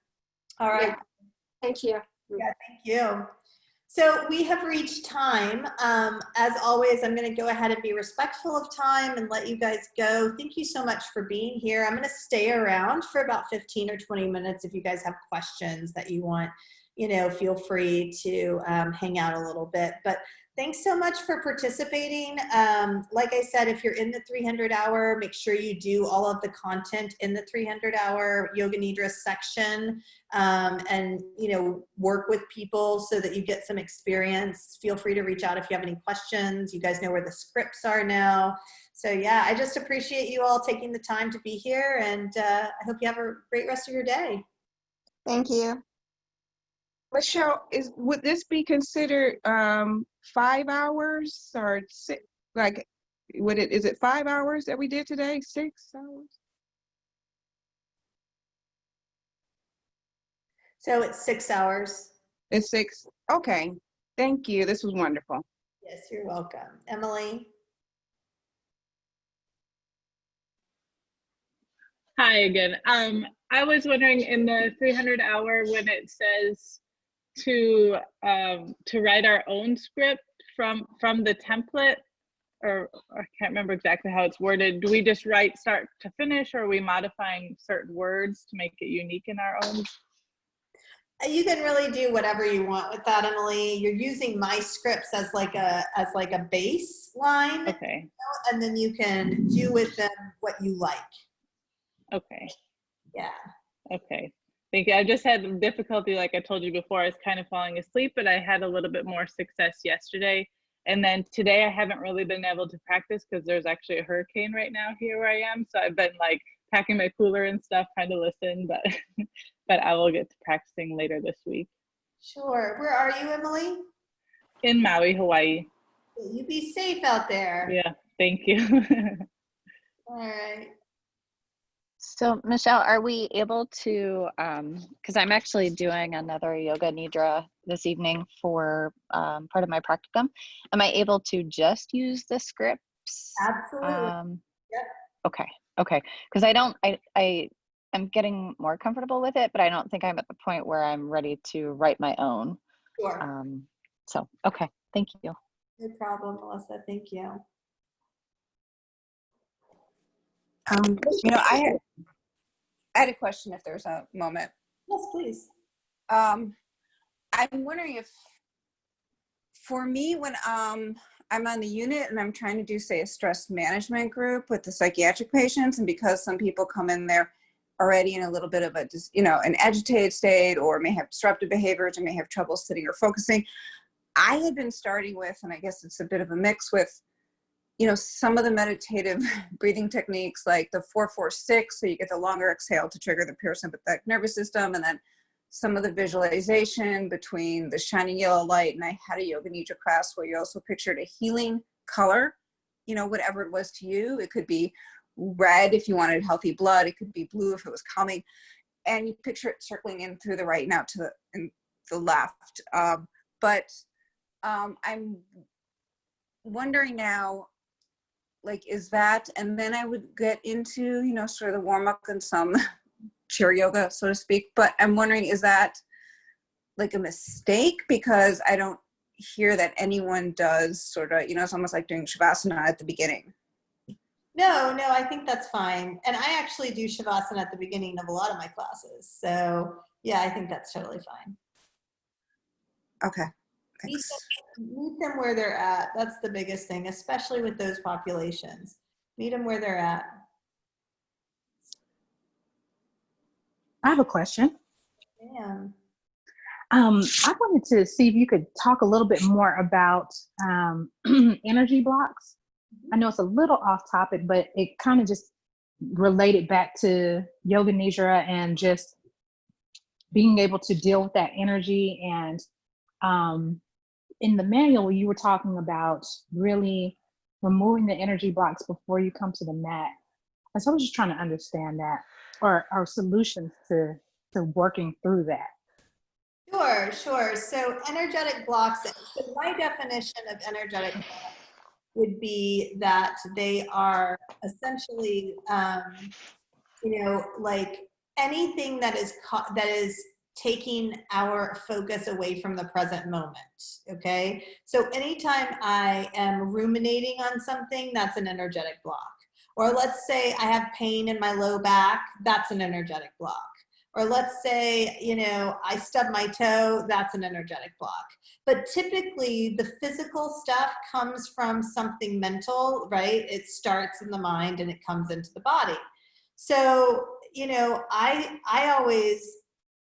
All right.
Yeah. Thank you.
Yeah, thank you. So we have reached time. As always, I'm going to go ahead and be respectful of time and let you guys go. Thank you so much for being here. I'm going to stay around for about 15 or 20 minutes. If you guys have questions that you want, you know, feel free to hang out a little bit. But thanks so much for participating. Like I said, if you're in the 300-hour, make sure you do all of the content in the 300-hour Yoga Nidra section, and, you know, work with people so that you get some experience. Feel free to reach out if you have any questions. You guys know where the scripts are now. So yeah, I just appreciate you all taking the time to be here, and I hope you have a great rest of your day.
Thank you. Michelle, would this be considered 5 hours or 6? Like, is it 5 hours that we did today? 6 hours?
So it's 6 hours.
It's 6. Okay. Thank you. This was wonderful.
Yes, you're welcome. Emily?
Hi again. I was wondering in the 300-hour when it says to write our own script from the template, or I can't remember exactly how it's worded. Do we just write start to finish, or are we modifying certain words to make it unique in our own?
You can really do whatever you want with that, Emily. You're using my scripts as like a baseline,
okay,
you know, and then you can do with them what you like.
Okay.
Yeah.
Okay. Thank you. I just had difficulty, like I told you before, I was kind of falling asleep, but I had a little bit more success yesterday. And then today I haven't really been able to practice because there's actually a hurricane right now here where I am. So I've been like packing my cooler and stuff, trying to listen, but but I will get to practicing later this week.
Sure. Where are you, Emily?
In Maui, Hawaii.
You be safe out there.
Yeah, thank you.
All right.
So Michelle, are we able to, because I'm actually doing another Yoga Nidra this evening for part of my practicum. Am I able to just use the scripts?
Absolutely. Yep.
Okay. Because I'm getting more comfortable with it, but I don't think I'm at the point where I'm ready to write my own.
Sure.
So, okay, thank you.
No problem, Melissa. Thank you.
I had a question if there's a moment.
Yes, please.
I'm wondering if, for me, when I'm on the unit and I'm trying to do, say, a stress management group with the psychiatric patients, and because some people come in there already in a little bit of a, an agitated state, or may have disruptive behaviors, or may have trouble sitting or focusing, I had been starting with, and I guess it's a bit of a mix with, some of the meditative breathing techniques like the 4-4-6, so you get the longer exhale to trigger the parasympathetic nervous system, and then some of the visualization between the shining yellow light. And I had a yoga nidra class where you also pictured a healing color, whatever it was to you. It could be red if you wanted healthy blood. It could be blue if it was calming. And you picture it circling in through the right and out to the left. But I'm wondering now, is that, and then I would get into, sort of the warm up and some chair yoga, so to speak. But I'm wondering, is that a mistake? Because I don't hear that anyone does sort of, it's almost like doing Shavasana at the beginning.
No, I think that's fine. And I actually do Shavasana at the beginning of a lot of my classes. So yeah, I think that's totally fine.
Okay. Thanks.
Meet them where they're at. That's the biggest thing, especially with those populations. Meet them where they're at.
I have a question.
Yeah.
I wanted to see if you could talk a little bit more about energy blocks. I know it's a little off topic, but it kind of just related back to yoga nidra and just being able to deal with that energy. And in the manual, you were talking about really removing the energy blocks before you come to the mat. And so I was just trying to understand that, or solutions to working through that.
Sure. So energetic blocks, so my definition of energetic blocks would be that they are essentially, like anything that is taking our focus away from the present moment, okay? So anytime I am ruminating on something, that's an energetic block. Or let's say I have pain in my low back, that's an energetic block. Or let's say, I stub my toe, that's an energetic block. But typically the physical stuff comes from something mental, right? It starts in the mind and it comes into the body. So,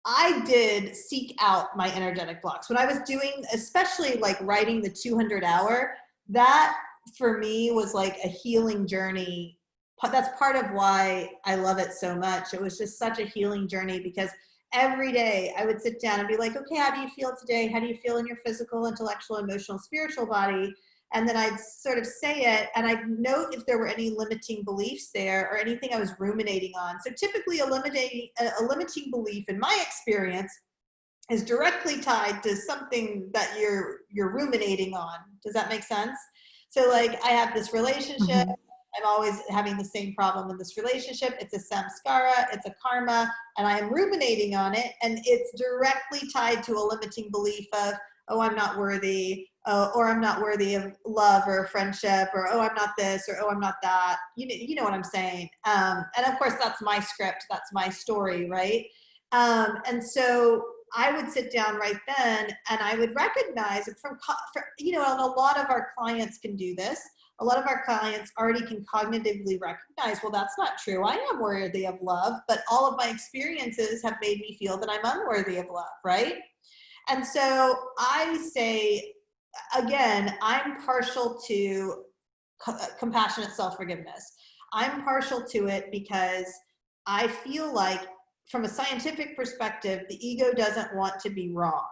I did seek out my energetic blocks. When I was doing, especially like writing the 200 hour, that for me was like a healing journey. That's part of why I love it so much. It was just such a healing journey because every day I would sit down and be like, okay, how do you feel today? How do you feel in your physical, intellectual, emotional, spiritual body? And then I'd sort of say it and I'd note if there were any limiting beliefs there or anything I was ruminating on. So typically a limiting belief in my experience is directly tied to something that you're ruminating on. Does that make sense? So like I have this relationship, I'm always having the same problem in this relationship. It's a samskara, it's a karma, and I am ruminating on it. And it's directly tied to a limiting belief of, oh, I'm not worthy, or I'm not worthy of love or friendship, or oh, I'm not this, or oh, I'm not that. You know what I'm saying? And of course, that's my script, that's my story, right? And so I would sit down right then and I would recognize it and a lot of our clients can do this. A lot of our clients already can cognitively recognize, well, that's not true. I am worthy of love, but all of my experiences have made me feel that I'm unworthy of love, right? And so I say, again, I'm partial to compassionate self-forgiveness. I'm partial to it because I feel like from a scientific perspective, the ego doesn't want to be wrong,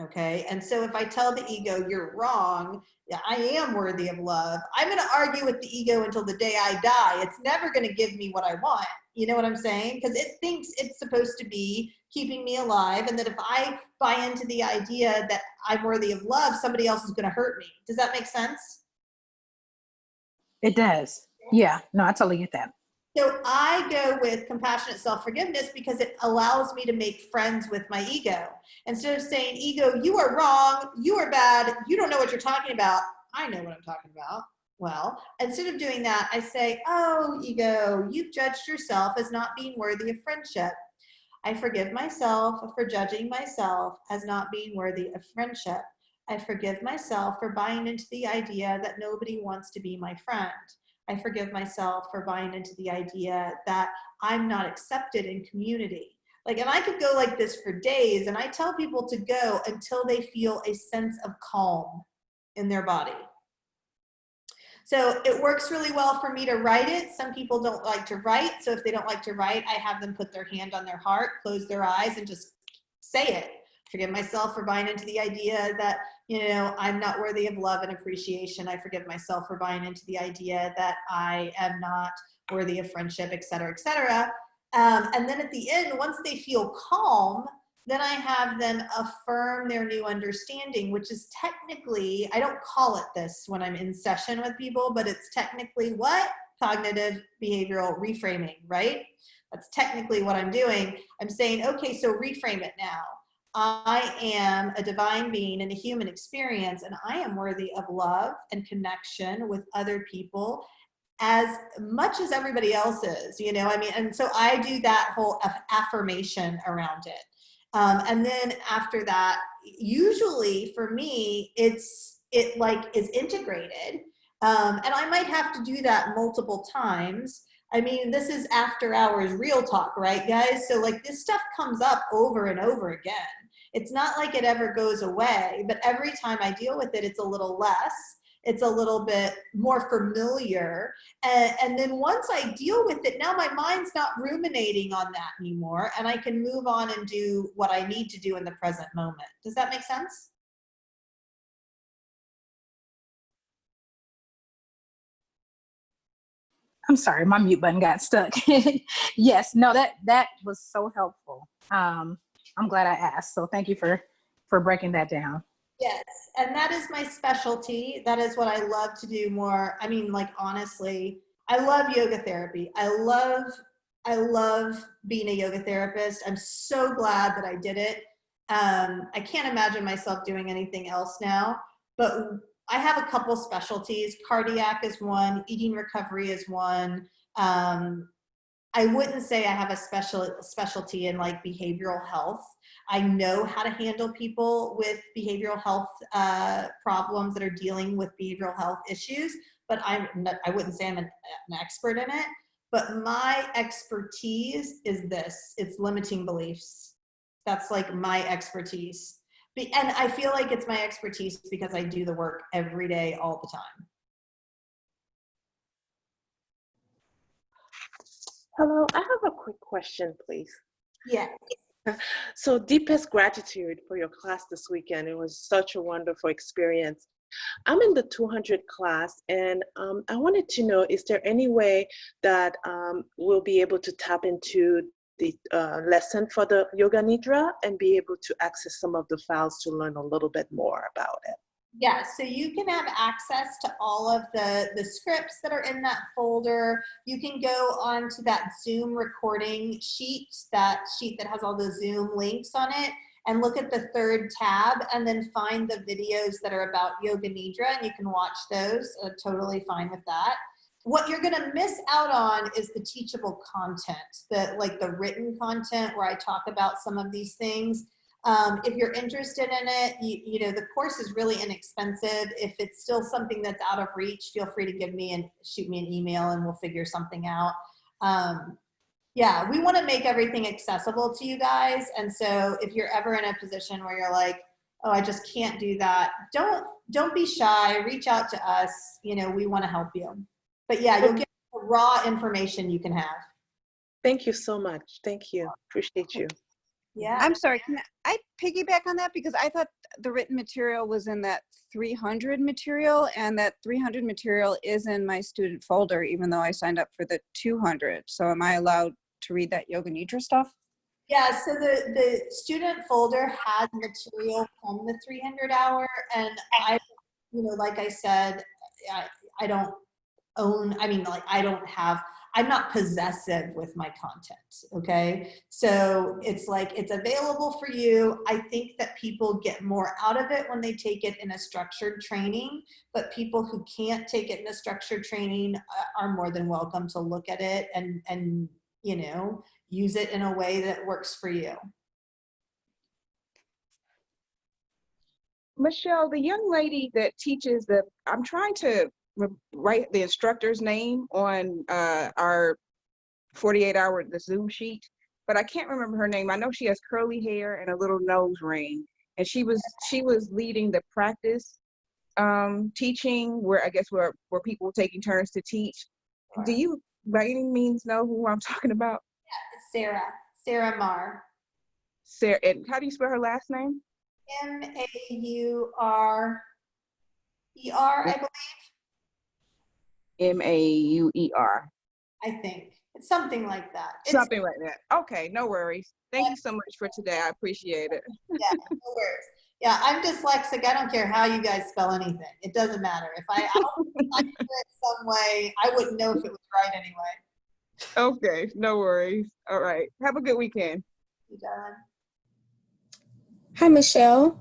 okay? And so if I tell the ego, you're wrong, yeah, I am worthy of love, I'm gonna argue with the ego until the day I die. It's never gonna give me what I want. You know what I'm saying? Because it thinks it's supposed to be keeping me alive, and that if I buy into the idea that I'm worthy of love, somebody else is gonna hurt me. Does that make sense?
It does. Yeah, no, I totally get that.
So I go with compassionate self-forgiveness because it allows me to make friends with my ego. Instead of saying, ego, you are wrong, you are bad, you don't know what you're talking about. I know what I'm talking about. Well, instead of doing that, I say, oh, ego, you've judged yourself as not being worthy of friendship. I forgive myself for judging myself as not being worthy of friendship. I forgive myself for buying into the idea that nobody wants to be my friend. I forgive myself for buying into the idea that I'm not accepted in community. Like, and I could go like this for days, and I tell people to go until they feel a sense of calm in their body. So it works really well for me to write it. Some people don't like to write. So if they don't like to write, I have them put their hand on their heart, close their eyes, and just say it. Forgive myself for buying into the idea that, you know, I'm not worthy of love and appreciation. I forgive myself for buying into the idea that I am not worthy of friendship, et cetera, et cetera. And then at the end, once they feel calm, then I have them affirm their new understanding, which is technically, I don't call it this when I'm in session with people, but it's technically what? Cognitive behavioral reframing, right? That's technically what I'm doing. I'm saying, okay, so reframe it now. I am a divine being in a human experience, and I am worthy of love and connection with other people as much as everybody else is, you know, I mean, and so I do that whole affirmation around it. And then after that, usually for me, it like is integrated. And I might have to do that multiple times. I mean, this is after hours real talk, right, guys? So like this stuff comes up over and over again. It's not like it ever goes away, but every time I deal with it, it's a little less. It's a little bit more familiar. And then once I deal with it, now my mind's not ruminating on that anymore, and I can move on and do what I need to do in the present moment. Does that make sense?
I'm sorry, my mute button got stuck. Yes, no, that was so helpful. I'm glad I asked. So thank you for breaking that down.
Yes, and that is my specialty. That is what I love to do more. I mean, like, honestly, I love yoga therapy. I love being a yoga therapist. I'm so glad that I did it. I can't imagine myself doing anything else now, but I have a couple specialties. Cardiac is one, eating recovery is one. I wouldn't say I have a specialty in like behavioral health. I know how to handle people with behavioral health problems that are dealing with behavioral health issues, but I wouldn't say I'm an expert in it. But my expertise is this: it's limiting beliefs. That's like my expertise. And I feel like it's my expertise because I do the work every day, all the time.
Hello, I have a quick question, please.
Yeah.
So deepest gratitude for your class this weekend. It was such a wonderful experience. I'm in the 200 class, and I wanted to know, is there any way that we'll be able to tap into the lesson for the Yoga Nidra and be able to access some of the files to learn a little bit more about it?
Yeah, so you can have access to all of the scripts that are in that folder. You can go onto that Zoom recording sheet that has all the Zoom links on it, and look at the third tab, and then find the videos that are about Yoga Nidra, and you can watch those. Totally fine with that. What you're gonna miss out on is the teachable content, like the written content where I talk about some of these things. If you're interested in it, you know, the course is really inexpensive. If it's still something that's out of reach, feel free to shoot me an email and we'll figure something out. Yeah, we want to make everything accessible to you guys. And so if you're ever in a position where you're like, oh, I just can't do that, don't be shy, reach out to us. You know, we want to help you. But yeah, you'll get the raw information you can have.
Thank you so much. Thank you. Appreciate you.
Yeah.
I'm sorry, can I piggyback on that? Because I thought the written material was in that 300 material, and that 300 material is in my student folder, even though I signed up for the 200. So am I allowed to read that Yoga Nidra stuff?
Yeah, so the student folder has material from the 300 hour, and I, you know, like I said, I don't own, I mean, like I don't have, I'm not possessive with my content, okay? So it's like, it's available for you. I think that people get more out of it when they take it in a structured training, but people who can't take it in a structured training are more than welcome to look at it and you know, use it in a way that works for you.
Michelle, the young lady that teaches I'm trying to write the instructor's name on our 48-hour the Zoom sheet, but I can't remember her name. I know she has curly hair and a little nose ring, and she was leading the practice teaching where I guess where people were taking turns to teach. Do you by any means know who I'm talking about?
Yeah, it's Sarah Marr.
Sarah, and how do you spell her last name?
M-A-U-R-E-R, I believe.
M-A-U-E-R.
I think it's something like that.
Something like that. Okay, no worries. Thank you so much for today. I appreciate it.
Yeah, no worries. Yeah, I'm dyslexic. I don't care how you guys spell anything. It doesn't matter. If I do it some way, I wouldn't know if it was right anyway.
Okay, no worries. All right. Have a good weekend.
You darling.
Hi, Michelle.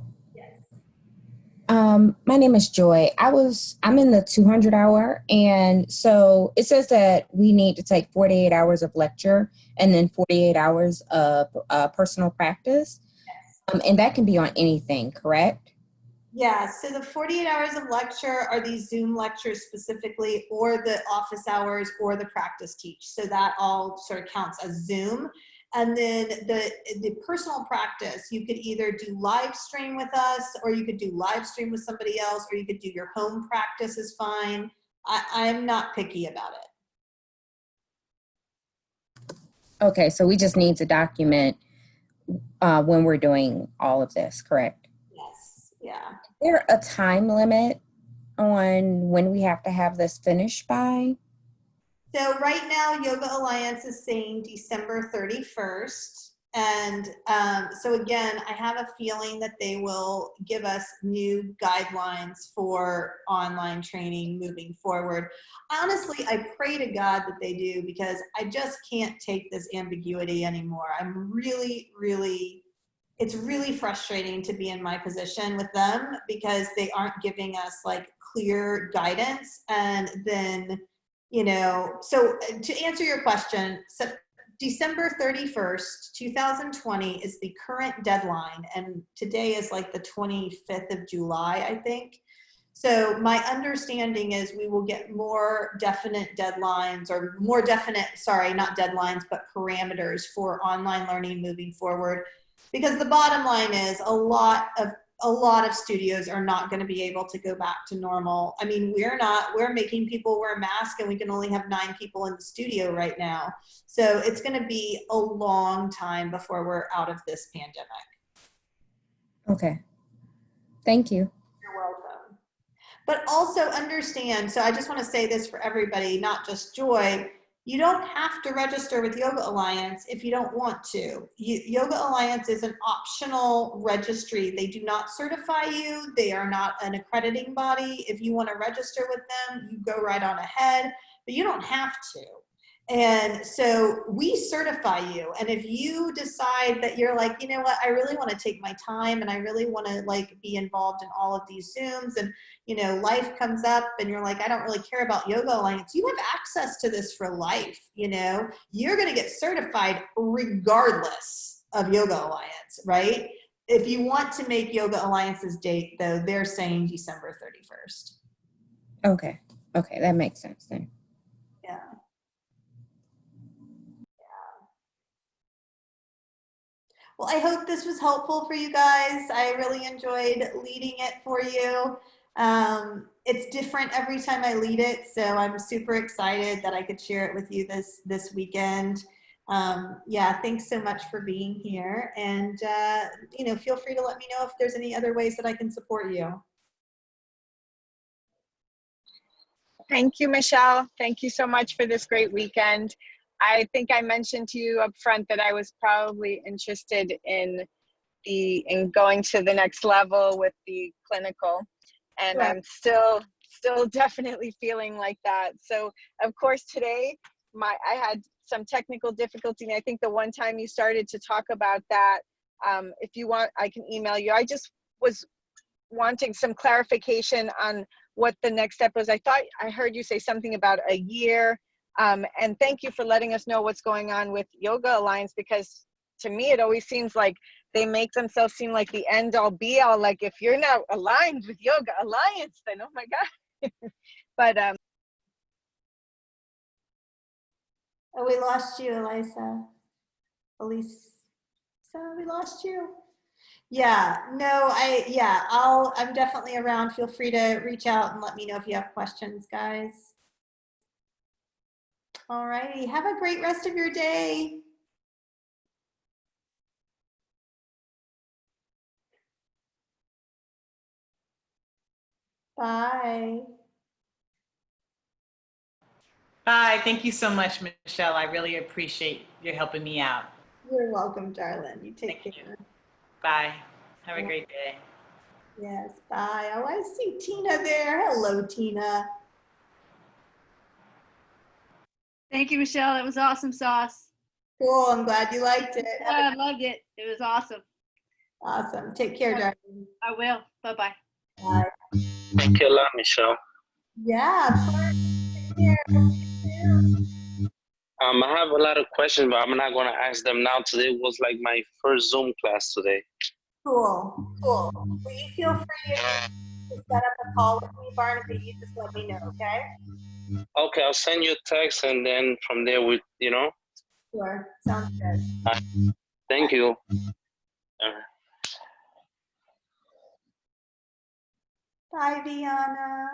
My name is Joy. I'm in the 200 hour. And so it says that we need to take 48 hours of lecture and then 48 hours of personal practice. And that can be on anything, correct?
Yeah, so the 48 hours of lecture are these Zoom lectures specifically, or the office hours, or the practice teach. So that all sort of counts as Zoom. And then the personal practice, you could either do live stream with us, or you could do live stream with somebody else, or you could do your home practice is fine. I'm not picky about it.
Okay, so we just need to document when we're doing all of this, correct?
Yes, yeah.
Is there a time limit on when we have to have this finished by?
So right now, Yoga Alliance is saying December 31st. And so again, I have a feeling that they will give us new guidelines for online training moving forward. Honestly, I pray to God that they do, because I just can't take this ambiguity anymore. I'm really, it's really frustrating to be in my position with them, because they aren't giving us like clear guidance. And then, you know, so to answer your question, so December 31st, 2020 is the current deadline, and today is like the 25th of July, I think. So my understanding is we will get more definite deadlines, or more definite, sorry, not deadlines, but parameters for online learning moving forward. Because the bottom line is a lot of studios are not going to be able to go back to normal. I mean, we're making people wear masks, and we can only have 9 people in the studio right now. So it's going to be a long time before we're out of this pandemic.
Okay. Thank you.
You're welcome. But also understand, so I just want to say this for everybody, not just Joy, you don't have to register with Yoga Alliance if you don't want to. Yoga Alliance is an optional registry. They do not certify you. They are not an accrediting body. If you want to register with them, you go right on ahead, but you don't have to. And so we certify you. And if you decide that you're like, you know what, I really want to take my time, and I really want to like be involved in all of these Zooms, and you know, life comes up and you're like, I don't really care about Yoga Alliance, you have access to this for life. You know, you're going to get certified regardless of Yoga Alliance, right? If you want to make Yoga Alliance's date, though, they're saying December 31st.
Okay. Okay, that makes sense then.
Yeah. Well, I hope this was helpful for you guys. I really enjoyed leading it for you. It's different every time I lead it, so I'm super excited that I could share it with you this weekend. Yeah, thanks so much for being here, and you know, feel free to let me know if there's any other ways that I can support you.
Thank you, Michelle. Thank you so much for this great weekend. I think I mentioned to you up front that I was probably interested in going to the next level with the clinical, and
Right.
I'm still definitely feeling like that. So of course today I had some technical difficulty, and I think the one time you started to talk about that, if you want, I can email you. I just was wanting some clarification on what the next step was. I thought I heard you say something about a year, and thank you for letting us know what's going on with Yoga Alliance, because to me it always seems like they make themselves seem like the end all be all. Like if you're not aligned with Yoga Alliance, then oh my God. But
Oh, we lost you, Elisa. We lost you. Yeah, no, I'm definitely around. Feel free to reach out and let me know if you have questions, guys. All righty, have a great rest of your day. Bye.
Bye. Thank you so much, Michelle. I really appreciate you helping me out.
You're welcome, darling. You take care.
You. Bye. Have a great day.
Yes, bye. Oh, I see Tina there. Hello, Tina.
Thank you, Michelle. That was awesome sauce.
Cool. I'm glad you liked it.
Yeah, I loved it. It was awesome.
Awesome. Take care, darling.
I will. Bye-bye.
Bye.
Thank you a lot, Michelle.
Yeah, of course. Take care. We'll see you soon.
I have a lot of questions, but I'm not going to ask them now. Today was like my first Zoom class today.
Cool. Cool. Will you feel free to set up a call with me, Barnaby? You just let me know, okay?
Okay, I'll send you a text, and then from there,
Sure. Sounds good.
Thank you.
Bye, Viana.